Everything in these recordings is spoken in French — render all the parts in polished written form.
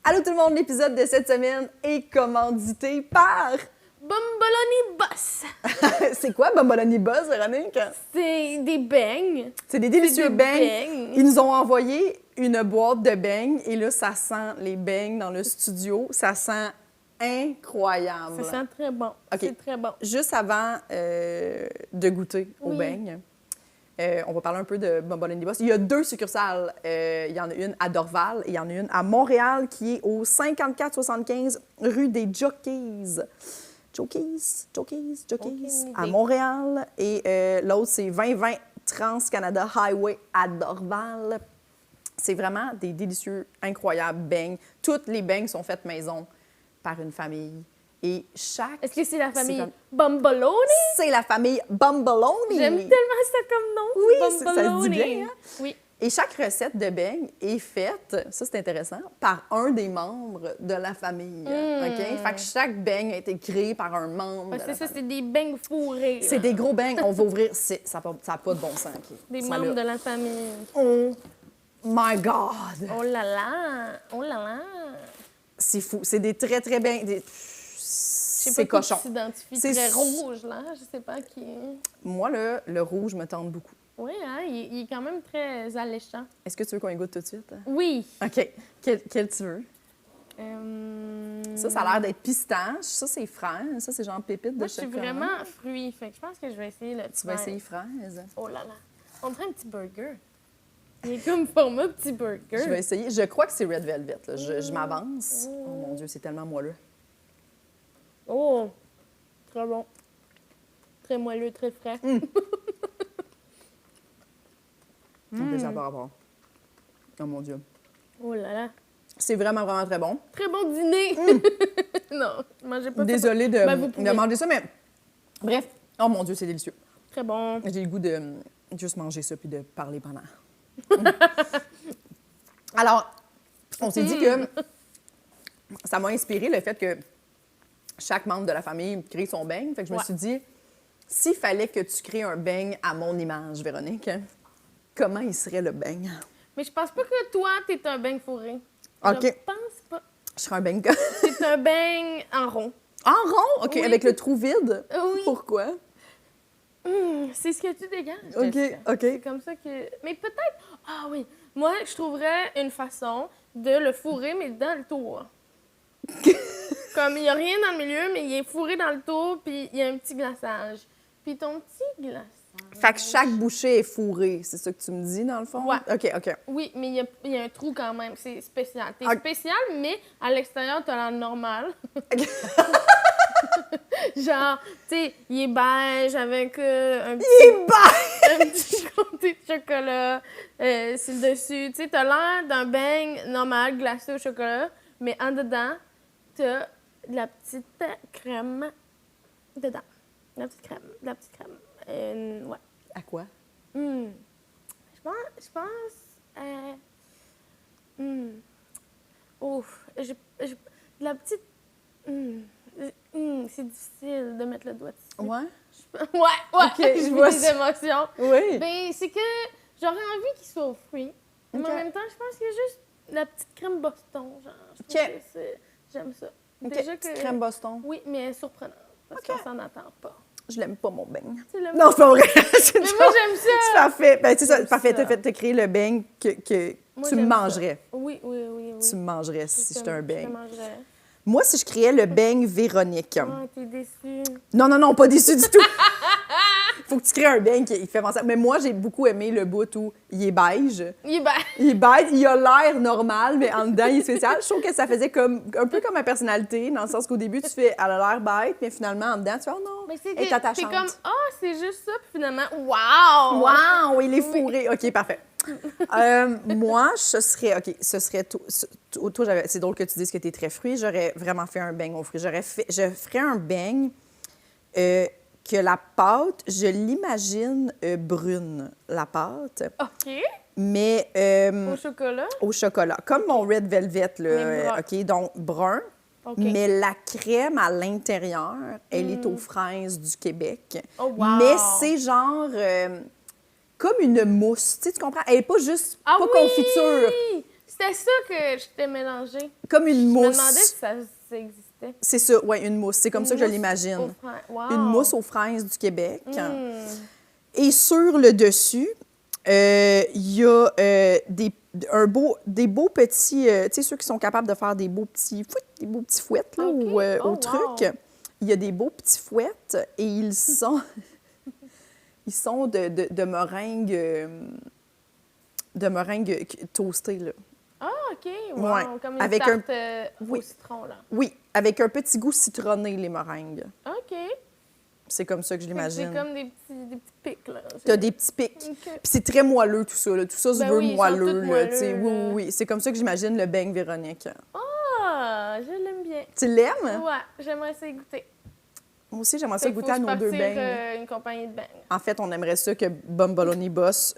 Allô tout le monde, l'épisode de cette semaine est commandité par... Bomboloni Boss! C'est quoi Bomboloni Buzz, Véronique? C'est des beignes. C'est des délicieux C'est des beignes. beignes. Ils nous ont envoyé une boîte de beignes et là, ça sent les beignes dans le studio. Ça sent incroyable. Ça sent très bon. OK. C'est très bon. Juste avant de goûter aux Oui. beignes, on va parler un peu de Bomboloni Boss. Il y a 2 succursales. Il y en a une à Dorval et il y en a une à Montréal qui est au 5475 rue des Jockeys. Jockeys, Aucune à idée. Montréal. Et l'autre, c'est 2020 Trans-Canada Highway à Dorval. C'est vraiment des délicieux, incroyables beignes. Toutes les beignes sont faites maison par une famille. Et chaque... Est-ce que c'est la famille comme- Bomboloni? C'est la famille Bomboloni. J'aime tellement ça comme nom. Oui, ça se dit Bomboloni. bien, hein? Oui. Et chaque recette de beignes est faite, ça c'est intéressant, par un des membres de la famille. OK? Fait que chaque beigne a été créé par un membre. Ouais, de c'est la ça, famille. c'est des beignes fourrés. C'est là. des gros beignes. On va ouvrir. Ça n'a pas de bon sens. OK? Des Ça, membres là. de la famille. Oh my God! Oh là là! Oh là là! C'est fou. C'est des très, très beignes. Je sais C'est pas qui cochon. s'identifie C'est très su- rouge, là. Je sais pas qui... Moi, là, le rouge me tente beaucoup. Oui, hein? Il est quand même très alléchant. Est-ce que tu veux qu'on y goûte tout de suite? Oui. OK. Quel tu veux? Ça a l'air d'être pistache. Ça, c'est fraise. Ça, c'est genre pépite de Moi, je suis chocolat. vraiment fruit. Fait que je pense que je vais essayer le Tu vas essayer fraise? Oh là là. On dirait un petit burger. Il est comme format petit burger. Je vais essayer. Je crois que c'est Red Velvet. Là. Je m'avance. Oh mon Dieu, c'est tellement moelleux. Oh! Très bon. Très moelleux, très frais. Ça par rapport. Oh mon Dieu. Oh là là. C'est vraiment, vraiment très bon. Très bon dîner! Non, mangez pas ça. Désolée de, Ben, vous pouvez. de manger ça, mais bref. Oh mon Dieu, c'est délicieux. Très bon. J'ai le goût de juste manger ça puis de parler pendant. Alors, on s'est dit que ça m'a inspiré le fait que chaque membre de la famille crée son beigne. Fait que je me Ouais. suis dit, s'il fallait que tu crées un beigne à mon image, Véronique, comment il serait le beigne? Mais je pense pas que toi, t'es un beigne fourré. OK. Je pense pas. Je serais un beigne. T'es un beigne en rond. En rond? OK, Oui. avec le trou vide? Oui. Pourquoi? C'est ce que tu dégages. OK, Jessica. OK. C'est comme ça que... Mais peut-être... Ah oui. Moi, je trouverais une façon de le fourrer, mais dans le tour. Comme il n'y a rien dans le milieu, mais il est fourré dans le tour, puis il y a un petit glaçage. Puis ton petit glaçage... Fait que chaque bouchée est fourrée, c'est ça que tu me dis, dans le fond? Ouais. OK. Oui, mais il y a un trou quand même. C'est spécial. T'es Ok. spécial, mais à l'extérieur, t'as l'air normal. Genre, tu sais, il est beige avec un petit... Il est bas! un petit comté de chocolat sur le dessus. Tu sais, t'as l'air d'un beigne normal glacé au chocolat, mais en dedans, t'as de la petite crème dedans. De la petite crème. Ouais. À quoi? Je pense... Ouf. De la petite... c'est difficile de mettre le doigt dessus. Ouais? Ouais, Ok, je je vis vois des ça. émotions. Oui. Ben, c'est que j'aurais envie qu'il soit aux fruits. Mais Ok. en même temps, je pense qu'il y a juste la petite crème Boston. Genre, je trouve Ok. que j'aime ça. OK. Déjà Petite crème Boston. Oui, mais elle est surprenante. Parce Ok. qu'on s'en attend pas. Je l'aime pas, mon beigne. Tu l'aimes Non, c'est pas vrai. C'est Mais une moi, joke. j'aime ça. C'est parfait. Ben, c'est ça, J'aime parfait. ça. T'as créé le beigne que Moi, tu me j'aime ça. mangerais. Oui. Tu me mangerais si j'étais un Je te beigne. mangerais. Moi, si je créais le beigne Véronique. Oh, t'es déçue. Non, pas déçu du tout. Faut que tu crées un beigne qui fait penser. Mais moi, j'ai beaucoup aimé le bout où il est beige. Il est beige. Il est beige, il a l'air normal, mais en dedans, il est spécial. Je trouve que ça faisait comme un peu comme ma personnalité, dans le sens qu'au début, tu fais « elle a l'air bête » mais finalement, en dedans, tu fais « oh non, Mais c'est elle est t'es attachante. comme, c'est juste ça. Puis finalement, wow! Wow, il est fourré. OK, parfait. Moi, ce serait... Toi, c'est drôle que tu dises que tu es très fruit. J'aurais vraiment fait un beigne aux fruits. Je ferais un beigne que la pâte, je l'imagine brune, la pâte, OK. mais Au chocolat. au chocolat. Comme mon Red Velvet, là. Mais brun. OK, donc brun. OK. Mais la crème à l'intérieur, elle est aux fraises du Québec. Oh, wow. Mais c'est genre comme une mousse. Tu sais, tu comprends? Elle n'est pas juste pas oui! confiture. C'était ça que je t'ai mélangé. Comme une Je me mousse. demandais si ça existait. C'est ça, ouais, une mousse. C'est comme ça que je l'imagine. Wow. Une mousse aux fraises du Québec. Mm. Et sur le dessus, il y a des beaux petits... tu sais, ceux qui sont capables de faire des beaux petits fouettes là, Ok. au Oh, truc. wow. Il y a des beaux petits fouettes et ils sont... ils sont de meringue toastée, là. Ah, OK. Wow. Ouais. Comme une Avec tarte oui. au citron, là. Oui, avec un petit goût citronné, les meringues. OK. C'est comme ça que je Fait que l'imagine. C'est comme des petits pics, là. Tu as des petits pics. OK. Puis c'est très moelleux, tout ça. Là. Tout ça se Ben veut oui, ils sont moelleux. tous Là, tu sais. moelleux, Oui, là. oui, oui. C'est comme ça que j'imagine le beigne Véronique. Ah, je l'aime bien. Tu l'aimes? Ouais, j'aimerais ça y goûter. Moi aussi, j'aimerais ça Fait que goûter à faut nos deux partir, beignes. une compagnie de beignes. En fait, on aimerait ça que Bomboloni Boss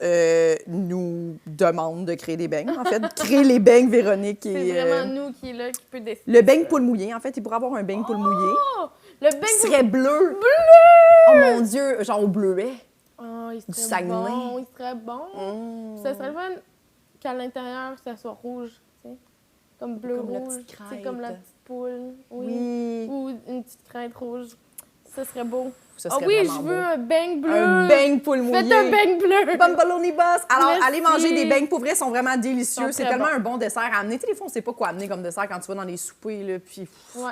nous demande de créer des beignes. En fait, créer les beignes Véronique. C'est Et, vraiment nous qui est là, qui peut décider. le beigne poule mouillé, en fait, il pourrait avoir un beigne poule mouillé. Oh! Le Qui beigne serait bleu. Bleu! Oh mon Dieu, genre au bleuet. Oh, il Du serait Saguenay. bon, il serait bon. Ça serait le fun qu'à l'intérieur, ça soit rouge, tu sais. Comme Comme la bleu-rouge, petite tu sais, crête. comme la petite poule. Oui. Oui. Ou une petite crête rouge. Ça serait beau. Ça Ah serait oui, vraiment je beau. veux un beigne bleu. Un beigne poule mouillé. Faites un beigne bleu. Bomboloni Boss. Alors, Merci. allez manger des beignes. Pour vrai, ils sont vraiment délicieux. Ils sont C'est très tellement bons. un bon dessert à amener. Tu sais, des fois, on sait pas quoi amener comme dessert quand tu vas dans les soupers. Là, puis Ouais.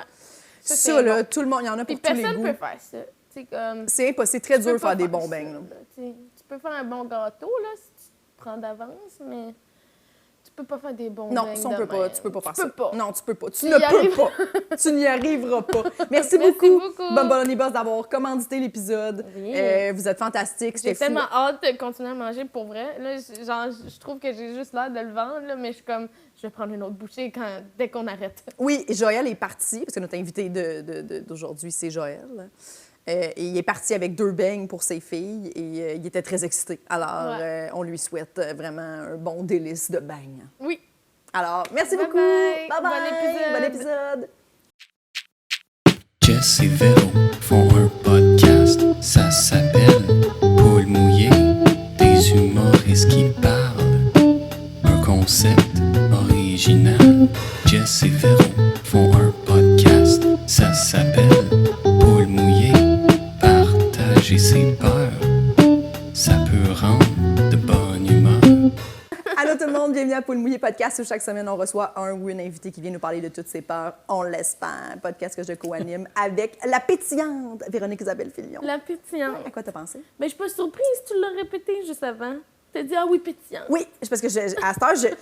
ça, c'est là, bon. tout le monde, il y en a Puis pour tous les personne goûts. peut faire ça. Tu sais, comme... C'est impossible. C'est très tu dur de peux pas faire des bons ça, beignes. là. Tu sais, tu peux faire un bon gâteau, là, si tu te prends d'avance, mais tu peux pas faire des bons Non, beignes ça, on peut de pas. même. Tu peux pas faire Tu ça. peux pas. Non, tu peux pas. Tu Tu ne y peux arriveras. pas. Tu n'y arriveras pas. Merci Merci beaucoup, beaucoup. Bomboloni Boss, d'avoir commandité l'épisode. Oui. Vous êtes fantastiques. J'ai C'était fou. tellement hâte de continuer à manger pour vrai. Là, genre, je trouve que j'ai juste l'air de le vendre, là, mais je suis comme, je vais prendre une autre bouchée dès qu'on arrête. Oui, Joël est parti, parce que notre invité d'aujourd'hui, c'est Joël. Et il est parti avec 2 beignes pour ses filles et il était très excité. Alors, Ouais. on lui souhaite vraiment un bon délice de beignes. Oui. Alors, merci Bye beaucoup. bye. Bye bye. Bon Bon épisode. Jess et Véro font un podcast, ça s'appelle Poule mouillée, des humoristes qui parlent, un concept original. Jess et Véro font un podcast, ça s'appelle Poule mouillée, partager ses peurs, ça peut rendre de bonne humeur. Allô tout le monde, bienvenue à Poule Mouillée Podcast où chaque semaine on reçoit un ou une invitée qui vient nous parler de toutes ses peurs. On l'espère. Podcast que je co-anime avec la pétillante Véronique Isabelle Filion. La pétillante. À quoi t'as pensé? Mais je suis pas surprise, tu l'as répété juste avant. T'as dit, ah oui, pétillante. Oui, c'est parce que à cette heure,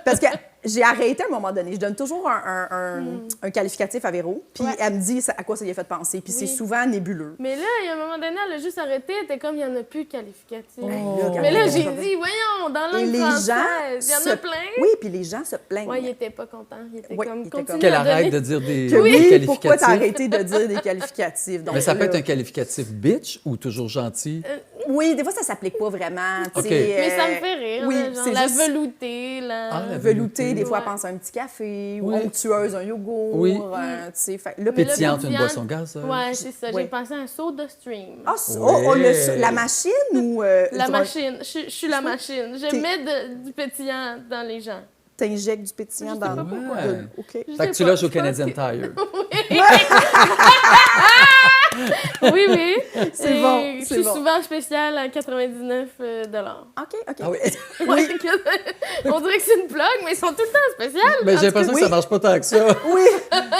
parce que j'ai arrêté à un moment donné. Je donne toujours un qualificatif à Véro, puis Ouais. elle me dit à quoi ça lui a fait penser. Puis c'est Oui. souvent nébuleux. Mais là, il y a un moment donné, elle a juste arrêté, elle était comme, il y en a plus de qualificatif. là, Mais là, regarde, j'ai regarde. dit, voyons, dans Et langue les française, gens il y en se- a plein. Oui, puis les gens se plaignent. Ouais, il était pas content. Il était Ouais, comme, il était continue Qu'elle à donner. arrête de dire des, Que des oui, pourquoi qualificatifs. t'as arrêté de dire des qualificatifs? Donc, Mais ça peut là, être un qualificatif bitch ou toujours gentil. Oui, des fois, ça s'applique pas vraiment. tu sais, OK. Mais ça me fait rire, oui, là, genre c'est la juste- veloutée, là. Ah, la Veloutée, des fois, Ouais. pense à un petit café, ou Oui. onctueuse, un yogourt. Oui. Tu sais, fait, là, Mais là, Pétillante, une pétillante- boisson gazeuse. Ouais, c'est ça. Oui. J'ai pensé à un soda stream. Ah, Ouais. la machine ou... La machine. Je suis la machine. Je T'es- mets du pétillant dans les gens. T'injectes du pétillant Je sais dans... pas pourquoi. Ouais. OK. Je Fait sais que tu pas, loges je au pense Canadian que- Tire. Oui, oui. C'est Et bon, Je c'est suis bon. souvent spéciale à 99 OK, OK. Ah oui. Oui. On dirait que c'est une plug, mais ils sont tout le temps spéciales. Ben, j'ai l'impression oui. que ça marche pas tant que ça. Oui,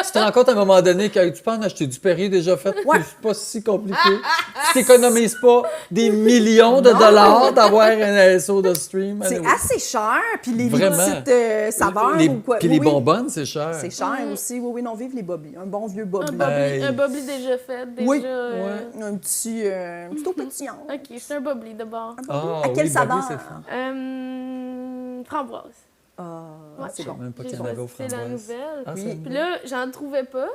Tu te rends compte à un moment donné que tu peux en acheter du Perrier déjà fait, Ouais. c'est pas si compliqué. Tu t'économises pas des millions de dollars d'avoir un SO de stream. c'est Anyway. assez cher, puis les Vraiment. petites saveurs Les- ou quoi. Puis Oui, les oui. bonbonnes, c'est cher. C'est cher aussi. Oui, oui, non, vive les bobbies. Un bon vieux Un bobby. bobby, Hey. un bobby déjà fait, déjà. Oui. Ouais. Un petit eau pétillant. OK, je suis un bobby d'abord. Ah, À quelle oui, saveur? Bobby, c'est fin. Framboise. Ah, Ouais. c'est Je bon. savais même pas J'ai qu'il y en avait aux choisi, c'est la framboises. nouvelle. Ah, Oui. c'est Puis là, j'en trouvais pas.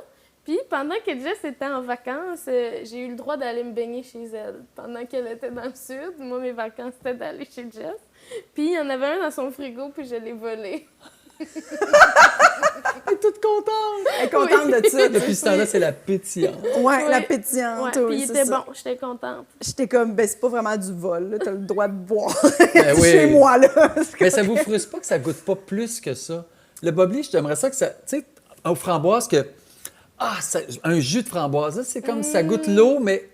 Puis pendant que Jess était en vacances, j'ai eu le droit d'aller me baigner chez elle. Pendant qu'elle était dans le sud, moi, mes vacances, c'était d'aller chez Jess. Puis il y en avait un dans son frigo, puis je l'ai volé. Elle est toute contente. contente! Elle est contente de ça. Depuis ce temps-là, c'est la pétillante. Ouais, la Ouais. pétillante. Ouais, oui, puis il c'est était ça. bon, j'étais contente. J'étais comme, ben c'est pas vraiment du vol, là. T'as le droit de boire. Ben oui. Chez moi, là. Mais ça vous frustre pas que ça goûte pas plus que ça? Le bubbly, j'aimerais ça que ça... Tu sais, aux framboises, que... un jus de framboise, là, c'est comme ça goûte l'eau, mais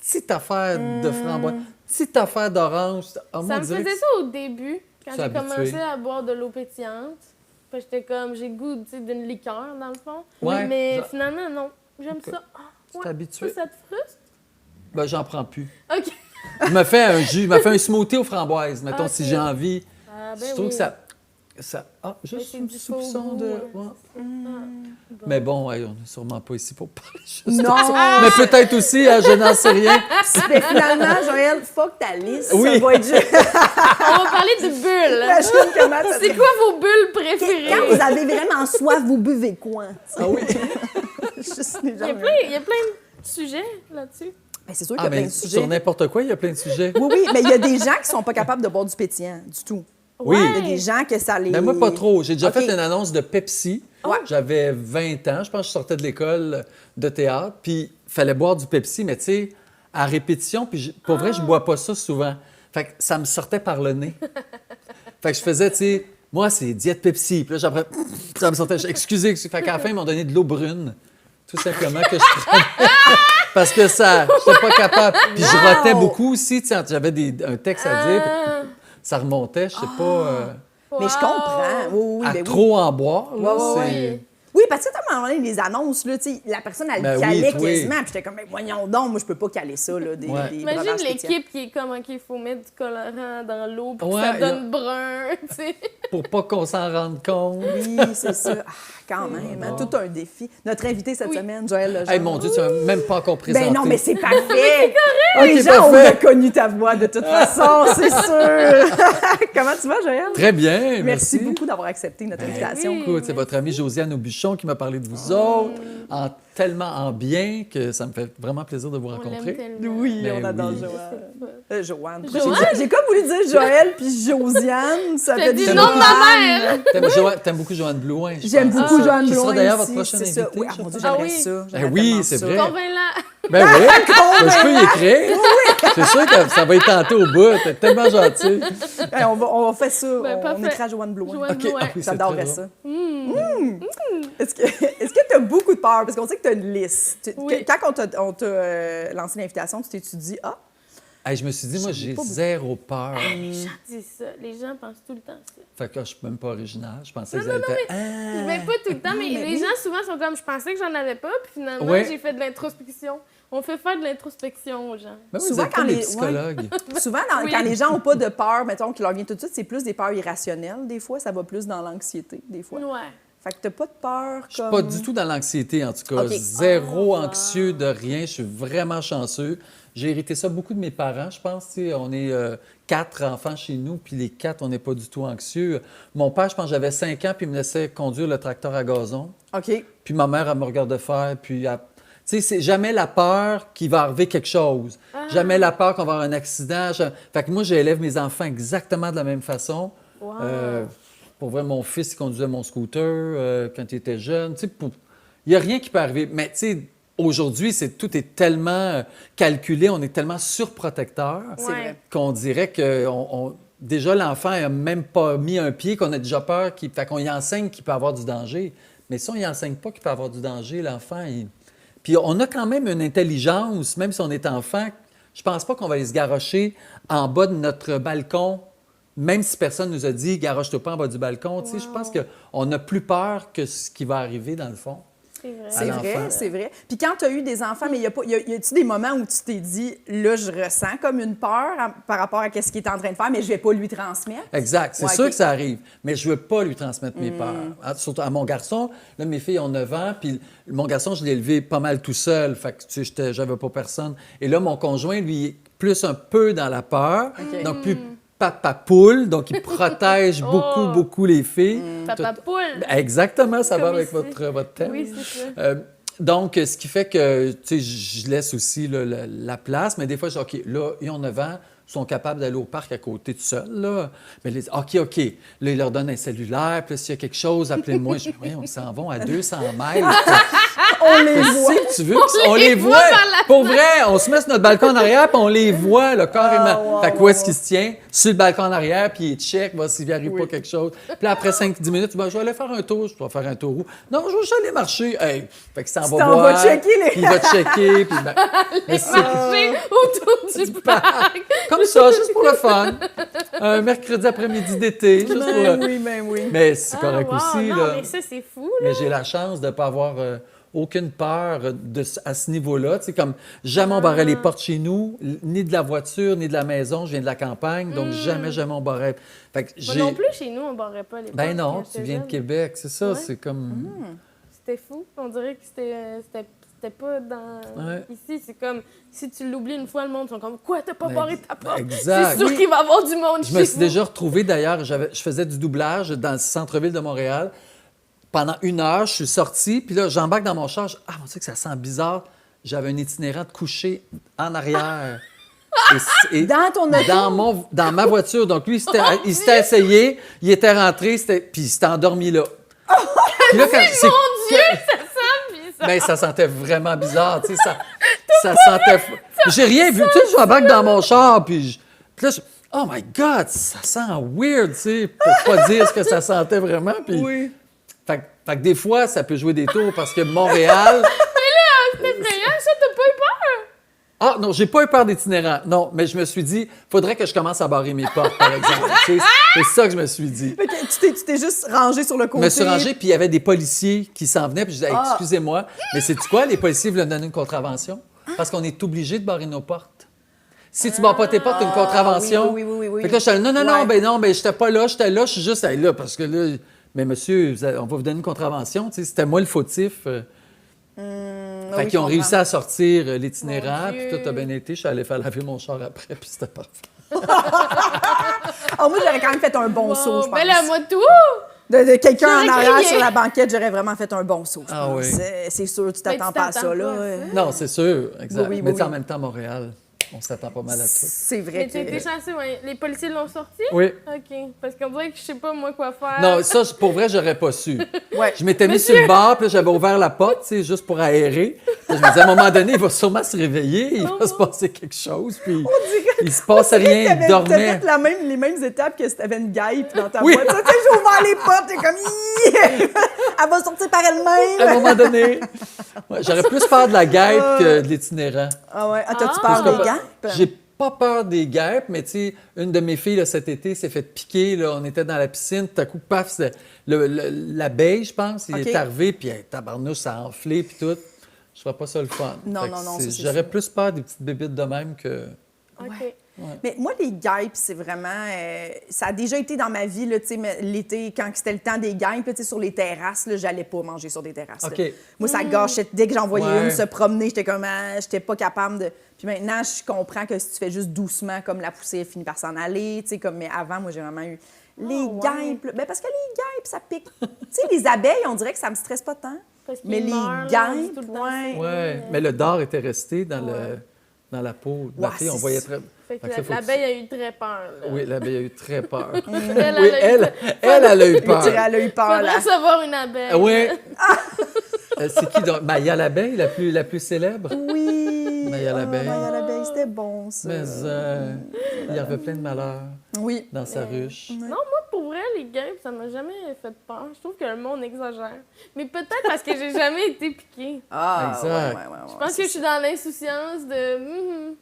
petite affaire de framboise, petite affaire d'orange. Ah, moi, Ça on me dirait faisait que- ça au début, quand Tu j'ai es habitué. commencé à boire de l'eau pétillante. Puis j'étais comme, j'ai le goût, tu sais, d'une liqueur, dans le fond. Ouais, Mais genre- finalement, non. J'aime Ok. ça. Ah, Tu ouais. t'es habitué? Ça te frustre? Ben, j'en prends plus. OK. Je me fais un jus, je me fais un smoothie aux framboises, mettons, Ok. si j'ai envie. Ah, Je ben trouve oui. que juste c'est un du faux soupçon goût, de... ouais. ouais. Ah, bon. Mais bon, ouais, on n'est sûrement pas ici pour parler juste Non! de ça. Mais peut-être aussi, hein, je n'en sais rien. Mais finalement, Joël, fuck ta liste. Oui. Ça va être juste... On va parler de bulles. Imagine comment ça C'est quoi vos bulles préférées? Quand vous avez vraiment soif, vous buvez quoi? Ah oui? Juste les gens. Il y a plein de sujets là-dessus. Ben, c'est sûr qu'il y Ah, a plein mais de sujets. sur n'importe quoi, il y a plein de sujets. Oui, oui, mais il y a des gens qui sont pas capables de boire du pétillant, du tout. Oui. Il y a des gens que ça les... Mais moi, pas trop. J'ai déjà OK. fait une annonce de Pepsi. Ouais. J'avais 20 ans. Je pense que je sortais de l'école de théâtre. Puis, il fallait boire du Pepsi, mais tu sais, à répétition. Puis, pour vrai, je bois pas ça souvent. Fait que ça me sortait par le nez. Fait que je faisais, tu sais, moi, c'est diète Pepsi. Puis là, après, ça me sortait. Excusez. Fait qu'à la fin, ils m'ont donné de l'eau brune. Tout simplement que je prenais. Parce que ça, j'étais pas capable. Puis, je rotais beaucoup aussi. Tu sais, j'avais un texte à dire. Puis ça remontait, je sais pas. Mais je comprends. Oui, oui, À ben oui. trop en boire, là, Ouais, ouais, c'est... Oui, parce que à un moment donné, les annonces, là, tu sais, la personne, elle Ben oui, calait toi. quasiment. Puis j'étais comme, mais voyons donc, moi, je peux pas caler ça, là, des Ouais. des Imagine breuvages pétillants. l'équipe qui est comme, OK, il faut mettre du colorant dans l'eau pour Ouais, que ça donne brun, tu sais. Pour pas qu'on s'en rende compte. Oui, c'est ça. Ah, quand même, hein, tout un défi. Notre invité cette semaine, Joël Lejeune. Hey, mon Dieu, tu m'as même pas encore présenté. Ben non, mais c'est parfait. Les Ok, gens ont parfait. reconnu ta voix de toute façon, c'est sûr. Comment tu vas, Joël? Très bien, Merci beaucoup d'avoir accepté notre invitation. oui. Écoute, c'est votre amie Josiane Aubuchon qui m'a parlé de vous autres, tellement en bien que ça me fait vraiment plaisir de vous On l'aime rencontrer. tellement. Oui, Ben on adore oui. Joanne. Joanne. Joanne? J'ai comme voulu dire Joël puis Josiane. Ça T'as fait dit du le nom de ma Joanne. mère! T'aimes beaucoup Joanne Blouin, je J'aime pense. beaucoup Joanne Qui Blouin sera d'ailleurs aussi, votre prochaine c'est ça. invitée. Oui, je mon Dieu, pense. j'aimerais Ah oui. ça. Ben j'aimerais oui, tellement c'est ça. vrai. Convainc-la! Ben oui, ben, je peux y écrire. C'est sûr que ça va être tenté au bout. T'es tellement gentil. Hey, on va faire ça. Ben, on parfait. écrit à Joanne Blouin. Joanne OK. Blouin. Ah oui, c'est J'adorerais très ça. drôle. Est-ce que tu as beaucoup de peur? Parce qu'on sait que tu as une liste. Oui. Quand on t'a lancé l'invitation, tu t'es dit, ah, Hey, je me suis dit, moi, j'ai zéro peur. Dis ça. Les gens pensent tout le temps ça. Fait que je suis même pas original. Je pensais que ça était... Mais pas tout le temps, mais mais les oui. gens souvent sont comme, je pensais que j'en avais pas, puis finalement, Ouais. j'ai fait de l'introspection. On fait faire de l'introspection aux gens. Ben oui, Souvent, vous êtes quand comme des les- psychologues. souvent, Oui. quand les gens n'ont pas de peur, mettons, qui leur vient tout de suite, c'est plus des peurs irrationnelles. Des fois, ça va plus dans l'anxiété, des fois. Ouais. Fait que t'as pas de peur Je suis comme... pas du tout dans l'anxiété, en tout cas. OK. Zéro anxieux de rien. Je suis vraiment chanceux. J'ai hérité ça beaucoup de mes parents, je pense. Tu sais, on est 4 enfants chez nous, puis les 4, on n'est pas du tout anxieux. Mon père, je pense, j'avais 5 ans, puis il me laissait conduire le tracteur à gazon. OK. Puis ma mère, elle me regardait faire, puis... Tu sais, c'est jamais la peur qu'il va arriver quelque chose. Jamais la peur qu'on va avoir un accident. Fait que moi, j'élève mes enfants exactement de la même façon. Wow. Pour vrai, mon fils, il conduisait mon scooter quand il était jeune. Tu sais, il n'y a rien qui peut arriver. Mais tu sais, aujourd'hui, tout est tellement calculé, on est tellement surprotecteur C'est Ouais. vrai. qu'on dirait que déjà, l'enfant n'a même pas mis un pied, qu'on a déjà peur. Fait qu'on y enseigne qu'il peut avoir du danger. Mais si on y enseigne pas qu'il peut avoir du danger, l'enfant, Puis on a quand même une intelligence, même si on est enfant. Je pense pas qu'on va aller se garrocher en bas de notre balcon, même si personne nous a dit « garoche-toi pas en bas du balcon ». Tu sais, je pense qu'on a plus peur que ce qui va arriver dans le fond. C'est vrai. C'est l'enfant. vrai, c'est vrai. Puis quand tu as eu des enfants, mais y a-tu des moments où tu t'es dit, là, je ressens comme une peur par rapport à ce qu'il est en train de faire, mais je vais pas lui transmettre? Exact. C'est Ouais, sûr OK. que ça arrive, mais je veux pas lui transmettre mes peurs. Surtout à mon garçon, là, mes filles ont 9 ans, puis mon garçon, je l'ai élevé pas mal tout seul, fait que, tu sais, j'avais pas personne. Et là, mon conjoint, lui, est plus un peu dans la peur, OK. donc plus papa poule, donc il protège beaucoup, beaucoup les filles. Papa poule. Exactement, ça va Comme avec ici. votre thème. Oui, c'est ça. Donc, ce qui fait que, tu sais, je laisse aussi là, la place, mais des fois, je dis, OK, là, ils ont 9 ans, sont capables d'aller au parc à côté tout seuls, là. Mais OK. Là, ils leur donnent un cellulaire, puis là, s'il y a quelque chose, appelez-moi. Je dis, oui, on s'en va à 200 mètres. On les voit. Qu'est-ce que tu veux? On les voit. Pour vrai, on se met sur notre balcon en arrière, puis on les voit, là, carrément. Fait que où est-ce qu'il se tient? Sur le balcon en arrière, puis il check, voir s'il arrive pas quelque chose. Puis là, après 5-10 minutes, ben, je vais aller faire un tour. Je vais faire un tour où? Non, je vais juste aller marcher. Hey. Fait que ça en va t'en voir. vas checker les- Puis il va checker. Puis ben, mais c'est- Marcher autour du parc. comme ça, juste pour le fun. Un mercredi après-midi d'été. Juste pour le... Ben oui. Mais c'est correct wow, aussi, non, là. mais ça, c'est fou, là. Mais j'ai la chance de ne pas avoir aucune peur à ce niveau-là. Tu sais, comme jamais on barrait les portes chez nous, ni de la voiture, ni de la maison. Je viens de la campagne, donc jamais on barrait. Fait que Moi non plus, chez nous, on barrait pas les Ben portes non, quand tu j'étais viens de jeune. Québec, c'est ça. Ouais. C'est comme. C'était fou. On dirait que c'était pas dans... Ouais. Ici, c'est comme, si tu l'oublies une fois, le monde sont comme, quoi, t'as pas barré ta porte? Exact. C'est sûr qu'il va y avoir du monde Je chez me suis vous. déjà retrouvé, d'ailleurs, je faisais du doublage dans le centre-ville de Montréal. Pendant 1 heure, je suis sorti, puis là, j'embarque dans mon char. Ah, mon Dieu, que ça sent bizarre. J'avais un itinérant de coucher en arrière. Et Dans ton auto? dans ma voiture. Donc, lui, il s'était essayé, il était rentré, puis il s'était endormi là. Puis là, quand, Mon Dieu, ça sent bizarre! mais ça sentait vraiment bizarre, tu sais, ça sentait... J'ai rien vu, tu sais, je m'embarque dans mon char, puis là, oh my God, ça sent weird, tu sais, pour pas dire ce que ça sentait vraiment, puis... Oui. Fait que des fois, ça peut jouer des tours, parce que Montréal... C'est effrayant, ça, t'as pas eu peur? Ah non, j'ai pas eu peur d'itinérants, non, mais je me suis dit, faudrait que je commence à barrer mes portes, par exemple. Tu sais, c'est ça que je me suis dit. Fait que tu t'es juste rangé sur le côté. Je me suis rangé, puis il y avait des policiers qui s'en venaient, puis je disais, hey, excusez-moi, mais c'est-tu quoi, les policiers voulaient me donner une contravention? Parce qu'on est obligé de barrer nos portes. Si tu barres pas tes portes, t'as une contravention. Oui. Fait que là, j'étais là, non, Ouais. ben, j'étais pas là, j'étais là, je suis juste là, parce que là, mais monsieur, on va vous donner une contravention, tu sais, c'était moi le fautif. Fait oui, qu'ils ont je réussi à sortir l'itinérant, Mon puis Dieu. tout a bien été. Je suis allé faire laver mon char après, puis c'était parfait. Ah, moi, j'aurais quand même fait un bon saut, je pense. Ben là, moi, tout! De quelqu'un en J'aurais arrière crié. sur la banquette, j'aurais vraiment fait un bon saut, je Ah pense. oui. C'est sûr, tu Ben, t'attends tu pas à ça, t'attends là. pas à ça. Non, c'est sûr, exact. Oui, mais tu sais, oui. en même temps, Montréal, on s'attend pas mal à tout. C'est vrai Mais tu été que... chanceux, ouais. Les policiers l'ont sorti? Oui. OK. Parce qu'on dirait que je sais pas, moi, quoi faire. Non, ça, pour vrai, j'aurais pas su. Ouais. Je m'étais mis sur le bord, puis là, j'avais ouvert la porte, tu sais, juste pour aérer. Puis je me disais, à un moment donné, il va sûrement se réveiller, il va se passer quelque chose, puis il se passait rien, il T'as dormait. fait les mêmes étapes que si t'avais une guêpe dans ta Oui. voiture. Tu sais, j'ai ouvert les portes, t'es comme... Hi! Elle va sortir par À un elle-même. moment donné, ouais, j'aurais plus peur de la guêpe que de l'itinérant. Ah ouais. Ah, t'as-tu Ah. peur des guêpes? J'ai pas peur des guêpes, mais tu sais, une de mes filles, là, cet été, s'est fait piquer. Là, on était dans la piscine, tout à coup, paf, c'était l'abeille, je pense, il OK. est arrivé, puis tabarnouche, ça a enflé, puis tout. Je ferais pas ça le fun. Non, Fait que non, ça, c'est j'aurais sûr. plus peur des petites bébites de même que... OK. Mais moi, les guêpes, c'est vraiment... ça a déjà été dans ma vie, là, tu sais, mais l'été, quand c'était le temps des guêpes, là, tu sais, sur les terrasses, là, j'allais pas manger sur des terrasses. là. OK. Moi, ça gâchait. Dès que j'en voyais Ouais. une se promener, j'étais comme... j'étais pas capable de... Puis maintenant, je comprends que si tu fais juste doucement, comme la poussière finit par s'en aller, tu sais, comme... Mais avant, moi, j'ai vraiment eu... Les ouais. guêpes, là, ben parce que les guêpes, ça pique. Tu sais, les abeilles, on dirait que ça me stresse pas tant. Parce qu'ils Mais les meurent, là, on dit guêpes, tout le temps ouais. ça. Ouais, mais le dard était resté dans, Ouais. dans la peau de la Ouais, fille. On c'est voyait ça. très... Fait que Fait que ça, faut que l'abeille a eu très peur, là. Oui, l'abeille a eu très peur. Elle, Oui, a eu elle a eu peur. Elle a eu peur, là. Faudrait savoir une abeille. Oui. C'est qui donc? Maya l'abeille, la plus célèbre? Oui. Maya l'abeille. Maya l'abeille, c'était bon, ça. Mais il y avait plein de malheurs Oui. dans sa ruche. Non, moi, pour vrai, les guêpes, ça m'a jamais fait peur. Je trouve que le monde exagère. Mais peut-être parce que j'ai jamais été piquée. Ah, Exact. ouais. Je pense que je suis dans l'insouciance de...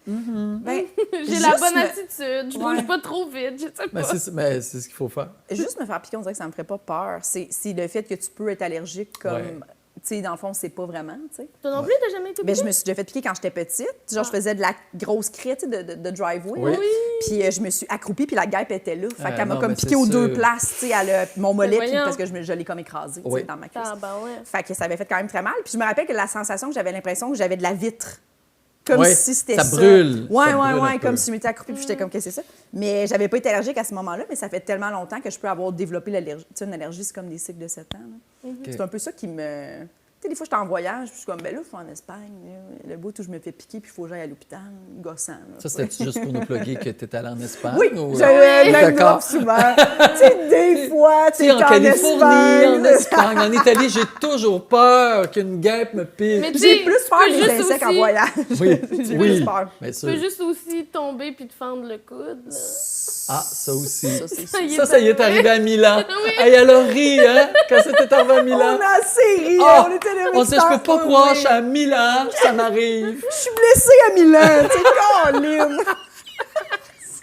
Ben, J'ai juste la bonne me- attitude, je Ouais. bouge pas trop vite, je sais pas. Mais c'est ce qu'il faut faire. juste me faire piquer, on dirait que ça me ferait pas peur. C'est le fait que tu peux être allergique comme... Ouais. Tu sais, dans le fond, c'est pas vraiment, tu sais. Toi non plus, t'as jamais été Ben, piquée? je me suis déjà fait piquer quand j'étais petite. Genre, je faisais de la grosse craie, tu sais, de driveway. Oui. là. Puis je me suis accroupie, puis la guêpe était là. Fait qu'elle m'a non, comme mais piqué c'est aux deux sûr. places, tu sais, mon mollet, puis voyons. parce que je l'ai comme écrasé, tu sais, Oui. dans ma cuisse. Ah, ben ouais. Fait que ça avait fait quand même très mal. Puis je me rappelle que la sensation que j'avais l'impression que j'avais de la vitre. Comme Ouais, si c'était ça ça. brûle. Ouais, Ça brûle un ouais, peu. comme si je m'étais accroupie, puis j'étais comme, qu'est-ce que c'est ça? Mais j'avais pas été allergique à ce moment-là, mais ça fait tellement longtemps que je peux avoir développé l'allergie. Tu sais, une allergie, c'est comme des cycles de 7 ans. Là. C'est un peu ça qui me. sais, des fois, j'étais en voyage, puis je suis comme, ben là, je suis en Espagne. Le bout où je me fais piquer, puis il faut que j'aille à l'hôpital, gossant. Là, Ça, c'était juste pour nous plugger que tu étais allé en Espagne? Oui, ou... j'avais le même D'accord. drop souvent. Tu sais, des fois, tu Tu sais, sais, en t'es en Californie, en Espagne. Espagne, en Italie, j'ai toujours peur qu'une guêpe me pique. Mais tu J'ai sais, plus tu peur peux des juste insectes en aussi- voyage. Oui, J'ai oui, plus peur. bien Tu sûr. peux juste aussi tomber puis te fendre le coude. Là. Ah, ça aussi. Ça, c'est Ça y Ça y est arrivé à Milan. Oui. Hey, elle a ri, hein, quand c'était arrivé à Milan. On a assez ri, Ah, on était les on sait, je peux pas croire, je suis à Milan, ça m'arrive. Je suis blessée à Milan, tu sais, Caroline.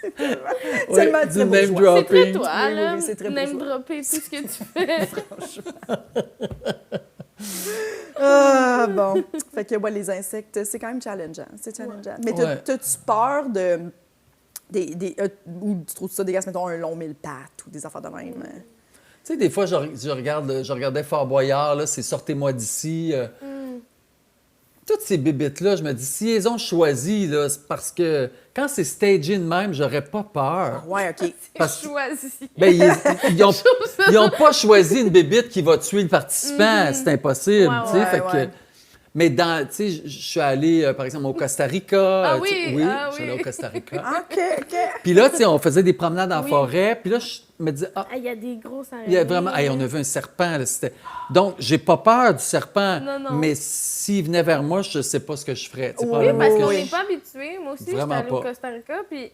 C'est tellement Ouais, très du name bourgeois. C'est très dropping. toi, Oui, là. oui, c'est très Name bourgeois. dropper tout ce que tu fais. Ah, bon. Fait que, ouais, les insectes, c'est quand même challengeant. C'est challengeant. Mais Ouais. t'as-tu peur de. Ou tu trouves ça dégueulasse, mettons, un long mille pattes ou des affaires de même? Tu sais, des fois, je regardais Fort Boyard, là, c'est Sortez-moi d'ici. Toutes ces bébites-là, je me dis, si elles ont choisi, là, c'est parce que quand c'est stagé de même, j'aurais pas peur. Ouais, OK. Parce que- Choisi. Ben, ils ont pas choisi une bébite qui va tuer le participant. C'est impossible. Ouais, tu sais, ouais, fait ouais. que- mais tu sais, je suis allé, par exemple, au Costa Rica. Ah tu sais, oui, oui, ah je suis allé oui. au Costa Rica. OK, OK. Puis là, tu sais, on faisait des promenades en Oui. forêt. Puis là, je me disais, ah, Ah, il y a des grosses araignées. il y a vraiment. Hey, on a vu un serpent. Là, donc, j'ai pas peur du serpent. Non, non. Mais s'il venait vers moi, je sais pas ce que je ferais. Tu sais, Oui, Oui, probablement parce que qu'on je- n'est pas habitué. Moi aussi, j'étais Vraiment allée au pas. Costa Rica, puis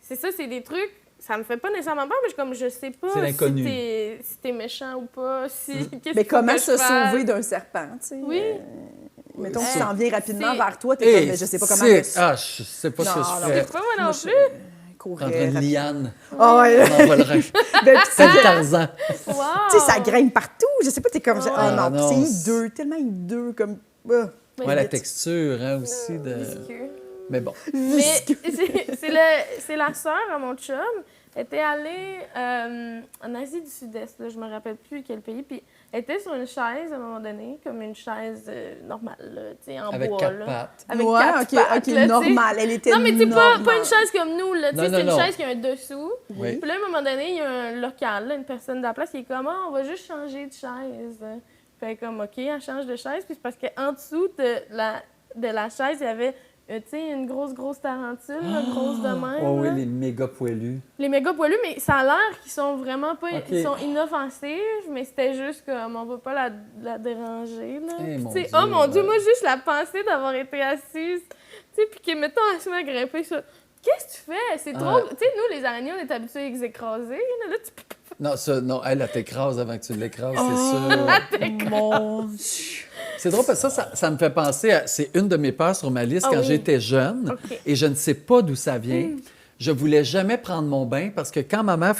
c'est ça, c'est des trucs. Ça me fait pas nécessairement peur, mais je sais pas C'est l'inconnu. si t'es méchant ou pas, si... qu'est-ce Mais qu'il faut comment que se je fasse? sauver d'un serpent, tu sais? Oui. Mettons qu'il s'en vient rapidement c'est- vers toi, t'es Hey, comme, mais je sais pas comment... Ah, je sais pas ce que Non, je non. ferais. Pas moi non Moi, plus. courir Prendre une rapidement. liane. Ah ouais. On envolerait. Ben, puis ça, Comme Tarzan. Wow. tu sais, ça grimpe partout. Je sais pas, t'es comme... Ah Oh non, non, puis c'est- c'est hideux, tellement hideux, comme... Ouais, la texture, hein, aussi. Visqueux. Mais bon. Mais c'est la sœur à mon chum. Elle était allée en Asie du Sud-Est, là, je me rappelle plus quel pays, puis elle était sur une chaise à un moment donné, comme une chaise normale, là, tu sais, en Avec bois. 4 là. pattes. Avec ouais, 4 OK, pattes, OK, là, tu sais. normal. Elle était Non, mais tu sais, pas normale. une chaise comme nous, là, tu sais, Non, c'est non, une non. chaise qui a un dessous. Oui. Puis là, à un moment donné, il y a un local, là, une personne de la place qui est comme, ah, on va juste changer de chaise. Fait comme, OK, elle change de chaise, puis c'est parce qu'en dessous de la chaise, il y avait, tu sais, une grosse tarentule, là, grosse de même. Oh oui, là. les méga poilus. Les méga poilus, mais ça a l'air qu'ils sont vraiment pas... OK. Ils sont inoffensifs, mais c'était juste comme, on va pas la déranger, là. Eh, Puis, mon tu sais, Dieu, oh mon Dieu, ouais. moi, juste la pensée d'avoir été assise, tu sais, puis que, mettons, elle se met à grimper sur... Qu'est-ce que tu fais? C'est trop... Ouais. Tu sais, nous, les araignées, on est habitués à les écraser. Là, tu peux pas... Non, ça, non, elle t'écrase avant que tu l'écrases, Oh, c'est sûr. mon... C'est drôle parce que ça me fait penser à... C'est une de mes peurs sur ma liste Ah quand oui. j'étais jeune OK. et je ne sais pas d'où ça vient. Je voulais jamais prendre mon bain parce que quand ma mère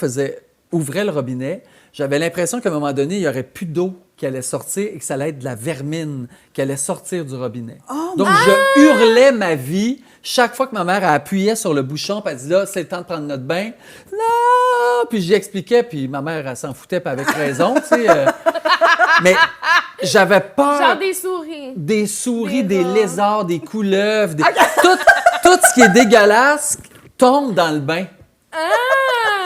ouvrait le robinet, j'avais l'impression qu'à un moment donné, il n'y aurait plus d'eau qui allait sortir et que ça allait être de la vermine qui allait sortir du robinet. Donc, je hurlais ma vie chaque fois que ma mère appuyait sur le bouchon puis elle dit là, c'est le temps de prendre notre bain. Non! Puis j'y expliquais, puis ma mère, elle s'en foutait, puis avec raison, tu sais. Mais j'avais peur Genre des souris. des souris, Des des rats. lézards, des couleuvres, tout ce qui est dégueulasse tombe dans le bain. Ah!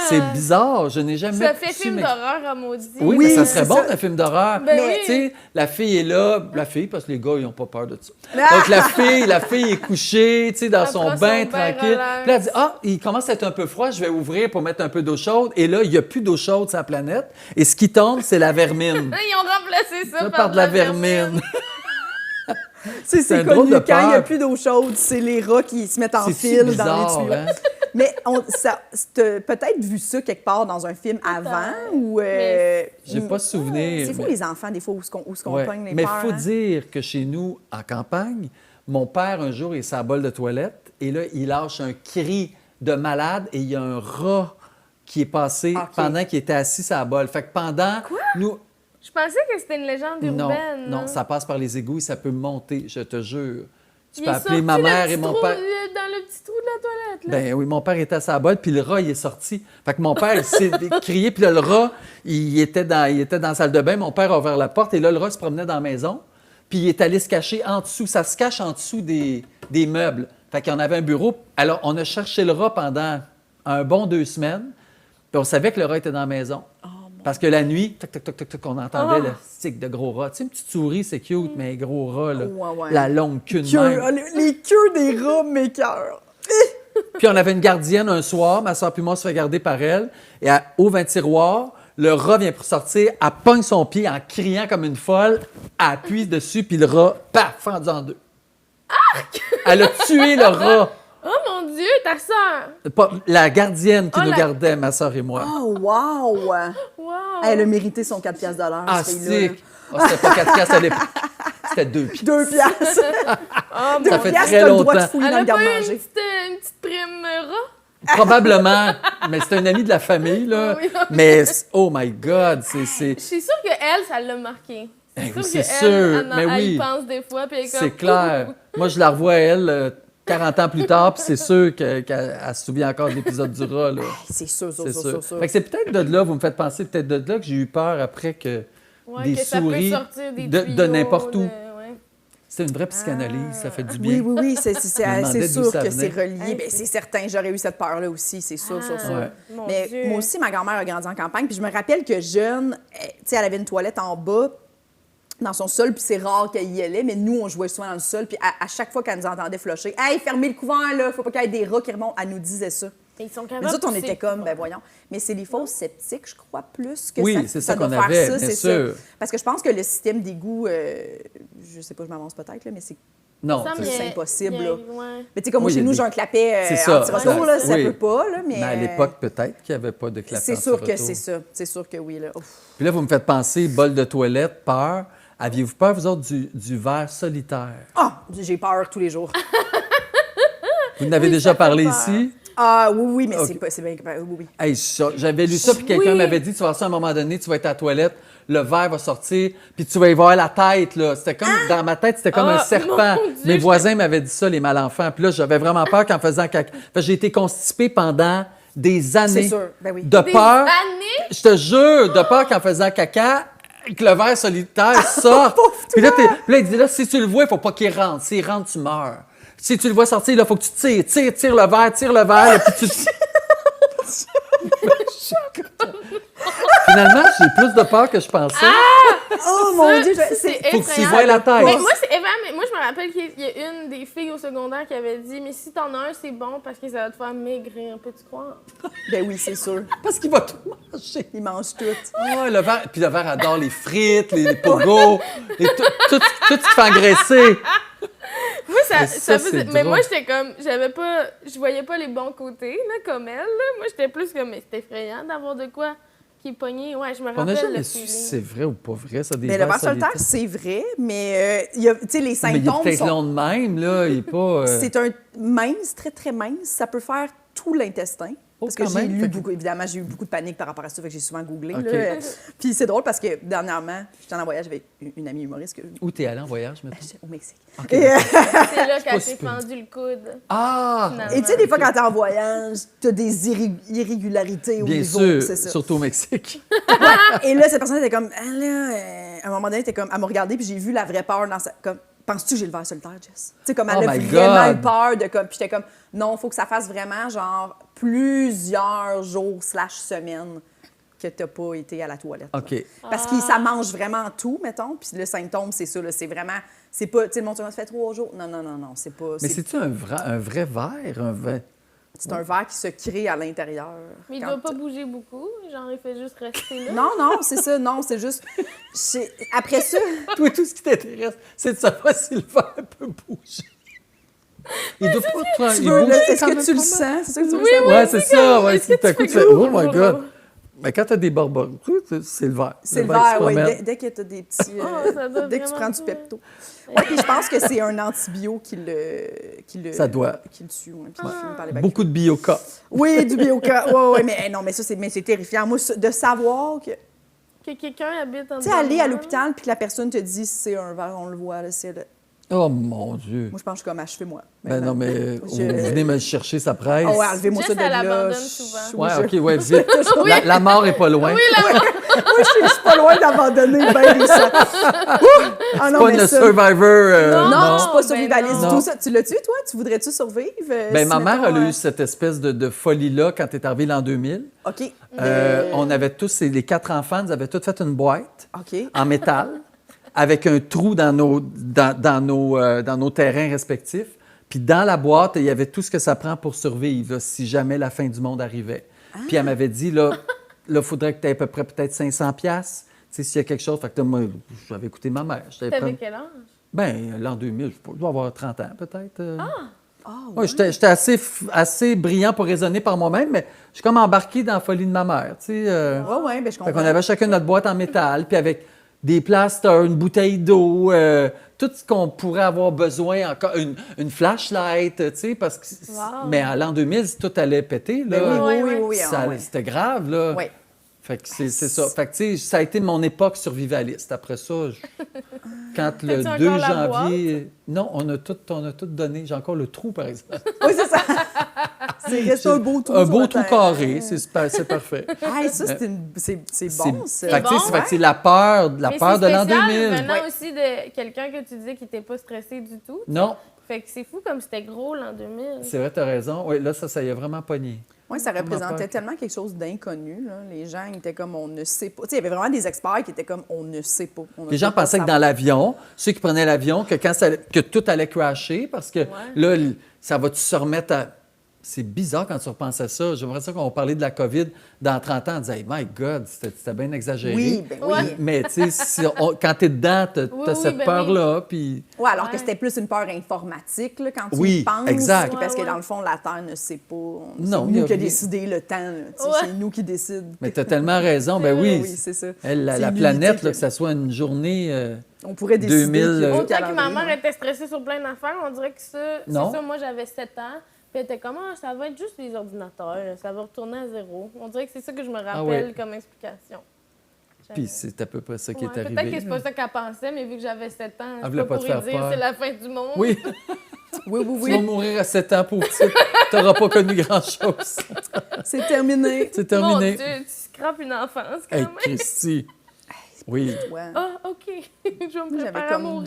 C'est bizarre, je n'ai jamais Ça fait su film m'ex- d'horreur à maudit. Oui, Oui, mais ça c'est serait bon, ça. un film d'horreur. Ben Mais, oui. tu sais, la fille est là, la fille, parce que les gars, ils n'ont pas peur de ça. Ah! Donc, la fille est couchée, tu sais, dans Elle son prend son bain bain tranquille. relax. Puis là, elle dit, ah, il commence à être un peu froid, je vais ouvrir pour mettre un peu d'eau chaude. Et là, il n'y a plus d'eau chaude sur la planète. Et ce qui tombe, c'est la vermine. Ils ont remplacé ça Par de la vermine. C'est un drôle connu, de quand il n'y a peur. plus d'eau chaude, c'est les rats qui se mettent en C'est file bizarre, dans les tuyaux. hein? Mais t'as peut-être vu ça quelque part dans un film avant ou... J'ai pas souvenir. C'est fou mais- les enfants, des fois, où ce qu'on Ouais. pogne les Mais il peurs. faut hein? dire que chez nous, en campagne, mon père, un jour, il est sur la bolle de toilette et là, il lâche un cri de malade et il y a un rat qui est passé OK. pendant qu'il était assis sur la bolle. Fait que pendant... Nous... Je pensais que c'était une légende Non, urbaine. non, ça passe par les égouts et ça peut monter, je te jure. Tu Il peux est appeler sorti ma le mère petit et mon trou, père... dans le petit trou de la toilette, là. Ben oui, mon père était à sa bolle, puis le rat, il est sorti. Fait que mon père, il s'est crié, puis là, le rat, il était dans la salle de bain. Mon père a ouvert la porte, et là, le rat se promenait dans la maison, puis il est allé se cacher en dessous. Ça se cache en dessous des meubles. Fait qu'il y en avait un bureau. Alors, on a cherché le rat pendant un bon 2 semaines, puis on savait que le rat était dans la maison. Parce que la nuit, toc, toc, toc, toc, toc, on entendait le stick de gros rats. Tu sais, une petite souris, c'est cute, mais gros rat, là, Ouais. la longue queue de même. Les queues des rats, mes cœurs. Puis on avait une gardienne un soir, ma soeur puis moi, on se fait garder par elle. Et elle ouvre un tiroir, le rat vient pour sortir, elle pogne son pied en criant comme une folle, elle appuie dessus, puis le rat, paf, fendu en deux. Elle a tué le rat. Oh mon Dieu, ta soeur! Pas- la gardienne qui Oh, nous la- gardait, ma soeur et moi. Oh, wow! Wow! Elle a mérité son 4 piastres de l'heure, Ah, cette fille-là. c'est... Oh, c'était pas 4 piastres à l'époque. C'était 2 piastres. 2 piastres. Oh, Deux Ça fait piastres, très t'as le droit de longtemps. fouiller Elle dans a le pas eu garde-manger. une petite prime rat? Probablement, mais c'était un ami de la famille, là. Oui. Mais, oh my God, c'est... Je suis sûre qu'elle, ça l'a marqué. Eh oui, C'est c'est sûr qu'elle, sûr, elle, mais elle y oui. pense des fois, puis elle est comme... C'est clair. Moi, je la revois, elle, 40 ans plus tard, puis c'est sûr qu'elle se souvient encore de l'épisode du rat, là. C'est sûr, C'est sûr, sûr. sûr, sûr. Fait que c'est peut-être de là, vous me faites penser, peut-être de là que j'ai eu peur après que Ouais, des que ça peut souris sortir des de tuyaux, n'importe où. ouais. C'est une vraie psychanalyse, ça fait du bien. Oui, c'est Je me demandais d'où sûr ça que c'est venait. relié. Ben, c'est certain, j'aurais eu cette peur-là aussi, c'est sûr, sûr, sûr. Ouais. Mon Mais Dieu. moi aussi, ma grand-mère a grandi en campagne, puis je me rappelle que jeune, tu sais, elle avait une toilette en bas, dans son sol, puis c'est rare qu'elle y allait, mais nous, on jouait souvent dans le sol, puis à chaque fois qu'elle nous entendait flusher, « Hey, fermez le couvent, là, faut pas qu'il y ait des rats qui remontent », elle nous disait ça. Ils sont Mais capables nous autres, on de était pousser. comme, ben voyons. Mais c'est les fausses sceptiques, je crois, plus que Oui, ça. c'est ça doit qu'on faire avait, ça, bien c'est sûr. ça. Parce que je pense que le système d'égout, je sais pas, je m'avance peut-être, là, mais c'est Non, Ça, c'est- mais c'est impossible, il y a- là. ouais. Mais tu sais, comme moi, Oui, il y chez a nous, des- j'ai un clapet C'est ça, anti-retour, ça, là, ça oui. peut pas, là, mais... mais à l'époque, peut-être qu'il n'y avait pas de clapet c'est sûr que anti-retour. c'est ça. C'est sûr que oui, là. Ouf. Puis là, vous me faites penser, bol de toilette, peur. Aviez-vous peur, vous autres, du ver solitaire? Ah, j'ai peur tous les jours. Vous en avez Oui, déjà ça fait parlé peur. ici? Ah, oui, mais Ok. c'est pas... C'est bien... Oui. Hey, j'avais lu ça, puis quelqu'un Oui. m'avait dit, tu vas voir ça à un moment donné, tu vas être à la toilette, le verre va sortir, puis tu vas y voir la tête, là. C'était comme, dans ma tête, c'était comme un Ah, serpent. mon Dieu, Mes voisins m'avaient dit ça, les mal-enfants. Puis là, j'avais vraiment peur qu'en faisant caca. Fait que j'ai été constipée pendant des années. C'est sûr, ben oui. De Des peur, années? je te jure, de peur qu'en faisant caca, que le ver solitaire sorte. Puis là, puis là, il dit, là, si tu le vois, il faut pas qu'il rentre. S'il rentre, tu meurs. Si tu le vois sortir, il faut que tu tire le verre, là, puis tu... Finalement, j'ai plus de peur que je pensais. Oh, mon Dieu, C'est Faut que tu effrayant. vois la tête. Mais moi, moi, je me rappelle qu'il y a une des filles au secondaire qui avait dit « Mais si t'en as un, c'est bon parce que ça va te faire maigrir. » Peux-tu croire? Ben oui, c'est sûr. Parce qu'il va tout manger. Ils mangent tout. Ouais, le ver, puis le ver adore les frites, les pogos, tout ce qui fait engraisser. Moi, Mais ça, c'est mais drôle. moi, j'étais comme... Je voyais pas les bons côtés, là, comme elle. Là. Moi, j'étais plus comme... Mais c'est effrayant d'avoir de quoi qui est pogné. Ouais, je me On n'a rappelle jamais le su feeling. si c'est vrai ou pas vrai, ça, des Mais le vers ver solitaire, solitaires. c'est vrai, mais il y a, tu sais, les Mais il est symptômes peut-être sont... long de même, là, il est pas... C'est un mince, très, très mince. Ça peut faire tout l'intestin. Oh, Parce que quand j'ai même. lu Fait que- beaucoup, évidemment, j'ai eu beaucoup de panique par rapport à ça, fait que j'ai souvent googlé. OK. Là. Puis c'est drôle parce que dernièrement, j'étais en voyage avec une amie humoriste Où t'es allé en voyage, maintenant? au Mexique. OK. Et, C'est là qu'elle si s'est peu. fendu le coude. Ah! Finalement. et tu sais, des fois, quand t'es en voyage, t'as des irrégularités au Bien niveau, sûr, c'est ça. surtout au Mexique. Et là, cette personne était comme, ah là, à un moment donné, elle était comme, elle m'a regardé, puis j'ai vu la vraie peur dans sa. Comme, penses-tu que j'ai le ver solitaire, Jess? Tu sais, comme elle Oh a my vraiment God. eu peur de comme. Puis j'étais comme, non, il faut que ça fasse vraiment, genre, plusieurs jours / semaines que t'as pas été à la toilette. là. OK. Parce que ça mange vraiment tout, mettons. Puis le symptôme, c'est ça, là. C'est vraiment. C'est pas. Tu sais, le monde, ça fait 3 jours. Non, c'est pas. Mais C'est c'est-tu un vrai verre? c'est un ver qui se crée à l'intérieur. Mais il Quand doit pas bouger beaucoup. Genre, il fait juste rester là. Non, c'est ça. Non, c'est juste. Après ça. Toi, tout ce qui t'intéresse, c'est de savoir si le verre peut bouger. Il doit pas toi, Tu il veux, bouge là, est-ce quand que même tu le pas mal. sens? C'est ça que tu veux Oui, savoir? Ouais, c'est ça. Ouais, Est-ce que si t'as tu coup de fais fait, gros, oh my gros, God. gros? Mais quand t'as des barbares, c'est le verre. C'est le qui se verre, oui. promène. Dès que tu as des petits. Oh, ça doit dès que tu vraiment prends du être- pepto. Oui, puis je pense que c'est un antibio qui le. Ça doit. Qui le tue, ouais, puis qui finit par les bactéries. Beaucoup de bioca. Oui, du bioca. Oui, mais non, mais ça, c'est terrifiant. Moi, de savoir que. Que quelqu'un habite en Tu sais, aller à l'hôpital puis que la personne te dit c'est un verre, on le voit, là, c'est. Oh mon Dieu. Moi, je pense que je suis comme achevez-moi. Ben non, mais Je- vous venez me le chercher, ça presse. Oh, ouais, enlevez-moi Jess, ça de elle là. abandonne souvent. Ouais, OK, ouais, vite. La mort est pas loin. Oui, là, je suis pas loin d'abandonner ben les ça. Ah non, Pas mais le ça... Survivor. Non, je suis pas ben survivaliste non. du tout ça. Tu l'as-tu, toi? Tu voudrais-tu survivre? Ben, si, ma mère, mettons, elle a eu cette espèce de folie-là quand elle est arrivée l'an 2000. OK. On avait tous, les 4 enfants, nous avaient tous fait une boîte OK. en métal avec un trou dans nos terrains respectifs. Puis dans la boîte, il y avait tout ce que ça prend pour survivre là, si jamais la fin du monde arrivait. Puis elle m'avait dit, là, il faudrait que tu aies à peu près peut-être 500$. Tu sais, s'il y a quelque chose. Fait que là, moi, j'avais écouté ma mère. T'avais quel âge? Ben, l'an 2000, je dois avoir 30 ans peut-être. Ah, Ouais, j'étais assez brillant pour raisonner par moi-même, mais je suis comme embarqué dans la folie de ma mère. Tu sais, ouais, ben je fait comprends. qu'on avait chacun notre boîte en métal, puis avec des plasters, une bouteille d'eau, tout ce qu'on pourrait avoir besoin, encore une flashlight, tu sais, parce que... Wow. Mais à l'an 2000, tout allait péter, là. Ben oui, Ouais. ah ouais. C'était grave, là. Ouais. Fait que c'est ça. Fait que, tu sais, ça a été mon époque survivaliste. Après ça, quand le T'as-tu 2 encore la janvier... Non, on a tout donné. J'ai encore le trou, par exemple. Oui, c'est ça. C'est resté un beau trou. Un sur beau la trou terre. carré, c'est parfait. Ah, ça, c'est bon, ça. Fait que, tu sais, bon, fait que c'est la peur Mais de l'an spécial, 2000. venant Ouais. aussi de quelqu'un que tu disais qui n'était pas stressé du tout. Non, Fait que c'est fou comme c'était gros l'an 2000. c'est vrai, t'as raison. Oui, là, ça y a vraiment pogné. Oui, ça Vraiment représentait peur. tellement quelque chose d'inconnu. Là. Les gens étaient comme on ne sait pas. Tu sais, il y avait vraiment des experts qui étaient comme on ne sait pas. On ne Les gens peut pas pensaient que dans savoir. l'avion, ceux qui prenaient l'avion, que tout allait crasher parce que là, ça va-tu se remettre à. C'est bizarre quand tu repenses à ça. J'aimerais ça qu'on parlait de la COVID dans 30 ans. On disait, hey, my God, c'était bien exagéré. Oui, ben oui. Ouais. Mais tu sais, quand t'es dedans, t'as Oui, cette ben peur-là. Puis. Ouais, alors que Ouais. c'était plus une peur informatique là, quand tu Oui, y penses. exact. Parce que Ouais, ouais. dans le fond, la Terre ne sait pas. Non, c'est il y nous a qui a rien. décidé le temps. Là, tu sais, Ouais. C'est nous qui décident. Mais tu as tellement raison. Ben vrai. oui. Oui, c'est ça. Elle, C'est la l'unité planète, là, que- que ça soit une journée. On pourrait décider 2000, qu'il y a euh, un Autant que ma calendrier, mère ouais. était stressée sur plein d'affaires, on dirait que ça, c'est Non. ça, moi j'avais 7 ans. Puis elle était comme, ah, ça va être juste les ordinateurs, ça va retourner à zéro. On dirait que c'est ça que je me rappelle ouais. comme explication. Puis c'est à peu près ça qui Ouais, est arrivé. peut-être que c'est là. pas ça qu'elle pensait, mais vu que j'avais 7 ans, Elle c'est voulait pas pas te pour faire dire peur. c'est la fin du monde. Oui, Oui, oui, tu vas oui. mourir à 7 ans, pauvre petite. Tu n'auras pas connu grand-chose. C'est terminé. C'est Mon terminé. Dieu, tu scrapes une enfance quand Hey, même. Christy. Oui. Ouais. Ah, OK. Je vais me Moi, préparer j'avais à comme mourir.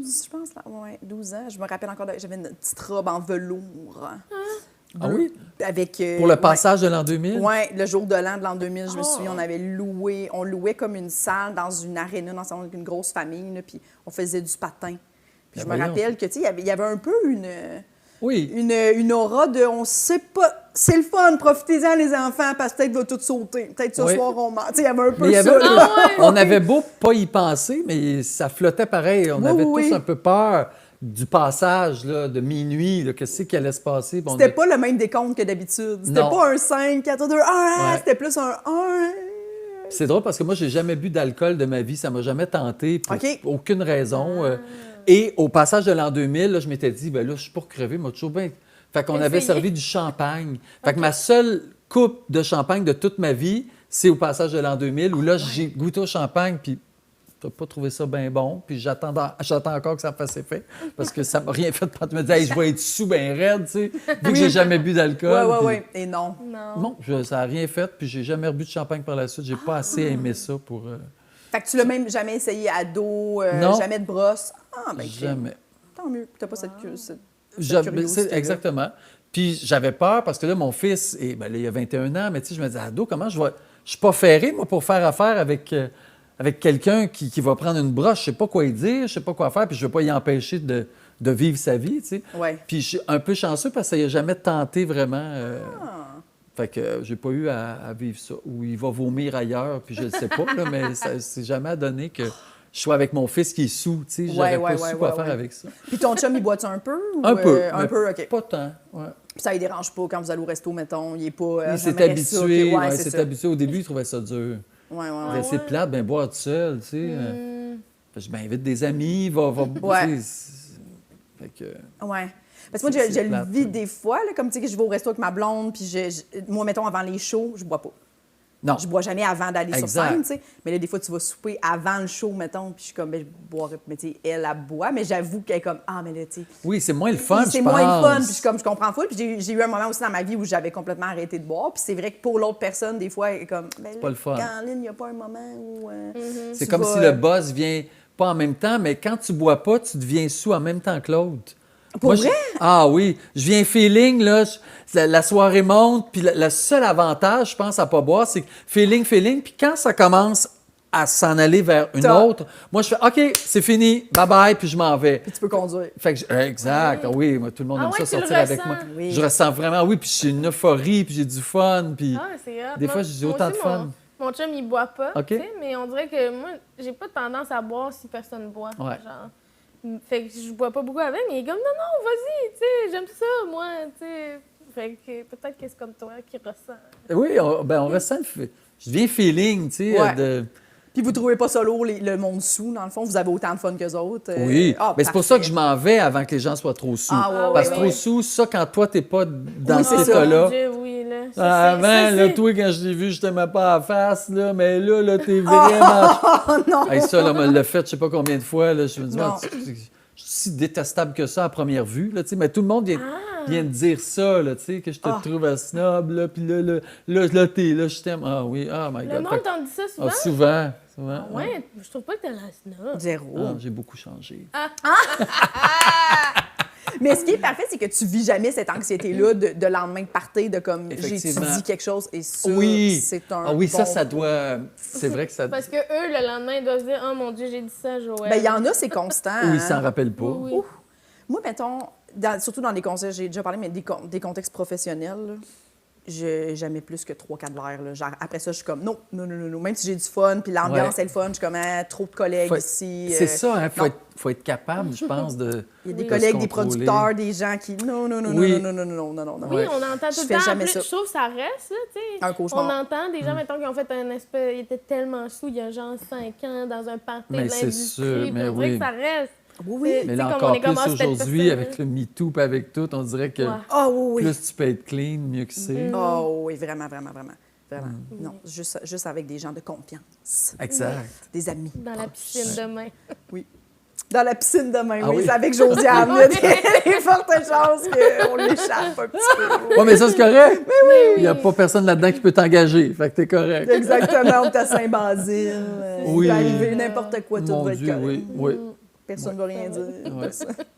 12, je pense. Là. Ouais, 12 ans. Je me rappelle encore, j'avais une petite robe en velours. Ah oui? Avec, Pour le passage de l'an 2000? Oui, le jour de l'an de l'an 2000, je me Oh. souviens, on louait comme une salle dans une aréna, dans une grosse famille, là, puis on faisait du patin. Puis je me voyons. rappelle que, tu sais, il y avait un peu Oui. une aura de on sait pas, c'est le fun, profitez-en les enfants, parce que peut-être va tout sauter. Peut-être ce Oui. soir on ment. Tu sais, il y avait un peu Mais il y avait ça. un peu- là. on avait beau pas y penser, mais ça flottait pareil. On Oui, avait oui, tous oui. un peu peur du passage là, de minuit, là, qu'est-ce qui allait se passer. Bon, C'était pas le même décompte que d'habitude. C'était Non. pas un 5, 4, 2, 1, Ouais. c'était plus un 1. C'est drôle parce que moi, j'ai jamais bu d'alcool de ma vie. Ça m'a jamais tenté pour OK. aucune raison. Et au passage de l'an 2000, là, je m'étais dit, ben là, je suis pour crever, moi, toujours bien. Fait qu'on avait Essayez. servi du champagne. Fait que ma seule coupe de champagne de toute ma vie, c'est au passage de l'an 2000 où là, j'ai goûté au champagne, puis t'as pas trouvé ça bien bon, puis j'attends encore que ça fasse effet, parce que ça m'a rien fait quand tu me dis, hey, je vais être sous bien raide, tu sais, vu que j'ai jamais bu d'alcool. Ouais, puis- ouais. Et non. Non. Non, ça n'a rien fait, puis j'ai jamais rebu de champagne par la suite. J'ai pas assez aimé ça pour... Fait que tu l'as même jamais essayé à dos, Non. jamais de brosse. Ah, ben, jamais. tant mieux. T'as pas cette Ben, exactement. Puis j'avais peur parce que là, mon fils, là, il a 21 ans, mais tu sais, je me disais, ado, comment je vais. Je suis pas ferré, moi, pour faire affaire avec quelqu'un qui va prendre une broche. Je sais pas quoi y dire, je sais pas quoi faire, puis je veux pas y empêcher de vivre sa vie, tu sais. Ouais. Puis je suis un peu chanceux parce que ça n'a jamais tenté vraiment. Fait que j'ai pas eu à vivre ça. Ou il va vomir ailleurs, puis je le sais pas, là, mais ça c'est jamais donné que je sois avec mon fils qui est sous, tu sais. J'aurais pas su quoi faire avec ça. Puis ton chum, il boit-tu un peu? Ou, Un peu. un mais peu, OK. Pas tant, ouais. Puis ça ne dérange pas quand vous allez au resto, mettons. Il est pas. Il s'est j'aimerais ça, habitué, que- ouais, c'est s'est ça. habitué. Au début, il trouvait ça dur. Ouais. Ben, c'est plate, ben boire tout seul, tu sais. Fait que je m'invite des amis, va Ouais. tu sais, fait que... Ouais. Parce que moi, je le plate, vis ça. des fois, là, comme tu sais, que je vais au resto avec ma blonde, puis moi, mettons, avant les shows, je bois pas. Non. Je bois jamais avant d'aller sur Exact. scène, tu sais. Mais là, des fois, tu vas souper avant le show, mettons, puis je suis comme, ben, je boirais. Mais tu sais, elle boit, mais j'avoue qu'elle est comme, ah, mais là, tu sais. Oui, c'est moins le fun, C'est je moins le fun, pense. puis je suis comme, je comprends full. Puis j'ai eu un moment aussi dans ma vie où j'avais complètement arrêté de boire. Puis c'est vrai que pour l'autre personne, des fois, elle est comme, ben, pas le fun. Caroline, il n'y a pas un moment où. C'est tu comme vas, si le buzz vient pas en même temps, mais quand tu bois pas, tu deviens sous en même temps que l'autre. Pour Moi, vrai? Ah oui, je viens feeling, là, la soirée monte, puis le seul avantage, je pense, à pas boire, c'est que feeling, puis quand ça commence à s'en aller vers une T'as- autre, moi, je fais « OK, c'est fini, bye-bye », puis je m'en vais. Puis tu peux conduire. Fait que exact, oui, moi, tout le monde Ah aime ouais, ça tu le sortir avec ressens. moi. Oui. Je ressens vraiment, oui, puis j'ai une euphorie, puis j'ai du fun, puis Ah, c'est hot. des Moi- fois, j'ai moi autant de aussi, fun. Mon chum, il boit pas, OK. tu sais, mais on dirait que moi, j'ai pas tendance à boire si personne boit. Ouais. Genre. Fait que je bois pas beaucoup avec, mais il est comme, non, vas-y, tu sais, j'aime ça, moi, tu sais. Fait que peut-être que c'est comme toi qui ressent. Oui, on ressent je deviens feeling, tu sais, Ouais. de... Puis vous trouvez pas ça lourd, le monde sous, dans le fond? Vous avez autant de fun qu'eux autres? Oui, ah, mais c'est pour ça que parfait. je m'en vais avant que les gens soient trop sous. Ah, ouais, Parce ouais, que ouais. trop sous, ça, quand toi, t'es pas dans Oui, cet c'est ça. état-là. Mon Dieu, oui, là. Ça, Avant, c'est- là, c'est- toi, quand je t'ai vu, je t'aimais pas à la face, là, mais là, t'es vraiment... Oh non! Hey, ça, là, on me l'a fait je sais pas combien de fois, là, je me dis, Non. je suis si détestable que ça à première vue, là, tu sais, mais tout le monde vient de dire ça, là, tu sais, que je te trouve un snob, là, puis là, je t'aime. Ah oui, oh my Le God. monde t'en dit ça souvent? Ah, souvent. Ouais, je trouve pas que t'as la snob. Zéro. Ah, j'ai beaucoup changé. Mais ce qui est parfait, c'est que tu vis jamais cette anxiété-là de lendemain de party, de comme j'ai Effectivement. dit quelque chose et ça, Oui. c'est un. Ah oui, bon... ça doit... C'est vrai que ça... Parce que eux, le lendemain, ils doivent se dire, oh mon Dieu, j'ai dit ça à Joël. Ben, il y en a, c'est constant. Oui, ils hein. s'en rappellent pas. Oui. Ouf. Moi, mettons, surtout dans des contextes, j'ai déjà parlé, mais des contextes professionnels, là, j'ai jamais plus que 3-4 verres. Là. Genre, après ça, je suis comme, non. Même si j'ai du fun, puis l'ambiance Ouais. est le fun, je suis comme, ah, trop de collègues Faut- ici. C'est ça, hein, non. faut être capable, je pense, de... Il y a des Oui. collègues, de se des contrôler. producteurs, des gens qui, non. Oui. Oui, Ouais. on entend Je tout le fais temps. En jamais plus, ça. je trouve que ça reste, là, tu sais. Un cauchemar. On entend des Mm. gens, mettons, qui ont fait un espèce... Ils étaient tellement sous, il y a genre 5 ans, dans un party Mais de c'est l'industrie. sûr, puis mais on dirait oui. que ça reste. Oui, oui. Mais Tu sais, là, comme encore on est comme, plus ah, c'était aujourd'hui, personne, avec le MeToo et avec tout, on dirait que Ouais. Ah oui, oui. plus tu peux être clean, mieux que c'est. Oh oui, vraiment. Mm. Non, juste avec des gens de confiance. Exact. Des amis. Dans la piscine demain. Oui. Dans la piscine demain, Ah oui. oui? C'est avec Josiane. Il y a des fortes chances qu'on l'échappe un petit peu. Oui, mais ça, c'est correct. Mais oui. Il n'y a pas personne là-dedans qui peut t'engager. Fait que t'es correct. Exactement, on est à Saint-Basile. Oui. Il peut arriver n'importe quoi, tout Mon va être Dieu, correct. oui. Personne ne va rien dire. Ouais.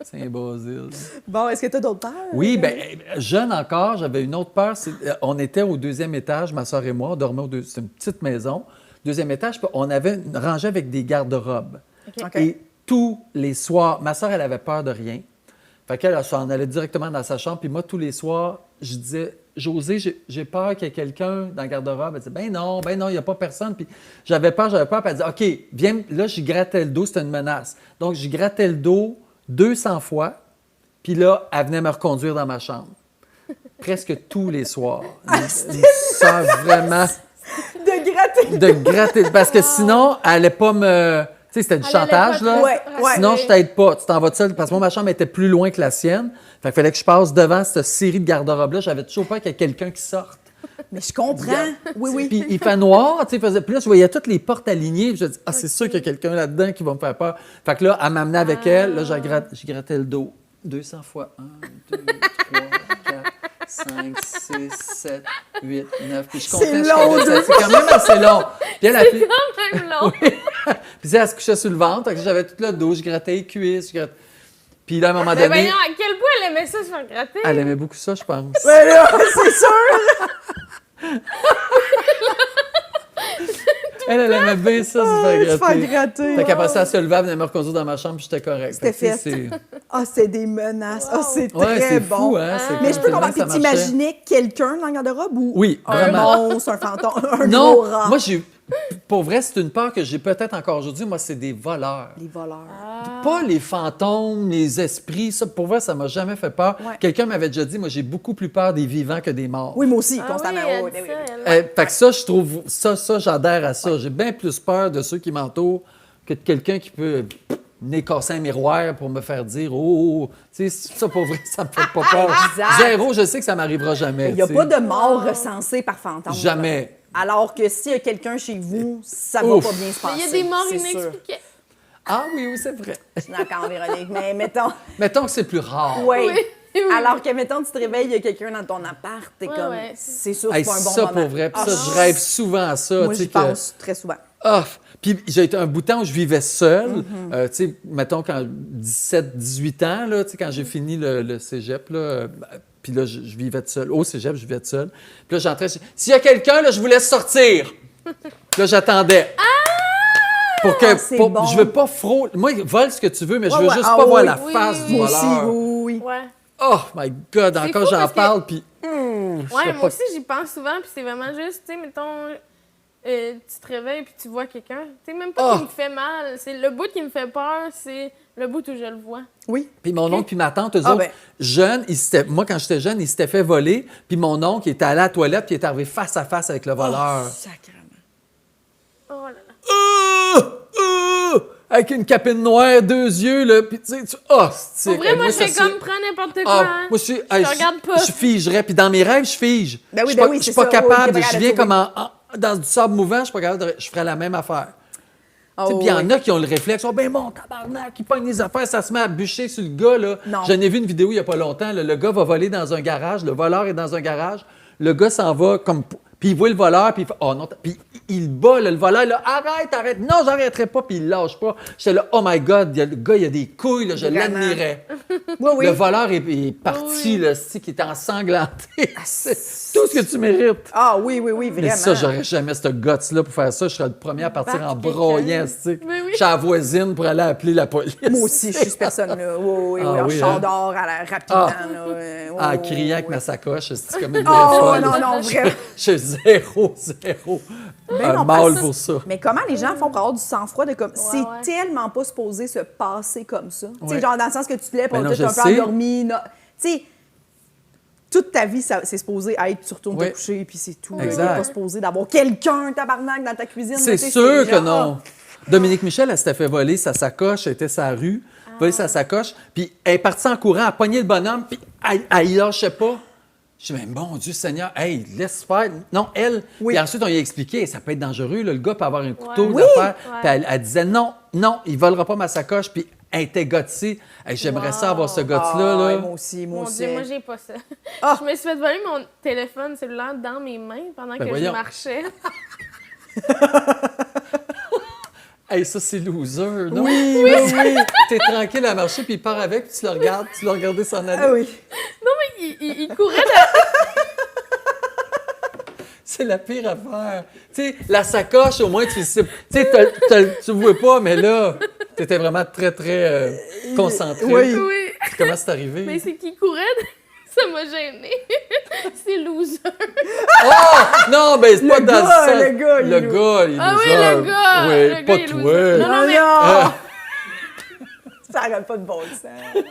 Saint-Basile. Bon, est-ce que tu as d'autres peurs? Oui, bien, jeune encore, j'avais une autre peur. On était au 2e étage, ma soeur et moi, on dormait c'est une petite maison. 2e étage, puis on avait une rangée avec des garde-robes. OK. Et tous les soirs, ma soeur, elle avait peur de rien. Fait qu'elle, elle s'en allait directement dans sa chambre. Puis moi, tous les soirs, je disais, José, j'ai peur qu'il y ait quelqu'un dans le garde-robe. Elle disait, ben non, il n'y a pas personne. Puis j'avais peur. Puis elle disait, OK, viens. Là, j'y grattais le dos, c'était une menace. Donc, j'y grattais le dos 200 fois. Puis là, elle venait me reconduire dans ma chambre. Presque tous les soirs. Une sœur vraiment De gratter. de gratter. Parce que sinon, elle n'allait pas me. Tu sais, c'était du Elle allait chantage, pas là. te Ouais, ouais. Sinon, je t'aide pas. Tu t'en vas tout seul. Parce que moi, ma chambre était plus loin que la sienne. Fait qu'il fallait que je passe devant cette série de garde-robes-là. J'avais toujours peur qu'il y ait quelqu'un qui sorte. Mais je comprends. Oui, oui. Puis il fait noir, tu sais. Puis là, je voyais toutes les portes alignées. Puis je dis, ah, c'est sûr qu'il y a quelqu'un là-dedans qui va me faire peur. Fait que là, elle m'amenait avec elle. Là, je grattais le dos 200 fois. 1, 2, 3, 4, 5, 6, 7, 8, 9. Puis je comptais. C'est je long, comptais. deux C'est quand même assez long. Puis elle a fait. Quand même long. Puis elle se couchait sur le ventre. Fait que j'avais tout le dos. Je grattais les cuisses. Puis là, à un moment Mais donné, voyons, à quel point elle aimait ça se faire gratter. elle aimait beaucoup ça, je pense. Ben là, c'est sûr. Elle aimait bien ça, se faire Se faire gratter. gratter. Fait qu'après ça, elle se levait, elle venait me reconduire dans ma chambre, puis j'étais correct. C'était que, tu sais, fait. Ah, c'est des menaces. Ah, c'est Ouais, très c'est bon. fou, hein? c'est Mais comme je peux tellement comprendre. que ça Puis marchait. t'imaginais quelqu'un dans le garde-robe ou Oui, un vraiment. monstre, un fantôme, un gros Non, rat? moi, pour vrai, c'est une peur que j'ai peut-être encore aujourd'hui. Moi, c'est des voleurs. Les voleurs. Pas les fantômes, les esprits. Ça, pour vrai, ça m'a jamais fait peur. Ouais. Quelqu'un m'avait déjà dit, moi, j'ai beaucoup plus peur des vivants que des morts. Oui, moi aussi, Ah constamment. oui, elle Oui, dit oui, ça, oui. elle. Fait que ça, je trouve, ça, j'adhère à ça. J'ai bien plus peur de ceux qui m'entourent que de quelqu'un qui peut venir casser un miroir pour me faire dire « Oh! » Tu sais, ça, pour vrai, ça me fait pas peur. Exact. Zéro, je sais que ça m'arrivera jamais. Il n'y a tu sais. pas de mort recensée par fantôme. Jamais. Alors que s'il y a quelqu'un chez vous, ça va Ouf. pas bien se Mais passer. il y a des morts c'est sûr. inexpliquées. Ah oui, c'est vrai. Je suis d'accord, Véronique, mais mettons... Mettons que c'est plus rare. Oui. Oui. Oui. Alors que, mettons, tu te réveilles, il y a quelqu'un dans ton appart, t'es Ouais, comme... ouais. C'est sûr que Hey, c'est pas un bon ça, moment. pour vrai. Puis Ah, ça, je rêve souvent à ça. Moi, tu sais, j'y que- pense très souvent. Ah! Puis j'ai été un bout de temps où je vivais seul. Tu sais, mettons, quand 17, 18 ans, là, tu sais, quand j'ai fini le cégep, là, puis là, je vivais tout seul. Au cégep, je vivais tout seul. Puis là, j'entrais... S'il y a quelqu'un, là, je vous laisse sortir. Là, j'attendais. Pour que... c'est pour- bon. Je veux pas frauler... Moi, vole ce que tu veux, mais je Ouais, veux ouais. juste Ah pas voir oui, la oui, face oui, du oui. Moi aussi, voleur. oui. Ouais. Oh my God! C'est Encore, fou j'en parce que- parle, puis... je Ouais, sais moi pas- aussi, j'y pense souvent, puis c'est vraiment juste, tu sais, mettons, tu te réveilles puis tu vois quelqu'un. Tu sais, même pas Oh! qu'il me fait mal. C'est le bout qui me fait peur, c'est le bout où je le vois. Oui. Puis mon oncle puis ma tante, eux Ah, autres, ben. jeunes, moi, quand j'étais jeune, ils s'étaient fait voler. Puis mon oncle, il était allé à la toilette, puis il est arrivé face à face avec le voleur. Sacrément. Oh là là. Avec une capine noire, 2 yeux, là, puis tu sais, c'est... Pour vrai, moi, je ça, fais c'est- comme prends n'importe quoi. Ah, moi, je suis... Je te regarde pas. Je figerais, puis dans mes rêves, je fige. Ben oui, je suis ben pas, oui, je suis c'est pas ça. capable, Oui, t'es je capable viens de comme dans du sable mouvant, je suis pas capable je ferais la même affaire. Oh, Tu sais, puis il y en oui. a qui ont le réflexe, oh ben mon tabarnak, qui pogne les affaires, ça se met à bûcher sur le gars, là. Non. J'en ai vu une vidéo il y a pas longtemps, là, le gars va voler dans un garage, le voleur est dans un garage, le gars s'en va comme... Puis il voit le voleur, puis il fait, oh non, puis il bat, là, le voleur, là, arrête, non, j'arrêterai pas, puis il lâche pas. J'étais là, oh my God, le gars, il a des couilles, là, je Vraiment. l'admirais. Oui, oui. Le voleur est parti, Oui. là, c'est qui est ensanglanté. C'est tout ce que tu mérites. Ah oui, oui, oui, vraiment. Mais ça, j'aurais jamais ce guts-là pour faire ça. Je serais le premier à partir Battre en quelqu'un. broyant, tu Mais oui. Je suis à la voisine pour aller appeler la police. Moi aussi, je suis cette personne-là. Oui, oui, Ah oui. oui, Je sors hein? dehors rapidement. Là. Oui, En oui, criant avec oui. ma sacoche, c'est comme une Oh, vraie folle. non, non, vraiment. Je suis zéro. Ben Un non, mâle parce- pour ça. Mais comment les gens font pour avoir du sang-froid de comme. C'est ouais. tellement pas supposé se passer comme ça. Tu Ouais. sais, genre dans le sens que tu te lèves, Ben on non, est je un peu sais. endormi. Tu sais, toute ta vie, c'est supposé être tu retournes Ouais. te coucher, puis c'est tout. Exact. T'es pas supposé d'avoir quelqu'un, tabarnak, dans ta cuisine. C'est là, tu sais, sûr que genre, non. Dominique Michel, elle s'était fait voler sa sacoche, elle était sur la rue, voler sa sacoche, puis elle est partie en courant, elle a pogné le bonhomme, puis elle y lâchait pas. Je dis, mais mon Dieu Seigneur, hey, laisse faire. Non, elle. Oui. Puis ensuite, on lui a expliqué, ça peut être dangereux, là, le gars peut avoir un couteau, Ouais. d'affaires. Oui. Puis elle disait, non, il volera pas ma sacoche, puis elle était gotée. Hey, j'aimerais ça avoir ce Ah, gosse-là. ouais, Là. moi aussi, moi Mon aussi. Dieu, moi, j'ai pas ça. Ah. Je me suis fait voler mon téléphone cellulaire dans mes mains pendant que voyons. je marchais. Hey, ça, c'est loser, non? Oui, oui, oui. T'es tranquille à marcher, puis il part avec, puis tu le regardes, tu l'as regardé s'en aller. Ah oui. Non, mais il courait de... C'est la pire affaire. Tu sais, la sacoche, au moins, tu sais. Tu sais, tu ne vois pas, mais là, tu étais vraiment très, très concentré. Oui. Oui. Comment c'est arrivé? Mais c'est qu'il courait de... Ça m'a gêné. C'est loser. Oh! Non, ben c'est pas dans gars, ça. le gars, il est Le gars, il est Ah oui, loser. le gars! Oui, Le pas gars, il est toi. loser. Non, Non, mais- non! Ah. Ça n'arrête pas de bon sens.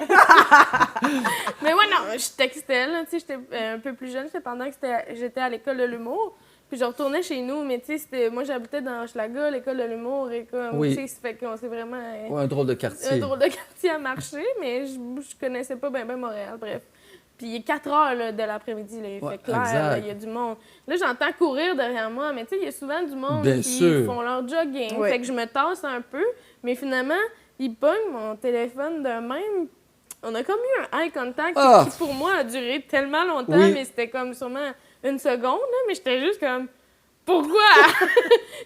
Mais ouais, non, je textais, là, tu sais, j'étais un peu plus jeune, c'était pendant que j'étais à l'école de l'humour. Puis je retournais chez nous, mais tu sais, moi j'habitais dans Hochelaga, l'école de l'humour, et comme, Oui. tu sais, ça fait qu'on s'est vraiment Ouais, un drôle de un quartier. drôle de quartier à marcher, mais je connaissais pas bien Montréal, bref. Puis il est 4 heures là, de l'après-midi, là, il Ouais, fait clair, exact. là, il y a du monde. Là, j'entends courir derrière moi, mais tu sais, il y a souvent du monde Bien qui sûr. font leur jogging. Oui. Fait que je me tasse un peu, mais finalement, il pogne mon téléphone de même. On a comme eu un eye contact Ah! qui, pour moi, a duré tellement longtemps, Oui. mais c'était comme sûrement une seconde, là, mais j'étais juste comme... Pourquoi?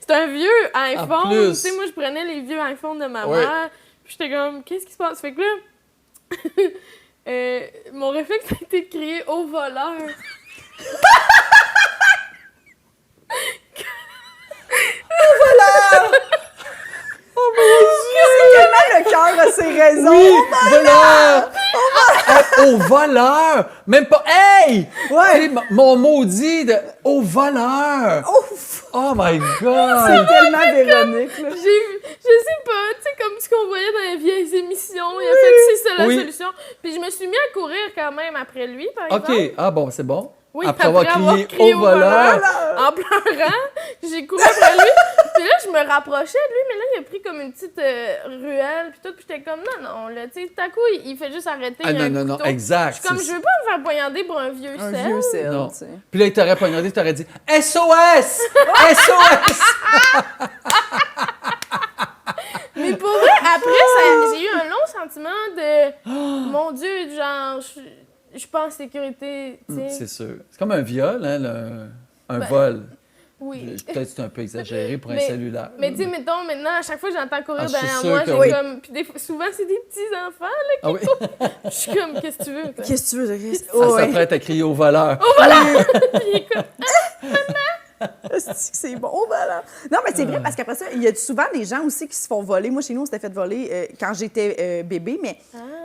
C'est un vieux iPhone. plus. Tu sais, moi, je prenais les vieux iPhones de ma Ouais. mère. Puis j'étais comme, qu'est-ce qui se passe? Fait que là, mon réflexe a été de crier au voleur. Tellement le cœur a ses raisons. Oui, voleur! Au voleur! Même pas. Hey! Ouais. Tu sais, mon maudit de. Au voleur! Ouf! Oh my C'est God! tellement Véronique, là. Je sais pas, tu sais, comme ce qu'on voyait dans les vieilles émissions. Il a fait que c'est ça la Oui. solution. Puis je me suis mis à courir quand même après lui, par OK. exemple. Ah bon, c'est bon. Oui, après avoir crié au voleur. en pleurant, j'ai couru après lui. Puis là, je me rapprochais de lui, mais là, il a pris comme une petite ruelle, puis tout. Puis j'étais comme, non, là, tu sais, tout à coup, il fait juste arrêter. Ah il y a un non, couteau. exact. Je suis comme, je veux pas me faire poignarder pour un vieux Un sel. vieux sel, Non. tu sais. Puis là, il t'aurait poignardé, tu aurais dit SOS! SOS! Mais pour vrai, après, j'ai eu un long sentiment de, mon Dieu, genre, je suis pas en sécurité, tu sais. C'est sûr. C'est comme un viol, hein, un vol. Oui. Peut-être que c'est un peu exagéré pour un Mais- cellulaire. Mais tu sais, mettons, maintenant, à chaque fois que j'entends courir Ah, je suis derrière sûre moi, que j'ai oui. comme. Puis souvent, c'est des petits-enfants, là. Ah oui? Je suis comme, qu'est-ce que tu veux, toi? Qu'est-ce que tu veux, Chris? Ça s'apprête à crier au voleur. Puis il est comme, C'est bon, voilà. Non, mais c'est vrai, parce qu'après ça, il y a souvent des gens aussi qui se font voler. Moi, chez nous, on s'était fait voler quand j'étais bébé, mais,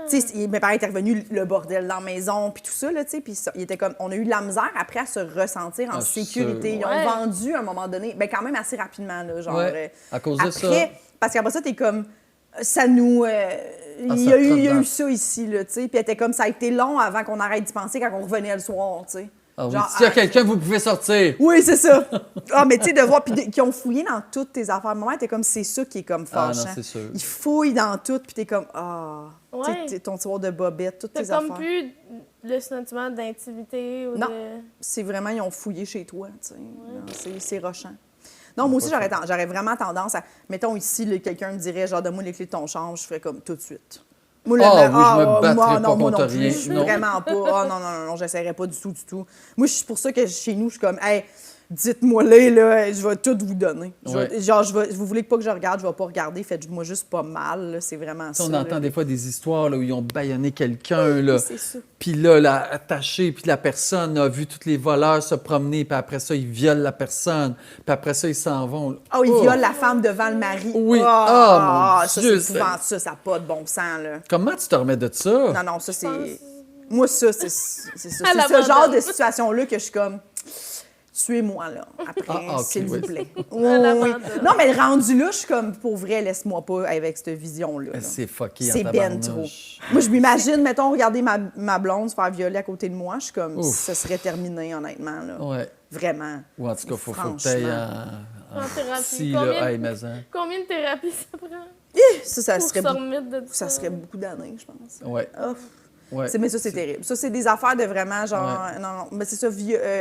tu sais, mes parents étaient revenus, le bordel dans la maison, puis tout ça, là, tu sais, puis il était comme, on a eu de la misère après à se ressentir en Ah, sécurité. sûr. Ils ont Ouais. vendu à un moment donné, ben quand même assez rapidement, là, genre. Ouais, à cause de ça. Après, parce qu'après ça, t'es comme, ça nous. Il ça y a te trotte dans- eu ça ici, là, tu sais, puis elle était comme, ça a été long avant qu'on arrête d'y penser quand on revenait le soir, tu sais. Ah oui, Genre, s'il y a quelqu'un, vous pouvez sortir. oui, c'est ça. Ah, mais tu sais, de voir, puis qui ont fouillé dans toutes tes affaires. Maman, t'es comme, c'est ça qui est comme Ah non, fâchant. c'est sûr. Ils fouillent dans tout, puis t'es comme, ah. Tu sais, Ouais. ton tiroir de bobette, toutes tes t'as comme affaires. plus le sentiment d'intimité ou Non. de. C'est vraiment, ils ont fouillé chez toi, tu sais. Non, c'est rochant. Non, moi aussi, j'aurais vraiment tendance à. Mettons ici, là, quelqu'un me dirait, genre, donne-moi les clés de ton chambre, je ferais comme tout de suite. Moi, Ah oui, je me battrais moi, pas non, moi contre non plus, rien, je suis non. vraiment pas. Ah non, non, non, j'essaierais pas du tout, du tout. Moi, c'est pour ça que chez nous, je suis comme, hey, dites-moi là, je vais tout vous donner. Ouais. Vous voulez pas que je regarde, je vais pas regarder, faites-moi juste pas mal, là, c'est vraiment Tu sais, ça. on entend là. des fois des histoires là, où ils ont bâillonné quelqu'un, là. C'est ça. Puis là, attaché, puis la personne a vu tous les voleurs se promener, puis après ça, ils violent la personne, puis après ça, ils s'en vont. Là. Oh, il viole la femme devant le mari. Oui. Ah, mon ça, Dieu, c'est épouvantable, ça n'a pas de bon sens, là. Comment tu te remets de ça? Non, non, ça, c'est... Moi, ça, c'est ça. À C'est ce l'abandon. genre de situation-là que je suis comme... Tuez-moi, là, après, Ah, ok, s'il oui. vous plaît. À Oui, oui. l'abandon. Non, mais rendu là, je suis comme, pour vrai, laisse-moi pas avec cette vision-là. là. C'est fucké en C'est ben trop. tabarnouche. Moi, je m'imagine, mettons, regarder ma blonde se faire violer à côté de moi, je suis comme, Ouf. ça serait terminé, honnêtement, là. Ouais. Vraiment. Ou en tout cas, faut que Franchement. t'ailles En thérapie. Si, Combien- là, hey, mais hein. Combien de thérapies ça prend Ça pour serait, se remettre de ça serait beaucoup d'années, je pense. Ouais. Oh. Ouais. Mais ça, c'est terrible. Ça, c'est des affaires de vraiment, genre, non, mais c'est ça,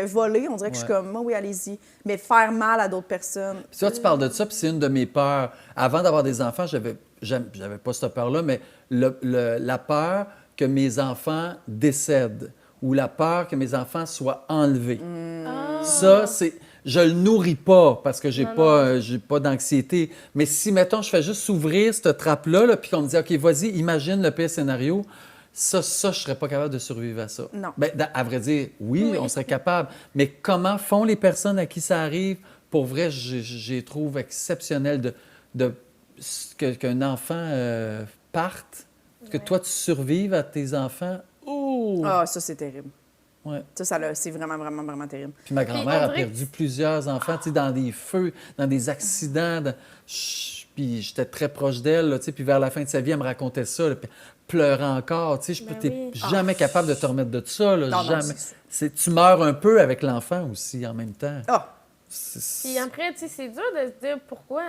voler, on dirait que je suis Ouais. comme, moi, oui, allez-y. Mais faire mal à d'autres personnes. Puis toi, tu parles de ça, puis c'est une de mes peurs. Avant d'avoir des enfants, j'avais pas cette peur-là, mais la peur que mes enfants décèdent ou la peur que mes enfants soient enlevés. Ah. Ça, c'est... Je le nourris pas parce que j'ai Non, pas d'anxiété. Mais si, mettons, je fais juste s'ouvrir cette trappe-là, là, puis qu'on me dit, OK, vas-y, imagine le pire scénario, ça, je serais pas capable de survivre à ça. Non. Ben, à vrai dire, oui, on serait capable. Mais comment font les personnes à qui ça arrive? Pour vrai, je les trouve exceptionnelles qu'un enfant parte, que toi, tu survives à tes enfants. Oh! Ah, ça, c'est terrible. Ouais. C'est vraiment, vraiment, vraiment terrible. Puis ma grand-mère on a dirait perdu plusieurs enfants, tu sais, dans des feux, dans des accidents. Puis j'étais très proche d'elle, là, tu sais, puis vers la fin de sa vie, elle me racontait ça, là, puis elle pleurait encore, tu sais, Ben t'es oui. jamais capable de te remettre de ça, là, Non, non, jamais. c'est sûr. Tu meurs un peu avec l'enfant aussi, en même temps. Ah, Puis après, tu sais, c'est dur de se dire pourquoi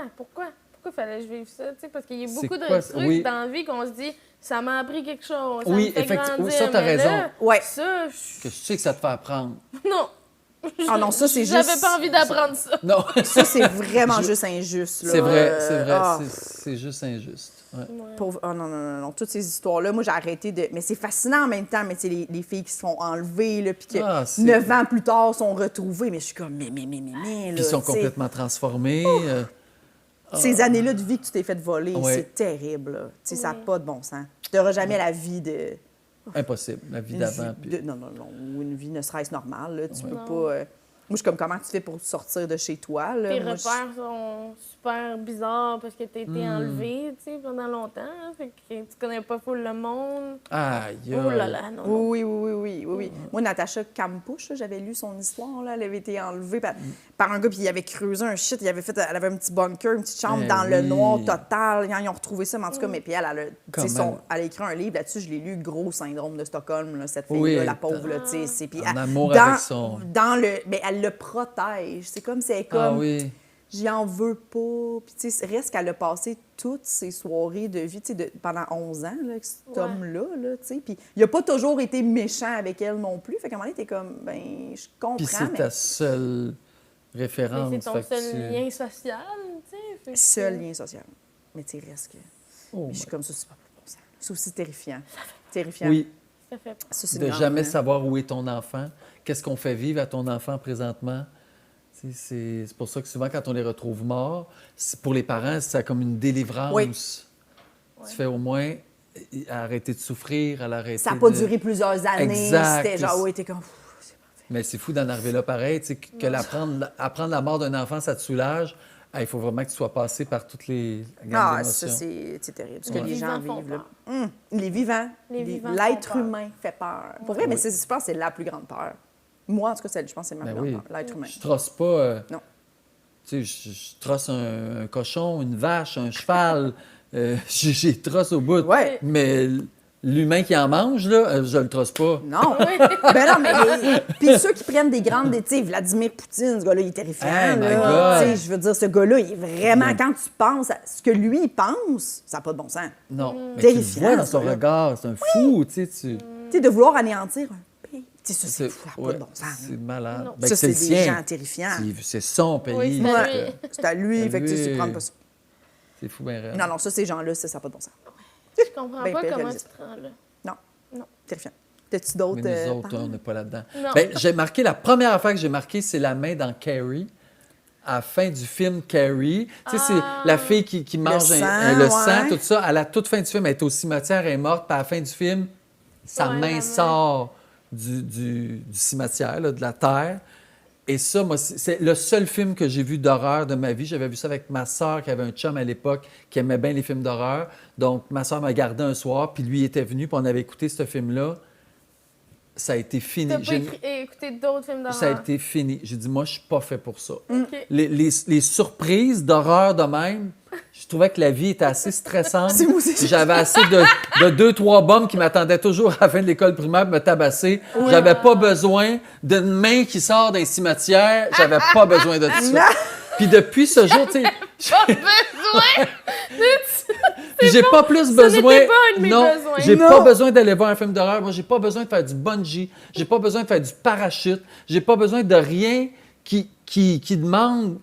fallait que je vive ça, tu sais, parce qu'il y a C'est beaucoup de quoi, trucs oui. dans la vie qu'on se dit, ça m'a appris quelque chose, ça Oui, me fait effectivement, grandir, ça, t'as mais là, raison. Ouais. ça, Que je sais que ça te fait apprendre. non. Ah non, ça, c'est J'avais juste- pas envie d'apprendre ça. Non, ça, c'est vraiment juste injuste. là. c'est vrai, c'est vrai, Ah, c'est juste injuste. Ouais. pauvre- Ah non, non, non, non. Toutes ces histoires-là, moi, j'ai arrêté de... Mais c'est fascinant en même temps, mais tu sais, les filles qui se font enlever, là, puis que Ah, c'est- 9 ans plus tard sont retrouvées. Mais je suis comme, mais, là, Puis ils sont tu sais, complètement transformés. Ces années-là de vie que tu t'es fait voler, Ouais. c'est terrible, là. Tu sais, ça n'a pas de bon sens. Tu n'auras jamais la vie de... Impossible, la vie une d'avant. vie puis- de- Non, non, non. Ou une vie ne serait-ce normale, là. Tu peux Non. pas... je suis comme, comment tu fais pour sortir de chez toi? Là? Tes Moi, repères sont super bizarres parce que t'as été enlevé, tu sais, pendant longtemps. Fait que tu connais pas full le monde. Aïe, Oh là là, non, non. Oui. Moi, Natacha Campouche, là, j'avais lu son histoire. Là, elle avait été enlevée par un gars, puis il avait creusé un shit. Elle avait un petit bunker, une petite chambre dans le noir total. Ils ont retrouvé ça, mais en tout cas, mais puis elle a écrit un livre là-dessus. Je l'ai lu, Gros syndrome de Stockholm, là, cette fille-là, la pauvre. Là, puis en amour avec son... Mais elle le protège. C'est comme, j'y en veux pas. Puis, tu sais, reste qu'elle a passé toutes ses soirées de vie, tu sais, pendant 11 ans, là, avec cet homme-là, là, tu sais. Puis, il a pas toujours été méchant avec elle non plus. Fait qu'à un moment donné, t'es comme, ben, je comprends. Puis, c'est ta seule référence. C'est ton seul lien social, tu sais. Seul lien social. Mais, tu sais, reste que. Je suis comme ça, c'est pas bon sens. C'est aussi terrifiant. Terrifiant. Oui. Ça fait peur. Ça, c'est De grave, jamais hein. savoir où est ton enfant. Qu'est-ce qu'on fait vivre à ton enfant présentement? C'est pour ça que souvent, quand on les retrouve morts, pour les parents, c'est comme une délivrance. Oui. Tu fais au moins arrêter de souffrir, arrêter Ça n'a pas de... duré plusieurs années. Exact. C'était genre, t'es comme... c'est parfait. Mais c'est fou d'en arriver là pareil, tu sais, que apprendre la mort d'un enfant, ça te soulage. Il faut vraiment que tu sois passé par toutes les gammes d'émotions. Ça, c'est terrible. Ce que Les les gens vivants font vivent, là. peur. Les vivants. Les vivants L'être font peur. humain fait peur. Pour vrai, mais je pense que c'est la plus grande peur. Moi, en tout cas, je pense que c'est ma Ben plus oui. grande peur, l'être humain. Je trosse pas... Non. Tu sais, je trosse un cochon, une vache, un cheval. J'ai trosse au bout. Ouais. Mais l'humain qui en mange, là, je le trosse pas. Non. Ben non, mais... Puis ceux qui prennent des grandes... Tu sais, Vladimir Poutine, ce gars-là, il est terrifiant. Hey, my là. God. Tu sais, je veux dire, ce gars-là, il est vraiment... Quand tu penses à ce que lui, il pense, ça n'a pas de bon sens. Non. Mais tu le Terrifiant, vois dans son ça, là. regard. C'est un fou, tu sais. Tu sais, de vouloir anéantir un pays. Tu sais, ça, c'est fou, ça n'a ouais, pas de bon sens. c'est malade. Non. Ben, Ça, que c'est le des sien. gens terrifiants. C'est son pays. Oui, c'est à lui. C'est à lui, fait que tu sais, lui. c'est prendre pas ça. C'est fou, ben raide. Non, ça, ces gens-là, ça n'a pas de bon sens. Je comprends Ben, pas comment réaliste. tu te rends là. Non. Non. Terrifiant. T'as-tu d'autres... Mais nous autres, parents? on n'est pas là-dedans. Non. Ben, j'ai marqué, la première affaire que j'ai marquée, c'est la main dans Carrie. À la fin du film Carrie. Tu sais, c'est la fille qui mange le sang, tout ça. À la toute fin du film, elle est au cimetière, elle est morte. Puis à la fin du film, sa Ouais, main la main. sort du cimetière, là, de la terre. Et ça, moi, c'est le seul film que j'ai vu d'horreur de ma vie. J'avais vu ça avec ma sœur qui avait un chum à l'époque qui aimait bien les films d'horreur. Donc, ma sœur m'a gardé un soir, puis lui il était venu, puis on avait écouté ce film-là. Ça a été fini. T'as pas écouté d'autres films d'horreur? Ça a été fini. J'ai dit, moi, je suis pas fait pour ça. OK. Les surprises d'horreur de même, je trouvais que la vie était assez stressante. C'est moi aussi. J'avais assez de 2-3 bombes qui m'attendaient toujours à la fin de l'école primaire pour me tabasser. J'avais pas besoin d'une main qui sort d'un cimetière. J'avais pas besoin de ça. Puis depuis ce jour, tu sais... Pas besoin! Puis j'ai pas plus Ça besoin. n'était pas un de mes non, besoins. j'ai Non. pas besoin d'aller voir un film d'horreur. Moi, j'ai pas besoin de faire du bungee. J'ai pas besoin de faire du parachute. J'ai pas besoin de rien qui demande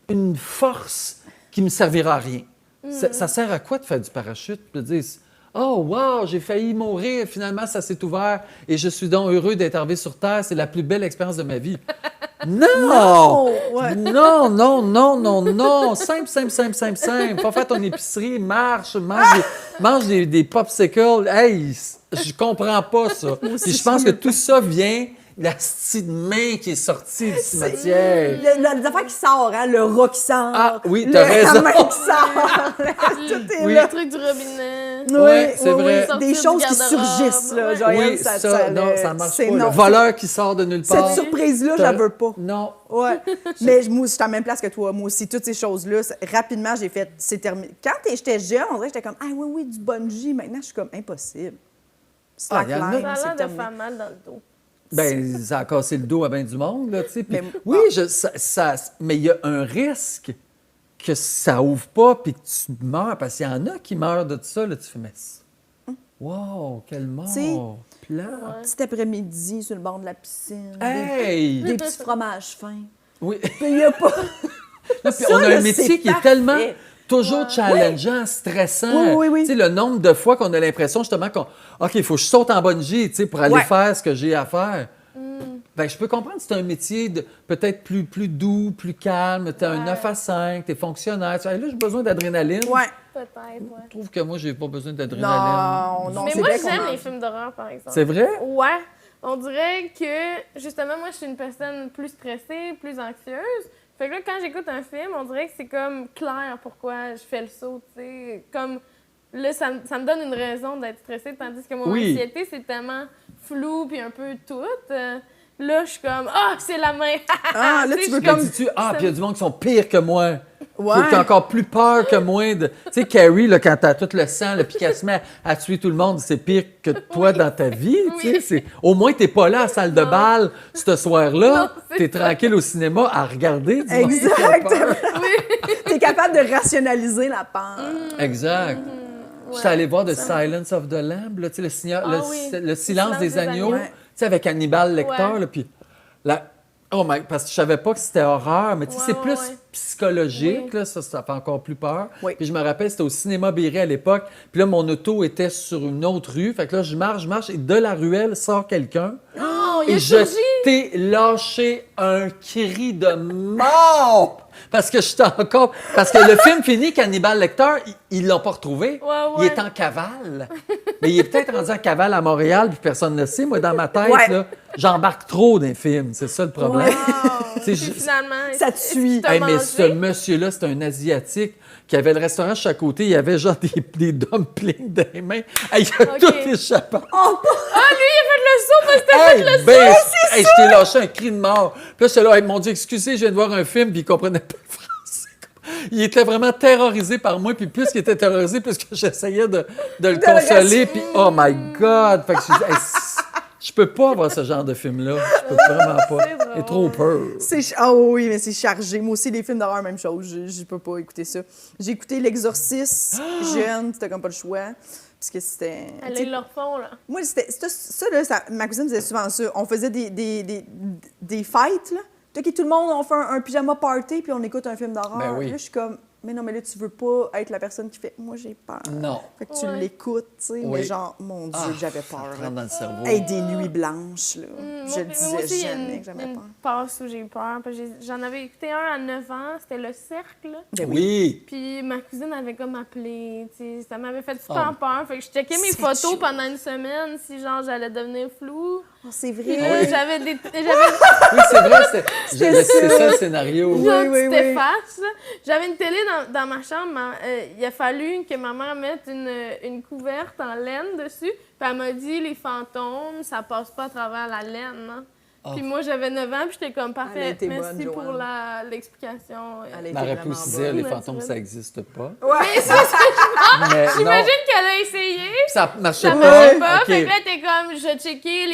une force qui me servira à rien. Ça sert à quoi de faire du parachute? De dire, oh, wow, j'ai failli mourir. Finalement, ça s'est ouvert et je suis donc heureux d'être arrivé sur Terre. C'est la plus belle expérience de ma vie. Non! Ouais. Non, non, non, non, non. Simple, simple, simple, simple, simple. Pas faire ton épicerie, marche, mange des popsicles. Hey, je comprends pas ça. Puis je pense que tout ça vient de la petite main qui est sortie du cimetière. Les affaires qui sortent, hein? Le rat qui sort. Ah, oui, t'as La raison. main qui sort. Tout est Oui. là. Le truc du robinet. Oui, c'est vrai. oui. Des Sortir choses du qui garde-robe. surgissent, là. Ouais. Joël, Oui, ça marche c'est pas. non. Le voleur qui sort de nulle part. Cette surprise-là, je la veux pas. Non. Ouais. Mais moi, je suis à la même place que toi. Moi aussi, toutes ces choses-là, rapidement, j'ai fait, c'est terminé. Quand j'étais jeune, on dirait que j'étais comme, ah oui, du bungee. Maintenant, je suis comme, impossible. Ah, y en a- Slackline, Ça a c'est l'air de terminé. faire mal dans le dos. Ben, ça a cassé le dos à bien du monde, là, tu sais. Puis Mais- oui, mais il y a un risque que ça ouvre pas puis que tu meurs, parce qu'il y en a qui meurent de ça, là, tu fais, mais... Wow, quelle mort! sais, Plat. Petit après-midi sur le bord de la piscine. Hey! Des petits fromages fins. Oui. Puis il n'y a pas. Là, puis Ça, on a là, un métier c'est qui est parfait. tellement toujours challengeant, stressant. Oui. Tu sais, le nombre de fois qu'on a l'impression justement OK, il faut que je saute en bungee, tu sais, pour aller Ouais. faire ce que j'ai à faire. Ben, je peux comprendre que c'est un métier peut-être plus doux, plus calme. Tu as un 9 à 5, tu es fonctionnaire. Tu dis, hey, là, j'ai besoin d'adrénaline. Ouais. Peut-être, ouais. Je trouve que moi, j'ai pas besoin d'adrénaline. Non, Mais c'est moi, vrai qu'on j'aime en- les films d'horreur, par exemple. C'est vrai? Ouais. on dirait que, justement, moi, je suis une personne plus stressée, plus anxieuse. Fait que là, quand j'écoute un film, on dirait que c'est comme clair pourquoi je fais le saut, tu sais. Comme, là, ça me donne une raison d'être stressée, tandis que mon anxiété, c'est tellement flou puis un peu tout. Là, je suis comme, c'est la main! Ah, là, tu veux Mais comme... dis-tu, puis il y a du monde qui sont pires que moi. Ouais. Qui a encore plus peur que moi. Tu sais, Carrie, là, quand t'as tout le sang, là, puis qu'elle se met à tuer tout le monde, c'est pire que toi dans ta vie. Tu sais, au moins, t'es pas là à la salle de bal ce soir-là. Non, c'est T'es tranquille au cinéma à regarder. Du monde qui a Exactement. peur. T'es capable de rationaliser la peur. Exact. J'étais allé voir The Silence of the Lamb, là, tu sais, le silence des agneaux, Ouais. tu sais, avec Hannibal Lecter. Ouais. Là, puis parce que je savais pas que c'était horreur, mais tu sais, c'est plus psychologique, là, ça fait encore plus peur. Oui. Puis je me rappelle, c'était au cinéma Berry à l'époque, puis là, mon auto était sur une autre rue, fait que là, je marche, et de la ruelle sort quelqu'un. Oh, il Et a je surgi! t'ai lâché un cri de mort! Parce que le film finit qu'Hannibal Lecter, ils l'ont pas retrouvé. Ouais. Il est en cavale. Mais il est peut-être rendu en cavale à Montréal, puis personne ne le sait. Moi, dans ma tête, Ouais. là, j'embarque trop dans les films. C'est ça le problème. Wow. Tu sais, Puis je- finalement, Ça te suit. t'as Hey, mais mangé? ce monsieur-là, c'est un Asiatique qui avait le restaurant de chaque côté. Il y avait genre des dumplings dans les mains. Hey, il a Ok. tout échappé. Lui, il a fait le saut parce que t'as Hey, fait le ben, saut! hey, je t'ai lâché un cri de mort. Puis là, j'étais là, hey, mon Dieu, excusez, je viens de voir un film, puis il comprenait pas le français. Il était vraiment terrorisé par moi, puis plus qu'il était terrorisé, plus que j'essayais de le consoler, puis oh my God! Fait que je peux pas avoir ce genre de film-là. Je peux vraiment pas. C'est drôle. J'ai trop peur. Oui, mais c'est chargé. Moi aussi, les films d'horreur, même chose. Je peux pas écouter ça. J'ai écouté L'Exorciste jeune, c'était comme pas le choix. Parce que c'était... tu Allez, sais, ils le refont, là. moi, ça, là, ma cousine faisait souvent ça. On faisait des fêtes, là. Tout le monde, on fait un pyjama party, puis on écoute un film d'horreur. Ben oui. Là, je suis comme, mais non, mais là, tu veux pas être la personne qui fait, moi, j'ai peur. Non. Fait que tu Ouais. l'écoutes, tu sais, Oui. mais genre, mon Dieu, que j'avais peur. Ça là. rentre dans le cerveau. Hey, des nuits blanches, là. Je le Moi disais aussi, il y a jamais que j'avais une peur. passe où j'ai eu peur. Parce que j'en avais écouté un à 9 ans, c'était Le Cercle. Ben Oui. Puis ma cousine avait comme appelé, tu sais, ça m'avait fait super Oh. peur. Fait que je checkais mes C'est photos chaud. pendant une semaine si genre j'allais devenir floue. Oh, c'est Puis vrai. là, j'avais des... Oui, c'est vrai, c'est ça le scénario. Genre, oui, tu oui. t'effaces, là. J'avais une télé dans ma chambre. Il a fallu que ma mère mette une couverte en laine dessus. Puis elle m'a dit, les fantômes, ça passe pas à travers la laine. Hein. Puis moi, j'avais 9 ans, puis j'étais comme, Elle a parfait, été merci bonne, pour Joanne. l'explication. Elle a été Marie vraiment disait, bonne. les naturel. fantômes, ça n'existe pas. Ouais. Mais non, J'imagine qu'elle a essayé, ça marchait ça pas. marchait pas. OK. Fait que là, t'es comme, je checkais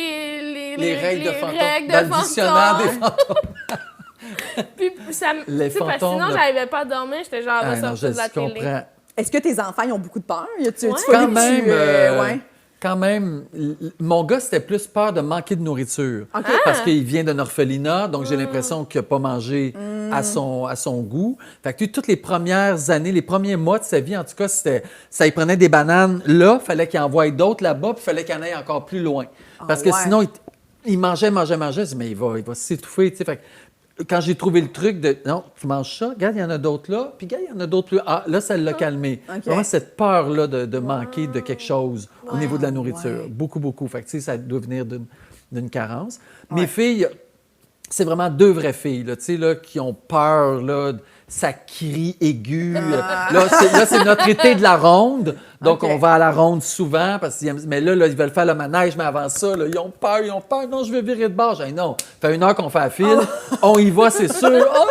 Les règles de fantômes. règles de Dans le dictionnaire des fantômes. fantômes. Puis ça me... Les tu sais, parce que fantômes, sinon, là. j'arrivais pas à dormir. J'étais genre, Ah, va non, sortir je de la télé. comprends. Est-ce que tes enfants, ils ont beaucoup de peur? Ouais. Quand même, ouais. mon gars, c'était plus peur de manquer de nourriture. OK. Parce qu'il vient d'un orphelinat, donc j'ai l'impression qu'il n'a pas mangé à son goût. Fait que toutes les premières années, les premiers mois de sa vie, en tout cas, ça il prenait des bananes là, il fallait qu'il envoie d'autres là-bas, puis il fallait qu'il en aille encore plus loin. Parce que ouais. sinon, il mangeait, je dis, mais il va s'étouffer, tu sais. Fait que quand j'ai trouvé le truc de non, tu manges ça, regarde, il y en a d'autres là, puis regarde, il y en a d'autres plus. Ah, là, ça l'a calmé. OK. Vraiment cette peur-là de manquer de quelque chose au niveau de la nourriture. Ouais. Beaucoup, beaucoup. Fait que, tu sais, ça doit venir d'une carence. Mes filles, c'est vraiment deux vraies filles, là, tu sais, là, qui ont peur, là, ça crie aigu. Là, c'est notre été de la ronde. Donc, OK. on va à la ronde souvent. Mais là, ils veulent faire le manège, mais avant ça, là, ils ont peur. Non, je vais virer de bord. J'ai dit non. Ça fait 1 heure qu'on fait la file. On y va, c'est sûr. Oh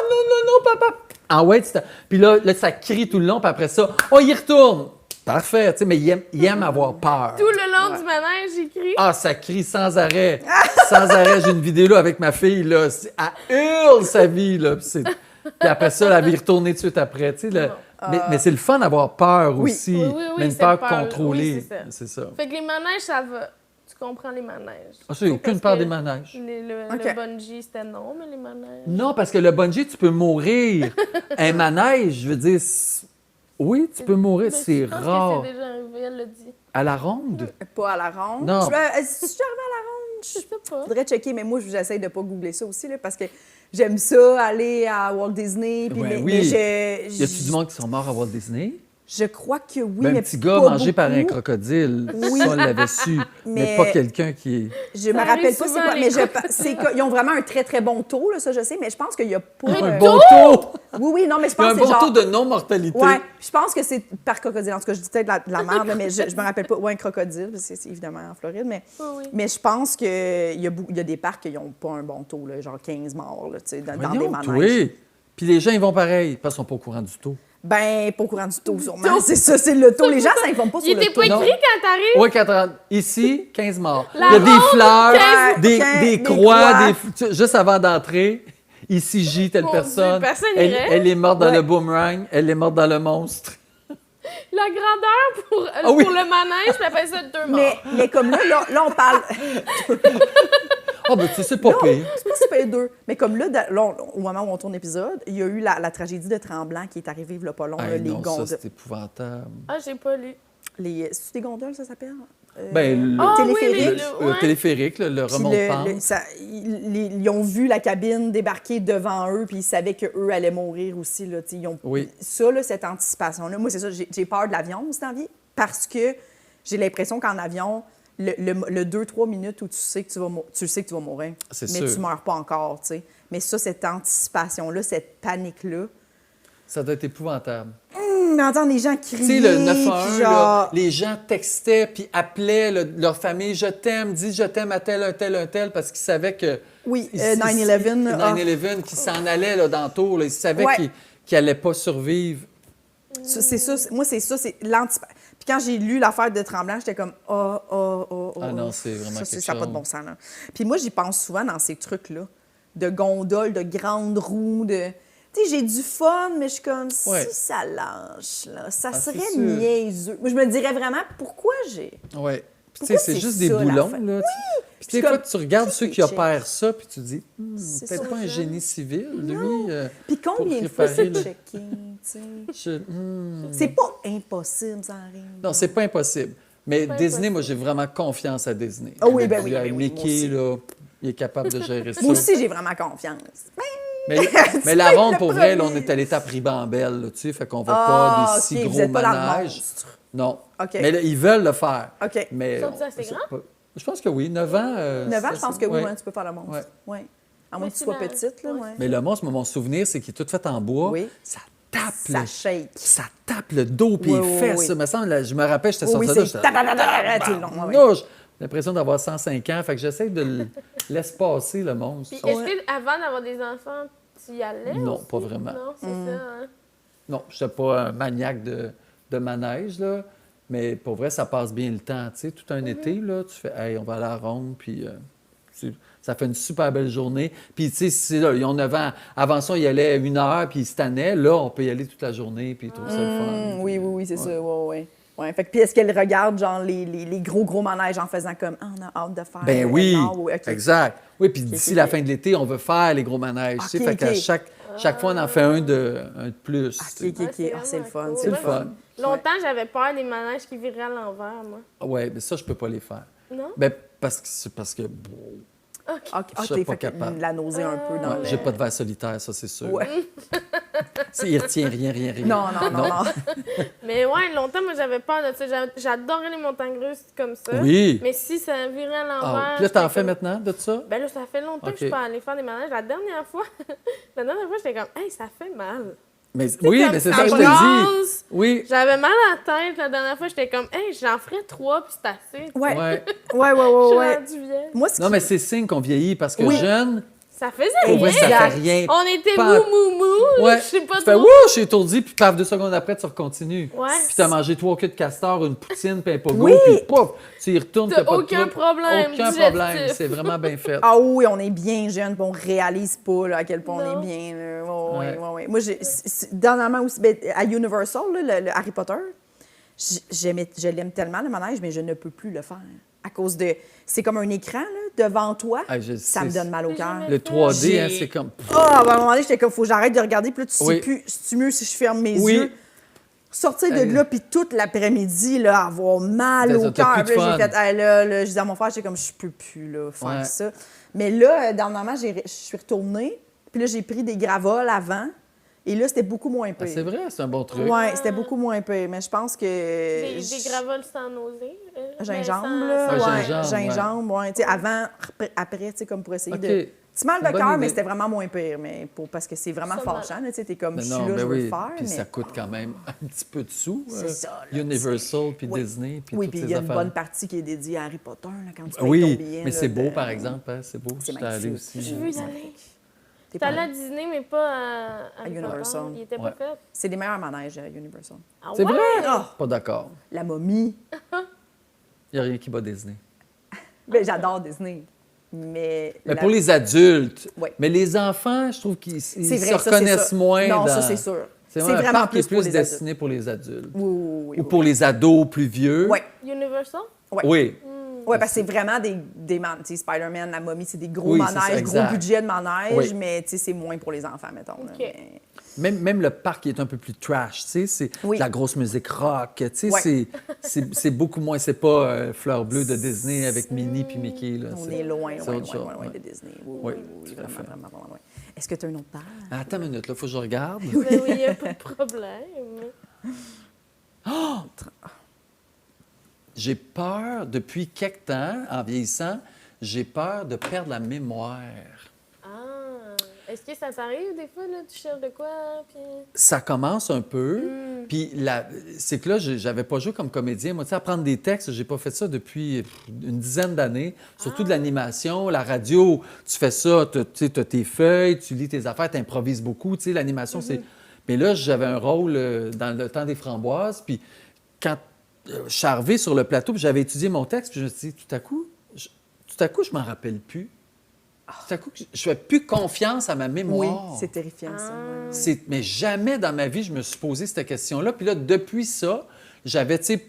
non, papa. Ah ouais, puis là, ça crie tout le long. Puis après ça, on y retourne. Parfait. Tu sais, mais ils aiment avoir peur. Tout le long du manège, j'écris. Ah, ça crie sans arrêt. Sans arrêt. J'ai une vidéo là, avec ma fille. Là, elle hurle sa vie. Là, puis après ça, elle va y retourner tout de suite après. Tu sais, mais c'est le fun d'avoir peur Oui. aussi. Oui, mais une cette peur peur-là. contrôlée. Oui, c'est ça. Fait que les manèges, ça va. Tu comprends les manèges. Ah, ça, il n'y a aucune Parce peur que des manèges. OK. Le bungee, c'était non, mais les manèges. Non, parce que le bungee, tu peux mourir. Un manège, je veux dire, oui, tu peux mourir. Mais C'est je pense rare. que c'est déjà arrivé, elle l'a dit. À la ronde? Pas à la ronde. Non. Si je suis arrivée à la ronde, Je sais pas. faudrait checker, mais moi, j'essaie de pas googler ça aussi, là, parce que j'aime ça, aller à Walt Disney. Puis Ouais, mais oui. je- Y a-tu du monde qui sont morts à Walt Disney? Je crois que oui, Ben, mais un petit gars pas mangé par un beaucoup. crocodile, Oui. ça, on l'avait su. Mais Mais- pas quelqu'un qui est... Je me Ça rappelle arrive pas c'est souvent, quoi, les mais ils ont vraiment un très, très bon taux, là, ça je sais, mais je pense qu'il y a pas... Un bon taux! Oui, non, mais je Il y a pense un que bon c'est genre... taux de non-mortalité. Ouais, je pense que c'est par crocodile. En tout cas, je dis peut-être de la merde, là, mais je me rappelle pas. Ouais, un crocodile, parce que c'est évidemment en Floride, mais, Oui. mais je pense qu'il y a des parcs qui n'ont pas un bon taux, là, genre 15 morts, là, tu sais, dans des Voyons, manèges. oui. Puis les gens, ils vont pareil, parce qu'ils sont pas au courant du taux. Ben, pas au courant du taux, sûrement. C'est ça, c'est le taux. Les gens s'informent pas Il sur le était taux. pas Non. écrit quand t'arrives? Oui, 40. Ici, 15 morts. La Il y a des ronde, fleurs, 15, des des croix, croix. tu sais, juste avant d'entrer. Ici, J, telle Mon Dieu, personne. personne Elle, irait. elle est morte dans Ouais. le boomerang, elle est morte dans le monstre. La grandeur pour, Ah oui. pour le manège, puis après ça, 2 morts. Mais comme là, on parle... Ah, ben, tu sais, c'est pas pire. C'est pas super deux. Mais comme là, au moment où on tourne l'épisode, il y a eu la tragédie de Tremblant qui est arrivée il y a pas long, là, Hey, les non, ça, gondoles. c'est épouvantable. Ah, j'ai pas lu. C'est des gondoles, ça s'appelle? Ben, Ah oui, téléphérique. les- le ouais. téléphérique, le Puis remonte-pente. ils ont vu la cabine débarquer devant eux, puis ils savaient qu'eux allaient mourir aussi. Là, ils ont, Oui. Ça, là, cette anticipation-là, moi, c'est ça, j'ai peur de l'avion aussi dans la vie, parce que j'ai l'impression qu'en avion, le 2-3 minutes où tu sais que tu vas mourir, C'est mais sûr. tu meurs pas encore, tu sais. Mais ça, cette anticipation-là, cette panique-là, Ça doit être épouvantable. d'entendre les gens crier, Tu sais, le 911, puis là, genre... les gens textaient puis appelaient leur famille. Je t'aime, dis je t'aime à tel, un tel, parce qu'ils savaient que. Oui, Ici, 9/11, ah. 9/11, qui s'en allait là, dans le tour. Là, ils savaient Ouais. qu'ils n'allaient pas survivre. C'est ça, moi, c'est ça, c'est l'anticipation. Puis quand j'ai lu l'affaire de Tremblant, j'étais comme « Ah non, c'est vraiment quelque ça n'a pas de chose. bon sens, là. » Puis moi, j'y pense souvent dans ces trucs-là, de gondoles, de grandes roues, de... Tu sais, j'ai du fun, mais je suis comme, Ouais. si ça lâche, là, ça c'est serait sûr. niaiseux. Moi, je me dirais vraiment, pourquoi j'ai... Oui. Puis, tu sais, Pourquoi c'est c'est juste des ça, la boulons. fin? Là, puis, Puis des fois, comme, tu regardes qui ceux les qui check? opèrent ça, puis tu dis, C'est peut-être ça, pas un genre. génie civil, lui. Puis pour combien de fois réparer c'est le- checké, tu sais? Je- C'est pas impossible, ça arrive. Non, c'est pas impossible. Mais pas Disney, impossible. moi, j'ai vraiment confiance à Disney. Ah oui, ben oui, Le ben oui, moi Mickey, aussi. là, il est capable de gérer ça. Moi aussi, j'ai vraiment confiance. Mais la ronde, le pour vrai, là, on premier. est à l'étape ribambelle, là, tu sais, fait qu'on va Ah, pas des si ok, vous gros êtes pas dans le manèges. monstre. Non. OK. Mais là, ils veulent le faire. OK. Mais Sont-ils assez c'est grands? pas- Je pense que oui. 9 ans. 9 ans, je pense que oui, ouais. hein, tu peux faire le monstre. Ouais. Ouais. À moins Mais que tu sois c'est petite, là, ouais. ouais. Mais le monstre, mon souvenir, c'est qu'il est tout fait en bois. Oui. Ça tape, Ça shake. ça tape le dos puis Oui, les oui, fesses. oui. Ça me semble, là, je me rappelle, j'étais Oui, sorti oui, là, c'est j'étais ta-ta-ta-ta-ta-ta tout le long, ouais, ouais. Non, j'ai l'impression d'avoir 105 ans, fait que j'essaie de le laisser passer, le monstre. Puis est-ce qu'avant d'avoir des enfants, tu y allais? Non, aussi? pas vraiment. Non, c'est ça. Hein? Non, je n'étais pas un maniaque de manège, là, mais pour vrai, ça passe bien le temps. Tu sais, tout un été, là, tu fais « Hey, on va aller à la ronde », puis ça fait une super belle journée. Puis, tu sais, c'est là, ils ont 9 ans. Avant ça, ils allaient 1 heure, puis ils se tannaient. Là, on peut y aller toute la journée, puis ils trouvent ça le fun. Oui, c'est ça. Ouais. Ouais. Fait que, puis est-ce qu'elle regarde, genre, les gros manèges en faisant comme « Ah, on a hâte de faire... Ben oui, non, oui, OK. exact. Oui, puis d'ici ok, la ok. fin de l'été, on veut faire les gros manèges. tu sais, Ok, fait qu'à ok. chaque fois, on en fait un de plus. tu sais. OK. Ah, c'est le fun. cool. C'est le fun. Longtemps, j'avais peur des manèges qui viraient à l'envers, moi. Oui, mais ça, je peux pas les faire. Non? Ben, parce que bon, OK. Ah, Je serais t'es pas fait capable. la nausée un peu dans ouais, le... j'ai pas de verre solitaire, ça, c'est sûr. Ouais. Il retient rien. Non. Mais ouais, longtemps, moi, j'avais peur de ça. J'adorais les montagnes russes comme ça. Oui. Mais si ça virait à l'envers... Ah, puis là, t'en j'étais fais comme- maintenant de ça? Ben là, ça fait longtemps que je Ok. peux aller faire des manèges. La dernière fois, j'étais comme, hey, ça fait mal. Mais, oui, comme mais c'est ça ça que je te dis. brasse. Oui. J'avais mal à la tête la dernière fois. J'étais comme, hey, j'en ferais 3 puis c'est assez. Ouais. Ouais. Ouais. Je suis Ouais. rendue vieille. Moi, ce Non, qui... mais c'est signe qu'on vieillit parce que Oui. jeune, Ça faisait pour vrai, ça rien. fait rien. On était Pas- mou. Ouais. Je sais pas Tu fais trop. wouh, je suis étourdi, puis paf, 2 secondes après, tu recontinues. Ouais. Puis t'as mangé 3 queues de castor, une poutine, puis un pogo, Oui. puis pouf, tu y retournes, T'as t'as pas de aucun trouble. problème Aucun digestif. problème. C'est vraiment bien fait. Ah oui, on est bien jeune, puis on réalise pas là, à quel point Non. on est bien. Là. Ouais. Ouais. Moi, dernièrement aussi, ben, à Universal, là, le Harry Potter, je l'aime tellement, le manège, mais je ne peux plus le faire. À cause de... C'est comme un écran là, devant toi. Ah, je Ça sais. me donne mal au cœur. Le 3D, hein, J'ai- c'est comme... Ah, ben, à un moment donné, j'étais comme, faut que j'arrête de regarder, puis là, tu sais Oui. plus, c'est mieux si je ferme mes Oui. yeux. Sortir de là, puis toute l'après-midi, là, avoir mal Ben, au ça, t'as cœur. plus de Puis là, j'ai fun. fait, hey, là, je dis à mon frère, j'étais comme, je peux plus, là, faire Ouais. ça. Mais là, dernièrement, je suis retournée, puis là, j'ai pris des gravoles avant, Et là, c'était beaucoup moins Ah, pire. c'est vrai, c'est un bon truc. Ouais, c'était beaucoup moins pire. Mais je pense que... Des gravoles sans nausée. Gingembre, mais là. Ouais, Ouais, gingembre, gingembre, ouais. Tu sais, avant, après, tu sais, comme pour essayer OK. de... Petit mal C'est de une cœur, bonne mais idée. c'était vraiment moins pire. Mais parce que c'est vraiment Ça, fâchant, là. Tu sais, t'es comme, Mais je suis non, là, ben je veux oui. le faire, Puis mais... ça coûte quand même un petit peu de sous. C'est ça, là, Universal, puis Oui. Disney, puis Oui, toutes puis ces il y a une affaires. bonne partie qui est dédiée à Harry Potter, là, quand tu payes ton Oui, billet. mais là, c'est beau, de- par exemple. Hein, c'est beau. C'est J'étais allé magnifique. aussi. Je veux y aller. T'es T'es allé pas- à Disney, mais pas à Universal. Il était Ouais. pas fait. C'est des meilleurs manèges à Universal. Ah C'est ouais? vrai? Ah! Pas d'accord. La momie. Il n'y a rien qui bat Disney. Ben, j'adore Disney. Mais Mais pour les adultes. Ouais. Mais les enfants, je trouve qu'ils C'est se vrai, ça, c'est reconnaissent sûr. moins Non, dans... ça, c'est sûr. C'est C'est vraiment un vraiment parc qui est plus pour plus les destiné pour les adultes. Oui, oui, oui. Ou pour les ados plus vieux. Oui, Universal? oui. Oui. Oui, parce que c'est vraiment des tu sais, Spider-Man, la momie, c'est des gros Oui, c'est ça, manèges, exact. gros budget de manège, Oui. mais tu sais, c'est moins pour les enfants, mettons. là. OK. Mais- Même le parc est un peu plus trash, tu sais, c'est Oui. de la grosse musique rock, tu sais, Ouais. c'est beaucoup moins, c'est pas Fleur bleue de Disney avec Minnie puis Mickey, là. On est loin, c'est loin, autre loin, chose, loin, loin ouais. de Disney. Oui, Oui, oui, oui, tout à vraiment, fait. vraiment, vraiment loin. Est-ce que tu as une autre page? Attends une minute, là, faut que je regarde. Ben oui, il n'y a pas de problème. J'ai peur, depuis quelque temps, en vieillissant, j'ai peur de perdre la mémoire. Ah. Est-ce que ça t'arrive des fois, là, tu cherches de quoi, puis... Ça commence un peu. Puis c'est que là, j'avais pas joué comme comédien. Moi, tu sais, apprendre des textes, j'ai pas fait ça depuis une dizaine d'années. Surtout de l'animation, la radio, tu fais ça, tu sais, t'as tes feuilles, tu lis tes affaires, tu improvises beaucoup. Tu sais, l'animation, c'est... Mais là, j'avais un rôle dans le temps des framboises. Puis quand je suis arrivé sur le plateau, puis j'avais étudié mon texte, puis je me suis dit, tout à coup, je m'en rappelle plus. Tout à coup, je fais plus confiance à ma Oui, mémoire. c'est terrifiant, ça. ouais. Mais jamais dans ma vie, je me suis posé cette question-là. Puis là, depuis ça, j'avais, tu sais,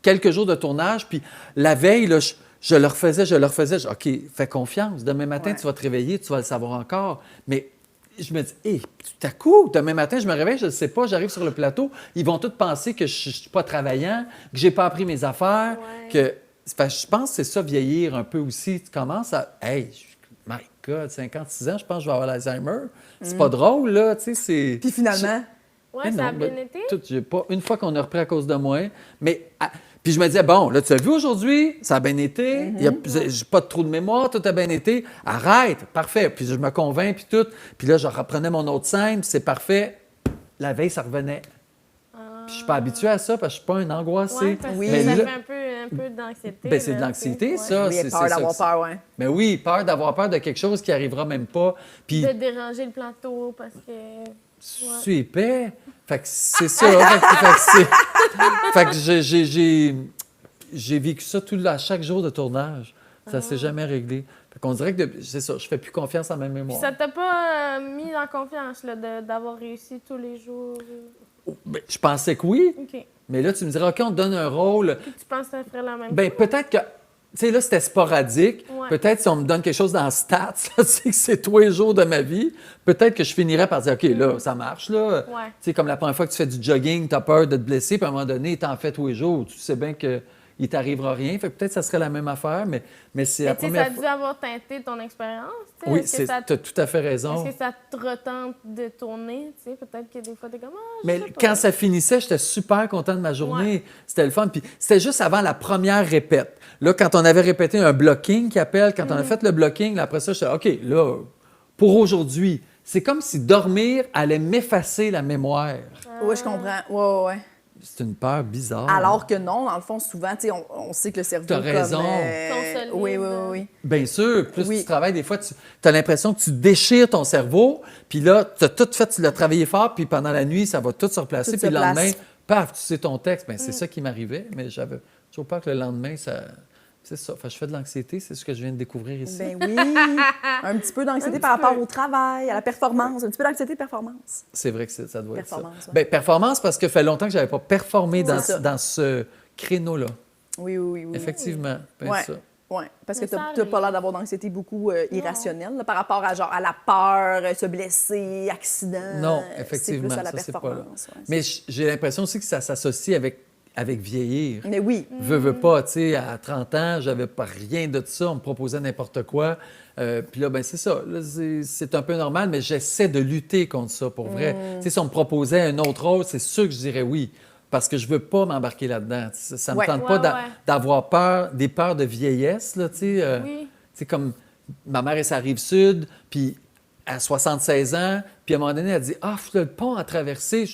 quelques jours de tournage, puis la veille, là, je le refaisais. OK, fais confiance. Demain matin, Ouais. tu vas te réveiller, tu vas le savoir encore. Mais je me dis, tout à coup, demain matin, je me réveille, je ne sais pas, j'arrive sur le plateau, ils vont tous penser que je ne suis pas travaillant, que j'ai pas appris mes affaires, Ouais. que... Fait, je pense que c'est ça, vieillir un peu aussi. Tu commences à... My God, 56 ans, je pense que je vais avoir l'Alzheimer. C'est pas drôle, là, tu sais, c'est... Puis finalement, Ouais, Mais ça a non, bien ben, été? j'ai pas, une fois qu'on a repris à cause de moi, mais... puis je me disais, bon, là, tu as vu aujourd'hui, ça a bien été, j'ai pas de trou de mémoire, tout a bien été, arrête, parfait. Puis je me convainc, puis tout. Puis là, je reprenais mon autre scène, puis c'est parfait. La veille, ça revenait. Puis je suis pas habitué à ça, parce que je suis pas un angoissé. Ouais, parce que Oui. Mais ça là- fait un peu d'anxiété. Ben, c'est de là, l'anxiété, tu sais. ça. oui, c'est peur d'avoir ça. peur, ouais. Mais oui, peur d'avoir peur de quelque chose qui arrivera même pas. Puis De déranger le plateau parce que... je suis épais. Fait que c'est ça. Fait que j'ai vécu ça chaque jour de tournage. Ça s'est jamais réglé. Fait qu'on dirait que c'est ça, je fais plus confiance en ma Puis mémoire. ça t'a pas mis en confiance là, d'avoir réussi tous les jours? Ben, je pensais que oui, OK. mais là, tu me dirais, OK, on te donne un rôle. Puis tu penses que ça ferait la même Ben peut-être que, tu sais, là, c'était sporadique. Ouais. Peut-être si on me donne quelque chose dans Stats, tu sais, que c'est tous les jours de ma vie, peut-être que je finirais par dire, OK, là, ça marche, là. Ouais. Tu sais, comme la première fois que tu fais du jogging, tu as peur de te blesser, puis à un moment donné, tu en fais tous les jours. Tu sais bien qu'il ne t'arrivera rien. Fait que peut-être que ça serait la même affaire, mais c'est la Mais tu sais, ça première a dû fois. avoir teinté ton expérience. tu sais. Oui, Est-ce que ça tu as tout à fait raison. Est-ce que ça te retente de tourner? Tu sais, peut-être que des fois, t'es comme, ah, je Mais sais pas. quand ça finissait, j'étais super content de ma journée. C'était le fun. Puis c'était juste avant la première répète. Là, quand on avait répété un blocking qui appelle, quand on a fait le blocking, là, après ça, j'étais OK, là, pour aujourd'hui, c'est comme si dormir allait m'effacer la mémoire. Oui, je comprends. Ouais, ouais, ouais. C'est une peur bizarre. Alors que non, dans le fond, souvent, tu sais, on sait que le cerveau... T'as raison. Consolide. Oui, oui, oui, oui. Bien sûr, plus Oui. tu travailles, des fois, tu as l'impression que tu déchires ton cerveau, puis là, tu as tout fait, tu l'as travaillé fort, puis pendant la nuit, ça va tout se replacer, Tout puis se le lendemain, place. paf, tu sais ton texte. Bien, c'est ça qui m'arrivait, mais j'avais toujours peur que le lendemain, ça... C'est ça. Fait que je fais de l'anxiété, c'est ce que je viens de découvrir ici. Ben oui. Un petit peu d'anxiété par rapport au travail, à la performance. Un petit peu d'anxiété de performance. C'est vrai que ça doit être ça. Performance, ouais. Bien, performance, parce que ça fait longtemps que je n'avais pas performé C'est ça. dans ce créneau-là. Oui, oui, oui. Effectivement. Ben, Ouais. ça. Oui, parce que Mais tu ça n'as pas arrive. l'air d'avoir d'anxiété beaucoup irrationnelle là, par rapport à, genre, à la peur, se blesser, accident. Non, effectivement, C'est plus à la ça, c'est pas là. performance. ouais. Mais j'ai l'impression aussi que ça s'associe avec avec vieillir. Mais oui. Veux pas, tu sais, à 30 ans, j'avais pas rien de ça, on me proposait n'importe quoi. Puis là, ben c'est ça, là, c'est un peu normal, mais j'essaie de lutter contre ça, pour vrai. Tu sais, si on me proposait un autre rôle, c'est sûr que je dirais oui, parce que je veux pas m'embarquer là-dedans. Ça me Ouais. tente pas Ouais. d'avoir peur, des peurs de vieillesse, là, tu sais. Oui. C'est comme, ma mère, elle est à Rive-Sud, puis à 76 ans, puis à un moment donné, elle dit « Ah, le pont à traverser. »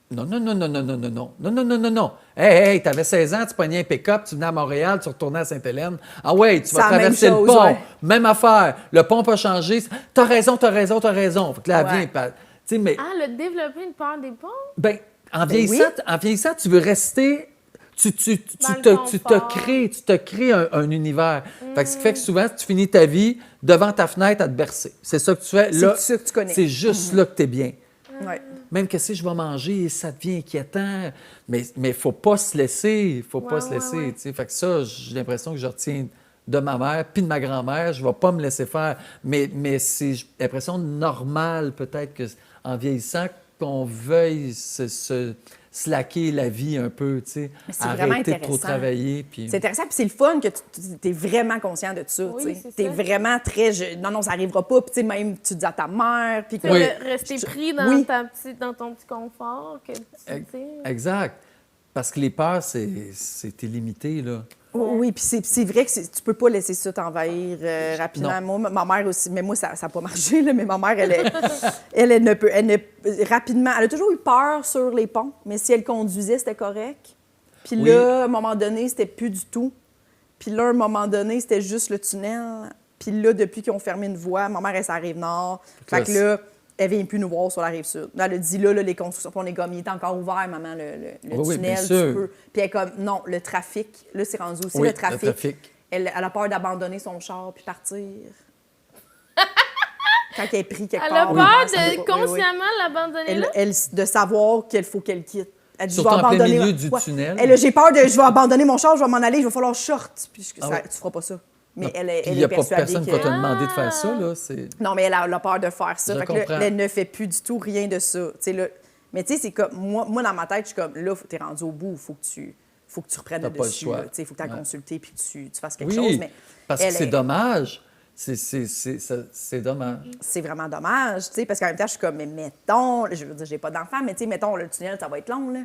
Non, non, non, non, non, non, non, non, non, non, non, non, non. Hey, t'avais 16 ans, tu pognais un pick-up, tu venais à Montréal, tu retournais à Sainte-Hélène. Ah ouais, tu vas C'est la même traverser le chose, pont. ouais. Même affaire. Le pont peut changer. T'as raison, t'as raison, t'as raison. Fait que là, elle Ouais. vient, tu sais, mais, Ah, le développer une peur des ponts? ben, oui. en vieillissant, tu veux rester. Tu Dans le te confort. crées un univers. Fait que ce qui fait que souvent, tu finis ta vie devant ta fenêtre à te bercer. C'est ça que tu fais. C'est Là, ça que tu connais. c'est juste là que tu es bien. Ouais. Même que si je vais manger, ça devient inquiétant. Mais il ne faut pas se laisser. Il faut pas Ouais, se ouais, laisser. ouais. Tu sais. Fait que ça, j'ai l'impression que je retiens de ma mère puis de ma grand-mère. Je ne vais pas me laisser faire. Mais c'est j'ai l'impression normale, peut-être, qu'en vieillissant, qu'on veuille se slacker la vie un peu. Tu sais. Mais c'est vraiment Arrêter de trop intéressant. travailler. Puis... C'est intéressant, puis c'est le fun que tu es vraiment conscient de ça. Oui, tu sais. c'est T'es ça. vraiment très. Non, non, ça n'arrivera pas. Puis, tu sais, même, tu dis à ta mère. Puis, Tu comme- Oui. rester pris dans, Oui. dans ton petit confort. Que tu sais. Exact. Parce que les peurs, c'est illimité, là. Oui, puis c'est vrai que tu peux pas laisser ça t'envahir rapidement. Moi, ma mère aussi, mais moi, ça n'a pas marché, là, mais ma mère, elle ne peut. Rapidement, elle a toujours eu peur sur les ponts, mais si elle conduisait, c'était correct. Puis Oui. là, à un moment donné, c'était plus du tout. Puis là, à un moment donné, c'était juste le tunnel. Puis là, depuis qu'ils ont fermé une voie, ma mère, elle, c'est à la Rive-Nord. Fait que là, elle vient plus nous voir sur la Rive-Sud. Elle a dit, là, les constructions, puis on est comme, il est encore ouvert, maman, le Oui, oui, bien tunnel, sûr. tu peux. Puis elle est comme, non, le trafic, là, c'est rendu aussi Oui, le trafic. le trafic. Elle a peur d'abandonner son char puis partir. Quand elle est prise quelque Elle a part. peur ça va de pas. Oui, oui. consciemment l'abandonner là? De savoir qu'il faut qu'elle quitte. Elle dit, Surtout je vais en plein abandonner. milieu du tunnel. Elle a, j'ai peur je vais abandonner mon char, je vais m'en aller, il va falloir short. Puis Ah ouais. tu feras pas ça. Mais Non, elle puis est il n'y a pas persuadée personne qui que... va te demander de faire ça, là. Non, mais elle a peur de faire ça. Je Fait que là, comprends. elle ne fait plus du tout rien de ça. Tu sais, là, mais tu sais, c'est comme... Moi, dans ma tête, je suis comme, là, t'es rendu au bout, il faut que tu reprennes T'as le pas le dessus. choix. Il faut que tu ailles Ouais. consulter puis que tu fasses quelque Oui, chose. Mais parce que elle c'est est- dommage. C'est dommage. c'est vraiment dommage, tu sais, parce qu'en même temps, je suis comme, mais mettons, je veux dire, j'ai pas d'enfant, mais tu sais, mettons, le tunnel, ça va être long, là.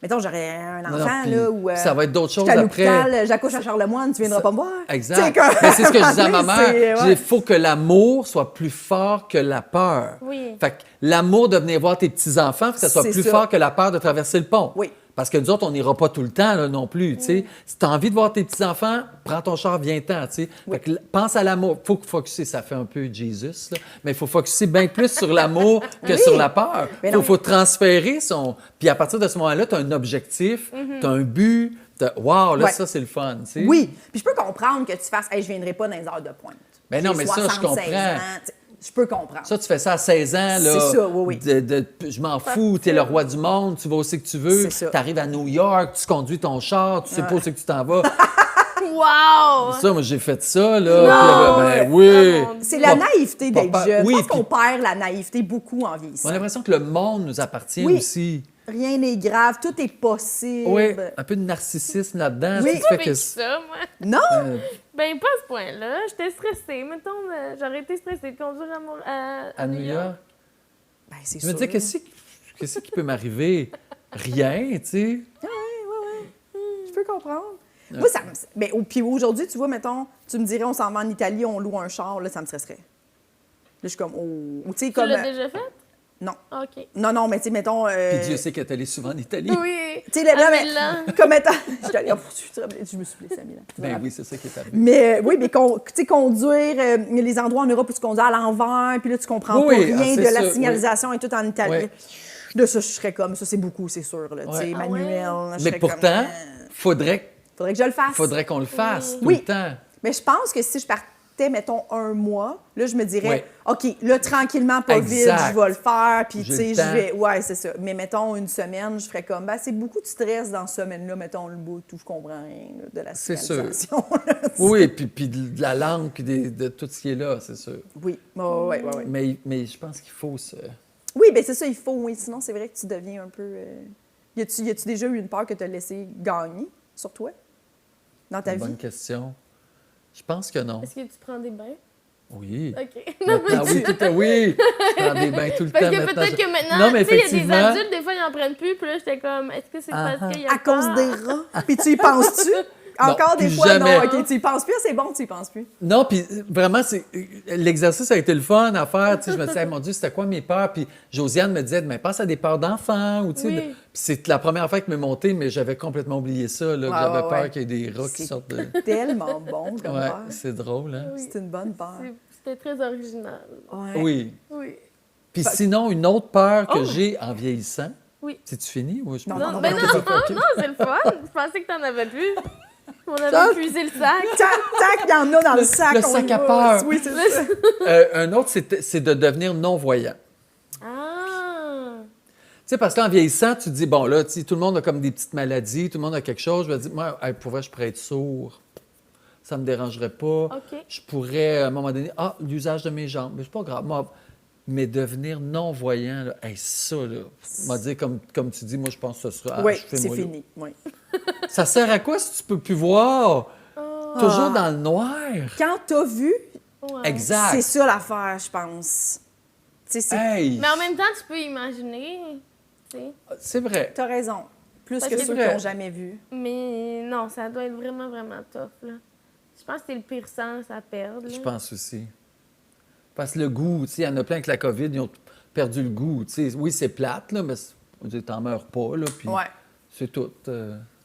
Mettons, j'aurais un Non, enfant, puis là, ou... ça va être d'autres je suis choses à après. l'hôpital, j'accouche à Charlemagne, tu viendras pas me voir. Exact. Tu sais, comme- Mais c'est ce que je disais à ma mère. C'est- Je dis, ouais. il faut que l'amour soit plus fort que la peur. Oui. Fait que l'amour de venir voir tes petits-enfants, faut que ça soit C'est plus ça. fort que la peur de traverser le pont. Oui. Parce que nous autres, on n'ira pas tout le temps là, non plus. tu sais. Si tu as envie de voir tes petits-enfants, prends ton char, viens-t'en. tu sais. Fait que pense à l'amour. Il faut focuser, ça fait un peu Jesus, là, mais il faut focuser bien plus sur l'amour que Oui. sur la peur. Mais Il non. faut transférer son... Puis à partir de ce moment-là, tu as un objectif, tu as un but. Wow, là, Ouais. ça, c'est le fun. tu sais. Oui, puis je peux comprendre que tu fasses, hey, je viendrai pas dans les heures de pointe. Ben non, J'ai mais ça, je 76 comprends. ans, tu sais, je peux comprendre. Ça, tu fais ça à 16 ans, là. C'est ça, oui, je m'en fous, t'es le roi du monde, tu vas où c'est que tu veux. C'est ça. T'arrives à New York, tu conduis ton char, tu sais pas où c'est que tu t'en vas. Wow! Ça, moi, j'ai fait ça, là. Puis, ben oui. Oh mon C'est la Pas- naïveté d'être pas- jeune. oui, je pense qu'on puis- perd la naïveté beaucoup en vieillissant. On a l'impression que le monde nous appartient Oui. aussi. Rien n'est grave, tout est possible. Oui, un peu de narcissisme là-dedans. Oui. ce qui J'ai fait pas que vécu ça, moi. Non? Ben, pas à ce point-là. J'étais stressée. Mettons, j'aurais été stressée de conduire à New York, Ben, c'est je me sûr. disais, qu'est-ce qui peut m'arriver? Rien, tu sais. Je peux comprendre. Moi, ça me... Ben, puis aujourd'hui, tu vois, mettons, tu me dirais, on s'en va en Italie, on loue un char, là, ça me stresserait. Là, je suis comme, oh... Ou tu sais, Tu comme... l'as déjà fait? Non. OK. Non, mais tu sais, mettons... Puis Dieu sait qu'elle est allée souvent en Italie. Oui. Tu sais, là, À mais... Milan. Comme étant... je suis allée... oh, je me suis blessée à Milan. Ben oui, c'est ça qui est arrivé. Mais oui, mais tu sais, conduire les endroits en Europe où tu conduis à l'envers, puis là, tu comprends Oui, pas rien c'est de la ça, signalisation et tout en Italie. Ouais. De ça, je serais comme, ça, c'est beaucoup, c'est sûr, là, tu sais, Ouais. Ah manuel. je Mais serais pourtant, comme, faudrait faudrait que je le fasse. qu'on le fasse tout Oui. le temps. Mais je pense que si je partais, mettons, un mois, là, je me dirais, Ouais. OK, là, tranquillement, pas vite, Exact. je vais le faire, puis, tu J'ai sais, le je temps. vais... Ouais, c'est ça. Mais mettons, une semaine, je ferais comme, ben, c'est beaucoup de stress dans cette semaine-là, mettons, le bout, tout, je comprends rien là, de la C'est sûr. signalisation. là, tu sais. Oui, et puis de la langue, puis de tout ce qui est là, c'est sûr. Oui, ouais. Mais je pense qu'il faut se... Oui, bien c'est ça, il faut, oui. Sinon, c'est vrai que tu deviens un peu Y a-tu déjà eu une peur que tu as laissé gagner sur toi dans ta vie? Bonne question. Je pense que non. Est-ce que tu prends des bains? Oui. OK. Maintenant, oui, oui. Je prends des bains tout le Parce temps que maintenant. peut-être que maintenant, Non, mais tu sais, il y a des effectivement. adultes, des fois, ils n'en prennent plus. Puis là, j'étais comme, est-ce que c'est parce qu'il y a À cause peur? des rats. Puis tu y penses-tu? Encore des plus fois, jamais. non. OK, tu y penses plus, c'est bon, tu y penses plus. Non, puis vraiment, l'exercice a été le fun à faire. Tu sais, je me disais, hey, mon Dieu, c'était quoi mes peurs? Puis Josiane me disait, mais pense à des peurs d'enfants. Ou, tu sais, Oui. puis c'est la première fois que m'est montée, mais j'avais complètement oublié ça. Là, que Ouais, j'avais ouais, peur ouais. qu'il y ait des rats qui C'est sortent de. tellement bon comme Ouais, peur. c'est drôle, hein? Oui. C'est une bonne peur. C'était très original. Ouais. Oui. Oui. Puis sinon, une autre peur que Oh! j'ai en vieillissant. Oui. C'est-tu fini? Ou je Non, peux- non, Non, non, mais non, non, ok. non, c'est le fun. Je pensais que t'en avais plus. On avait Ça- épuisé le sac. Tac, il y en a dans le sac. le on sac y à va. peur. Oui, c'est ça. Un autre, c'est de devenir non-voyant. Ah! Tu sais, parce qu'en vieillissant, tu te dis, bon, là, tu sais, tout le monde a comme des petites maladies, tout le monde a quelque chose. Je me dis, moi, hey, pour vrai, je pourrais être sourd. Ça me dérangerait pas. OK. Je pourrais, à un moment donné, l'usage de mes jambes, mais c'est pas grave. Mais devenir non-voyant, là, hey, ça, là, m'a dit, comme tu dis, moi, je pense que ce sera. Oui, je fais c'est moi, là. fini. Oui. Ça sert à quoi si tu peux plus voir? Oh, Toujours dans le noir. Quand t'as vu, ouais. Exact. c'est ça l'affaire, je pense. Tu sais, Hey, Mais en même temps, tu peux imaginer. Tu sais. c'est vrai. t'as raison. Plus Parce que que ceux c'est qui vrai. n'ont jamais vu. Mais non, ça doit être vraiment, vraiment tough, là. Je pense que c'est le pire sens à perdre. Là. Je pense aussi. Parce que le goût, tu sais, il y en a plein avec la COVID, ils ont perdu le goût. Tu sais, oui, c'est plate, là, mais on dit, t'en meurs pas, là, puis Ouais. c'est tout.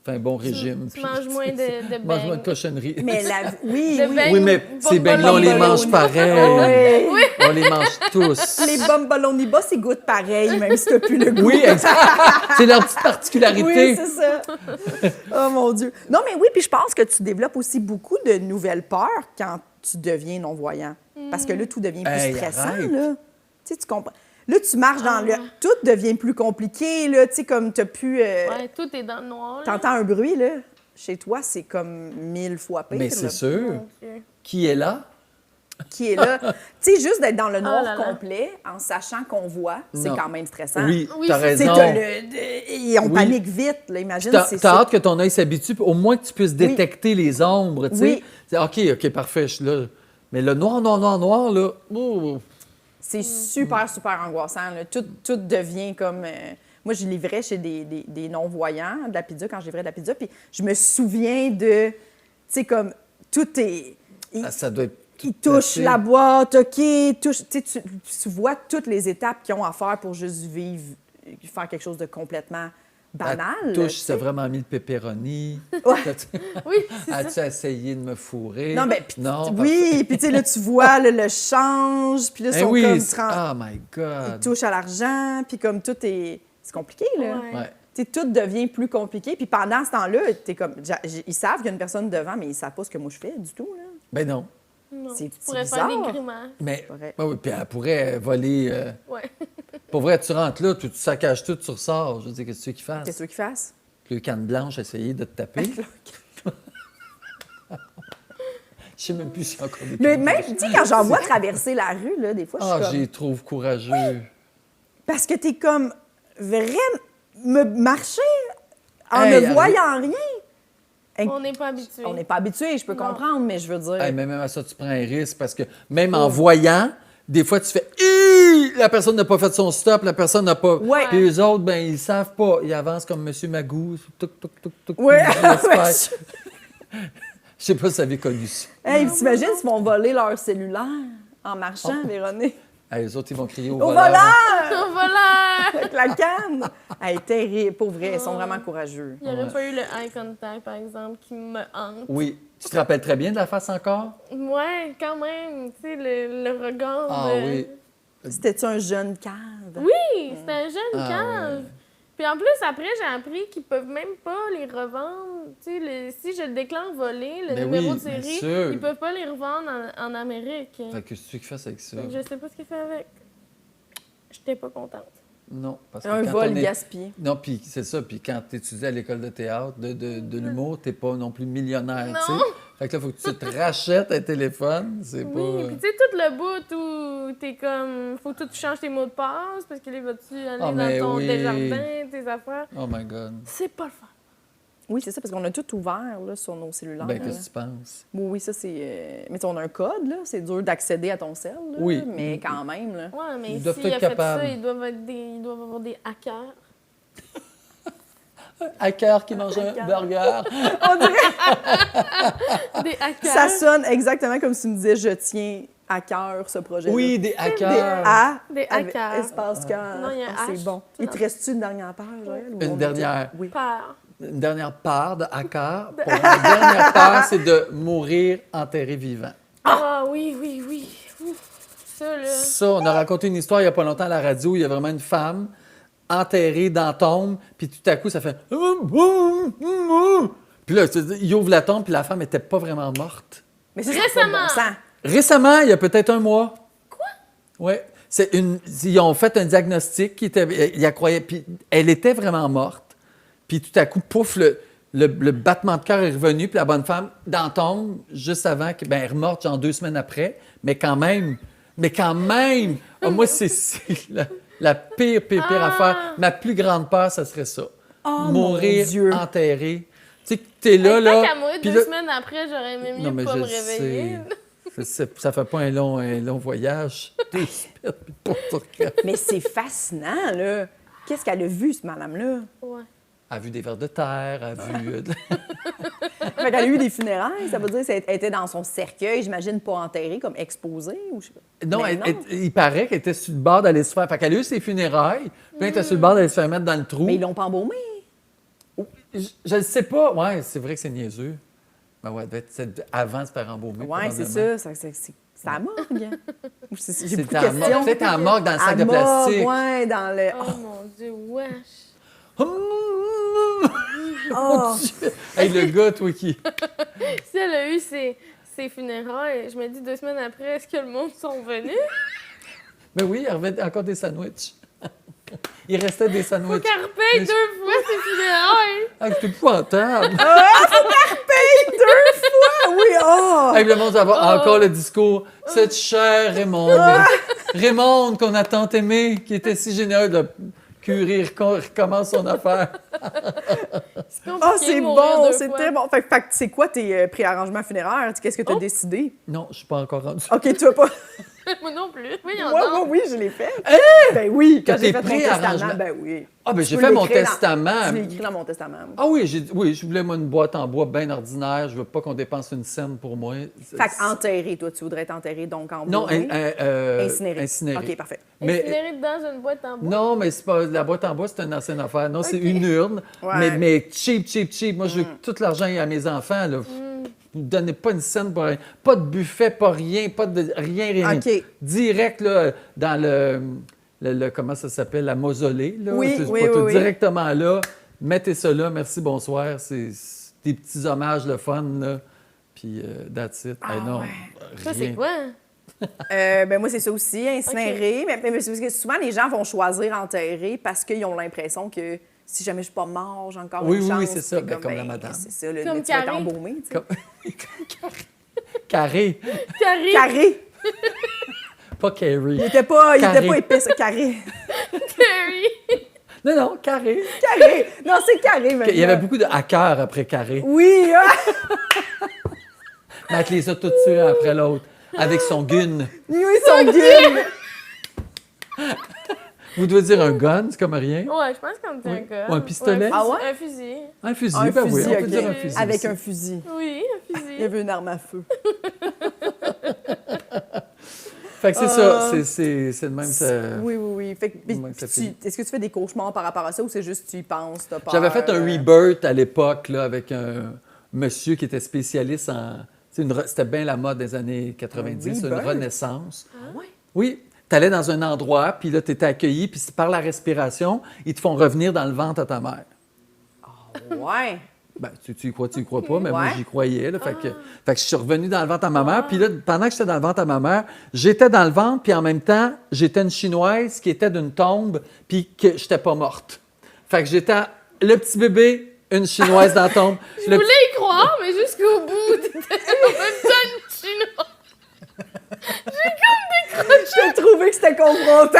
Fais un bon régime. Tu puis- manges moins de Mange moins de beignes. cochonneries. Mais oui, De oui. beignes. Oui, mais ces beignes-là, on les mange pareil. Oui. On les mange tous. Les bombolonibas, ils goûtent pareil, même si t'as plus le goût. Oui, exact. C'est leur petite particularité. Oui, c'est ça. Oh mon Dieu. Non, mais oui, puis je pense que tu développes aussi beaucoup de nouvelles peurs quand tu deviens non-voyant. Parce que là, tout devient plus Hey, stressant, arrête. là. Tu sais, tu comprends. Là, tu marches dans le... Tout devient plus compliqué, là. Tu sais, comme t'as pu... Ouais, tout est dans le noir. là. T'entends un bruit, là. Chez toi, c'est comme 1000 fois pire. Mais c'est là. sûr. Mon Dieu. Qui est là? Qui est là. Tu sais, juste d'être dans le noir là là. complet, en sachant qu'on voit, c'est Non. quand même stressant. Oui, Oui, t'as c'est- Tu sais, raison. et on Oui. panique vite, là. Imagine, T'as c'est t'as ça. hâte que ton œil s'habitue, puis au moins que tu puisses détecter les ombres, tu sais. Oui. C'est, OK, parfait, je suis là. Mais le noir, là, oh, C'est super, super angoissant. Là. Tout devient comme... Moi, je livrais chez des non-voyants de la pizza, quand je livrais de la pizza, puis je me souviens de... Tu sais, comme, tout est... ça doit être tout Il touche placé. la boîte, OK, touche... Tu sais, tu vois toutes les étapes qu'ils ont à faire pour juste vivre, faire quelque chose de complètement banal. Elle là, touche, tu sais. c'est vraiment mis le pepperoni. Ouais. Oui, c'est As-tu essayé de me fourrer? Non, mais... Non, oui, puis tu sais, là, tu vois là, le change, puis là, ils sont oui, comme... oh my Ils God. touchent à l'argent, puis comme tout est... C'est compliqué, là. Ouais. Ouais. Tu sais, tout devient plus compliqué. Puis pendant ce temps-là, t'es comme... ils savent qu'il y a une personne devant, mais ils savent pas ce que moi je fais du tout, là. Ben non. Non, C'est tu pourrais bizarre. faire des grimaces. Mais, vrai. oui, puis elle pourrait voler. Ouais. Pour vrai, tu rentres là, tu saccages tout, tu ressors. Je veux dire, qu'est-ce que tu veux qu'il fasse? Qu'est-ce que tu veux qu'ils fassent? Le canne blanche, essayer de te taper. Je sais même plus s'il y a encore des Mais cannes même, blanches. tu sais, quand j'en vois traverser la rue, là, des fois, je suis Ah, comme... j'y les trouve courageux. Parce que t'es comme vraiment me marcher en Hey, ne voyant rien. On n'est pas habitué. On n'est pas habitué, je peux Non. comprendre, mais je veux dire... Hey, mais même à ça, tu prends un risque parce que même en voyant, des fois, tu fais la personne n'a pas fait son stop, la personne n'a pas. Ouais. Puis eux autres, ben ils savent pas. Ils avancent comme M. Magou. Touc, touc, touc, touc. Ouais. Ils laissent Ouais. faire. Je sais pas si vous avez connu ça. Hey, t'imagines s'ils vont voler leur cellulaire en marchant, Oh. Véronique? Hey, les autres, ils vont crier au Au voleur. voleur! Au voleur! Avec la canne! Elle est terrible, pour vrai, ils sont vraiment courageux. Il n'y aurait pas eu le eye contact, par exemple, qui me hante. Oui. Tu te rappelles très bien de la face encore? Ouais, quand même. Tu sais, le regard. Ah oui. C'était-tu un jeune cave? Oui, c'était un jeune Ah, cave. ouais. Puis en plus, après, j'ai appris qu'ils peuvent même pas les revendre. Tu sais, si je le déclare volé, le Ben numéro oui, de bien série, sûr. ils peuvent pas les revendre en Amérique. Fait que tu veux qu'il fasse avec ça? Fait que je sais pas ce qu'il fait avec. J'étais pas contente. Non, parce que Un quand vol on est... gaspillé. Non, puis c'est ça. Puis quand tu étudies à l'école de théâtre, de l'humour, t'es pas non plus millionnaire, tu sais. Fait que là, il faut que tu te rachètes un téléphone. C'est Oui, pas... puis tu sais, tout le bout où t'es comme... Faut que tu changes tes mots de passe parce que là, vas-tu aller mais dans ton oui. Desjardins, tes affaires. Oh my God. C'est pas le fun. Oui, c'est ça, parce qu'on a tout ouvert là, sur nos cellulaires. Ben, là. qu'est-ce que tu penses? Oui, ça, c'est... Mais tu sais, on a un code, là. C'est dur d'accéder à ton cell, là, Oui. mais quand même, là. Ouais, mais Ils doivent s'il a être fait capables. ça, ils doivent avoir des hackers. Hacker qui mange un Hacker. burger. On dirait Des hackers. ça sonne exactement comme si tu me disais « Je tiens à cœur ce projet-là ». Oui, des Des hackers. A Des avec hackers. espace cœur. Non, il y a un Ah, H. c'est bon. Il te reste-tu une dernière page, Joël? ou Une on dernière. était- Oui. Peur. Une dernière part de hacker. Pour la dernière part, c'est de mourir enterré vivant. Ah oui, oui, oui. Ouf. Ça, là. Ça, on a raconté une histoire il n'y a pas longtemps à la radio. Il y a vraiment une femme enterrée dans la tombe, puis tout à coup, ça fait... Puis là, il ouvre la tombe, puis la femme n'était pas vraiment morte. Mais ça, ça a pas de bon Récemment. sens. Récemment, il y a peut-être un mois. Quoi? Oui. Ils ont fait un diagnostic qui était... Ils la croyaient, puis elle était vraiment morte. Puis tout à coup, pouf, le battement de cœur est revenu, puis la bonne femme, dans la tombe, juste avant, elle est remorte, genre 2 semaines après. Mais quand même! Ah, moi, c'est la pire affaire. Ma plus grande peur, ça serait ça. Oh, Mourir mon Dieu. enterré. Tu sais, que t'es là, là... Tant qu'à mourir puis 2 là- semaines après, j'aurais aimé mieux Non, mais pas je me le réveiller. sais. Ça fait pas un long voyage. 2 semaines, puis pas pour quand. Mais c'est fascinant, là. Qu'est-ce qu'elle a vu, cette madame-là? Ouais. Elle a vu des vers de terre, elle a vu... Fait qu'elle a eu des funérailles, ça veut dire qu'elle était dans son cercueil, j'imagine, pas enterrée, comme exposée, ou je sais pas. Non, Mais il paraît qu'elle était sur le bord d'aller se faire... Fait qu'elle a eu ses funérailles, puis elle était sur le bord d'aller se faire mettre dans le trou. Mais ils l'ont pas embaumée. Je ne sais pas. Ouais, c'est vrai que c'est niaiseux. Ben ouais, c'est avant de se faire embaumer. Oui, c'est probablement. ça. C'est à la morgue. Ou J'ai C'est beaucoup de à la morgue. questions. Peut-être à la morgue dans le sac À de plastique. morgue, ouais, dans le... Oh mon Dieu, wesh. Oh, Hey, le gars, toi, qui... Si elle a eu ses funérailles, je me dis 2 semaines après, est-ce que le monde sont venus? Ben oui, il y avait encore des sandwichs. Il restait des Faut sandwichs. qu'elle repaye Mais 2 fois ses funérailles. Ah, c'est épouvantable. oui, oh! Hey, le monde va avoir encore le discours. Cette chère Raymonde. Raymonde, qu'on a tant aimé, qui était si généreux de curer, recommence son affaire. C'est compliqué Ah, c'est de mourir bon, 2 c'est fois. très bon. Fait que c'est quoi tes préarrangements funéraires? Qu'est-ce que tu as Oh. décidé? Non, je suis pas encore rendu. OK, tu vas pas... Moi non plus. Oui, Moi, oui, je l'ai fait. Ben oui, quand Que j'ai tes fait mon testament, préarrangements. ben oui. Ah, ben Tu j'ai peux fait mon l'écrire testament. Je l'ai écrit dans mon testament. Ah oui, je voulais moi une boîte en bois bien ordinaire. Je veux pas qu'on dépense une scène pour moi. Fait qu'enterré, toi, tu voudrais être enterré, donc en Non, bois. Incinéré. incinéré. OK, parfait. Mais, Incinéré dans une boîte en bois. non, mais c'est pas la boîte en bois, c'est une ancienne affaire. Non, c'est Ok. une urne, Ouais. mais cheap. Moi, je veux que tout l'argent aille à mes enfants. Là. Vous ne donnez pas une scène pour rien. Pas de buffet, pas rien, pas de rien. OK. Direct là, dans le comment ça s'appelle, la mausolée. Là. Oui, C'est oui, pas tout oui. directement là. Mettez ça là, merci, bonsoir. C'est des petits hommages, le fun. Là. Puis, that's it. Ah, non, ouais. Ça, c'est rien. quoi? Ben moi, c'est ça aussi, incinéré. Mais c'est parce que souvent, les gens vont choisir enterré parce qu'ils ont l'impression que si jamais je suis pas mort, j'ai encore Oui, une oui, chance. oui, c'est ça. Puis Ben, comme la madame. C'est ça, là, Comme mais tu vas être Carré. embaumé, tu sais. Comme- Carré, Carré. Carré. pas Carrie. Il était pas Carré. épais, ça, carré. Carré. Non, carré. Carré. Non, c'est carré, maintenant. Il y avait beaucoup de hackers après carré. Oui, ah! Mais elle les a tous tués un après l'autre. Avec son gun. Oui, son gun. Vous devez dire un gun, c'est comme rien. Ouais, je pense qu'on dit Oui. un gars. Ou un pistolet. Ah ouais? Un fusil. Un fusil, Un ben oui, fusil, on peut OK. dire un fusil. Avec aussi. un fusil. Oui, un Il y fusil. avait une arme à feu. Fait que c'est ça, c'est le même. Ça... Oui. Fait que, puis, Ouais, ça puis est-ce que tu fais des cauchemars par rapport à ça ou c'est juste tu y penses, t'as peur? J'avais fait un rebirth à l'époque là, avec un monsieur qui était spécialiste en. C'était bien la mode des années 90, Un une rebirth? renaissance. Ah ouais? Oui, tu allais dans un endroit, puis là, tu étais accueilli, puis par la respiration, ils te font revenir dans le ventre à ta mère. Ouais. Ben, tu y crois pas, mais moi, Ouais. j'y croyais. Là, fait que je suis revenu dans le ventre à ma mère. Puis là, pendant que j'étais dans le ventre à ma mère, j'étais dans le ventre, puis en même temps, j'étais une Chinoise qui était d'une tombe, puis que j'étais pas morte. Fait que j'étais le petit bébé, une chinoise dans la tombe. Je voulais y croire, mais jusqu'au bout, t'étais en même temps une chinoise. J'ai trouvé que c'était confrontant.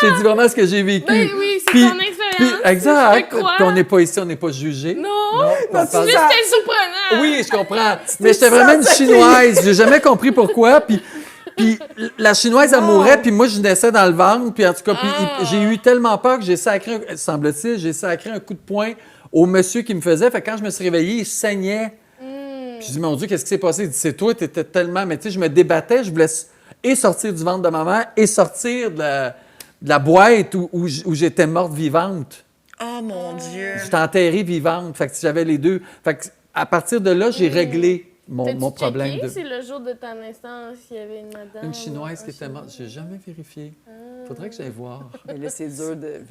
Je t'ai dit vraiment ce que j'ai vécu. Ben oui, c'est Puis- ton expérience. puis, exact. Je te crois. Puis on n'est pas ici, on n'est pas jugé. Non, on Non, parle- juste c'était surprenant. Oui, je comprends. Mais j'étais vraiment une ça, chinoise. J'ai jamais compris pourquoi. Puis la chinoise, elle Wow. mourait, puis moi, je naissais dans le ventre. Puis en tout cas, puis Ah. j'ai eu tellement peur que j'ai sacré, semble-t-il, j'ai sacré un coup de poing au monsieur qui me faisait. Fait que quand je me suis réveillée, il saignait. Puis je dis, mon Dieu, qu'est-ce qui s'est passé? Il dit, c'est toi, t'étais tellement... Mais tu sais, je me débattais, je voulais et sortir du ventre de ma mère et sortir de la boîte où j'étais morte vivante. Oh mon Dieu. J'étais enterrée vivante. Fait que j'avais les deux. Fait que à partir de là, j'ai réglé mon T'as-tu problème checké de... si le jour de ta naissance, il y avait une madame? Une chinoise ou qui un était morte. J'ai jamais vérifié. Faudrait que j'aille voir. Mais là, c'est dur de...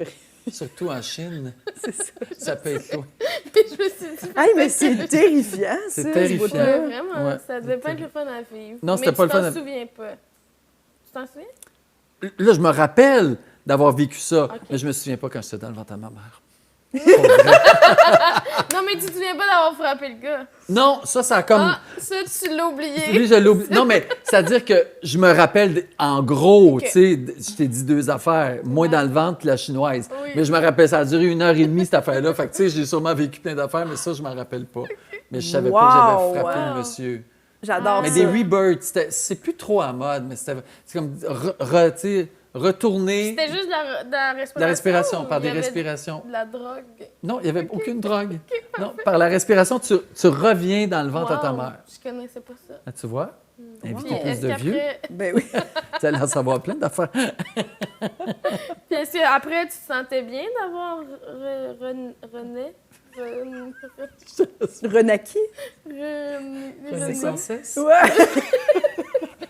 Surtout en Chine. C'est ça. Ça peut être loin. Puis je me suis dit, Hey, mais c'est terrifiant, C'est ça, ce terrifiant. bout-là. ouais, vraiment, Ouais. ça devait pas être le fun à vivre. Non, c'était Mais pas le fun tu à- t'en souviens pas. Tu t'en souviens? Là, je me rappelle d'avoir vécu ça, OK. mais je me souviens pas quand j'étais dans le ventre de ma mère. Non, mais tu te souviens pas d'avoir frappé le gars. Non, ça a comme... Ah, ça, tu l'as oublié. Lui, je l'oublie. Non, mais c'est-à-dire que je me rappelle, en gros, OK. tu sais, je t'ai dit deux affaires. Moi dans le ventre, puis la chinoise. Oui. Mais je me rappelle, ça a duré 1h30, cette affaire-là. Fait que, tu sais, j'ai sûrement vécu plein d'affaires, mais ça, je m'en rappelle pas. Mais je savais pas que Wow, j'avais frappé wow. le monsieur. J'adore Mais ça. des rebirths, c'est plus trop à mode, mais c'est comme tu sais, retourner C'était juste de la respiration. de la respiration, ou par il y des avait respirations. De la drogue. Non, il n'y avait aucune drogue. Non, par la respiration, tu reviens dans le ventre à ta Wow, mère. Je connaissais pas ça. Ah, tu vois? Invite Puis plus est-ce de vieux. qu'après, Ben oui. Tu allais en savoir plein d'affaires. puis est-ce qu'après, tu te sentais bien d'avoir René? Renaki? René. sans cesse? Ouais.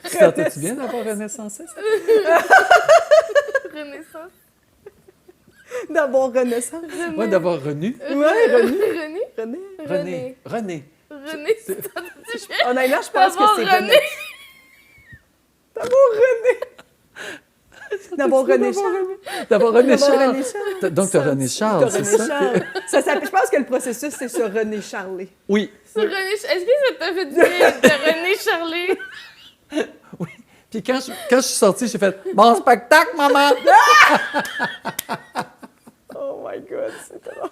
Tu sentais-tu bien d'avoir René sans cesse? Renaissance. D'avoir renaissance. Moi, d'avoir Renu. Ouais, René. René. René. René. René. René. Honnêtement, je pense que D'avoir c'est René. René. D'avoir René. D'avoir René Charles. D'avoir René D'avoir Charles. René Charles. Donc, tu as René Charles, T'as c'est René ça? Charles. Je pense que le processus, c'est sur René Charlet. Oui. Sur René. Est-ce que ça t'a fait du bien de René Charlet? Oui. Puis quand je suis sortie, j'ai fait « Bon spectacle, maman! Oh my God, c'est tellement...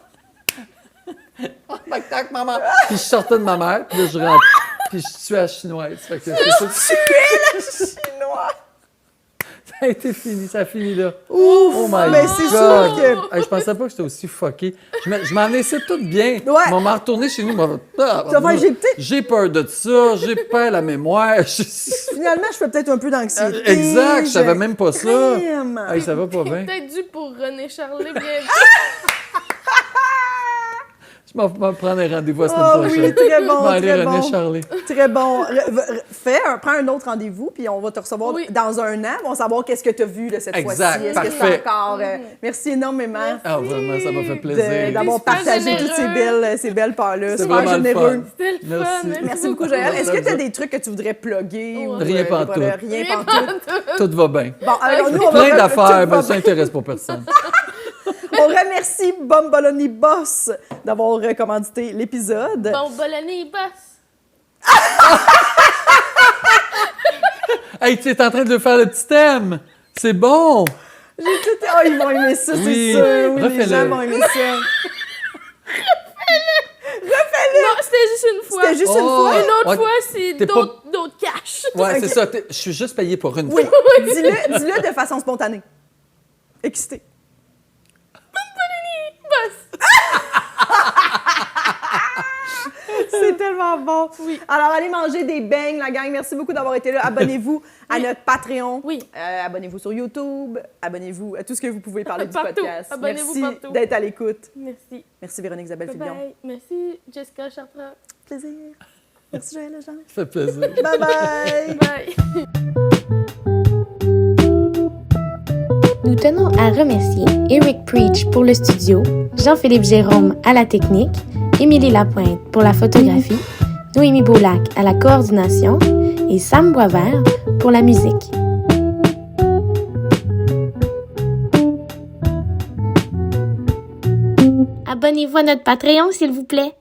Bon spectacle, maman! » Puis je sortais de ma mère, puis là, je rentre. Puis je suis à la chinoise. Fait que c'est ça. Chinois! Ça a été fini, ça a fini là. Ouf! Oh my mais God! c'est sûr que... Hey, je pensais pas que c'était aussi fucké. Je m'en laissais tout bien. Ouais. Ils m'ont retourné chez nous. Moi, j'ai peur de ça, j'ai peur la mémoire. Finalement, je fais peut-être un peu d'anxiété. Exact, je savais même pas ça. Crème. Hey, ça va pas bien. Peut-être dû pour René Charlet bien. Je m'en vais prendre un rendez-vous la semaine Oh prochaine. oui, très bon, Je vais aller très René bon. Charlet. Très bon. Prends un autre rendez-vous, puis on va te recevoir Oui. dans un an. On va savoir qu'est-ce que tu as vu de cette fois-ci. Exact, Est-ce que parfait. c'est encore... merci énormément Ah, vraiment, ça m'a fait plaisir. d'avoir Super partagé toutes généreux. ces belles peurs-là. C'est Super vraiment le généreux. fun. C'était le Merci. fun. Merci beaucoup, Joël. Est-ce que tu as des trucs que tu voudrais plugger? Ou, Rien pantoute. Rien pantoute. Tout va bien. Bon, alors nous, on Plein va... d'affaires, tout va mais ça n'intéresse pas personne. On remercie Bomboloni Boss d'avoir commandité l'épisode. Bon, Bologna, boss. Hey, tu es en train de faire le petit thème. C'est bon. J'ai tout... Oh, ils vont aimer ça, Oui. c'est sûr. Oui, les Refais-le. gens vont aimer ça. Non, c'était juste une fois. C'était juste une Oh. fois. Une autre Ouais, fois, c'est t'es pas- d'autres cash. Ouais, Ok. c'est ça. Je suis juste payé pour une Oui, fois. dis-le de façon spontanée. Excité. Boss. C'est tellement bon. Oui. Alors, allez manger des beignes, la gang. Merci beaucoup d'avoir été là. Abonnez-vous à Oui. notre Patreon. Oui. Abonnez-vous sur YouTube. Abonnez-vous à tout ce que vous pouvez parler du Partout. podcast. Abonnez-vous Merci partout. d'être à l'écoute. Merci. Merci Véronique Isabelle Bye Fillon. bye. Merci, Jessica Chartrand. Plaisir. Merci Joël Legendre. Ça fait plaisir. Bye bye. Bye. Nous tenons à remercier Eric Preach pour le studio, Jean-Philippe Jérôme à la technique, Émilie Lapointe pour la photographie, Noémie Boulac à la coordination et Sam Boisvert pour la musique. Abonnez-vous abonnez-vous à notre Patreon, s'il vous plaît.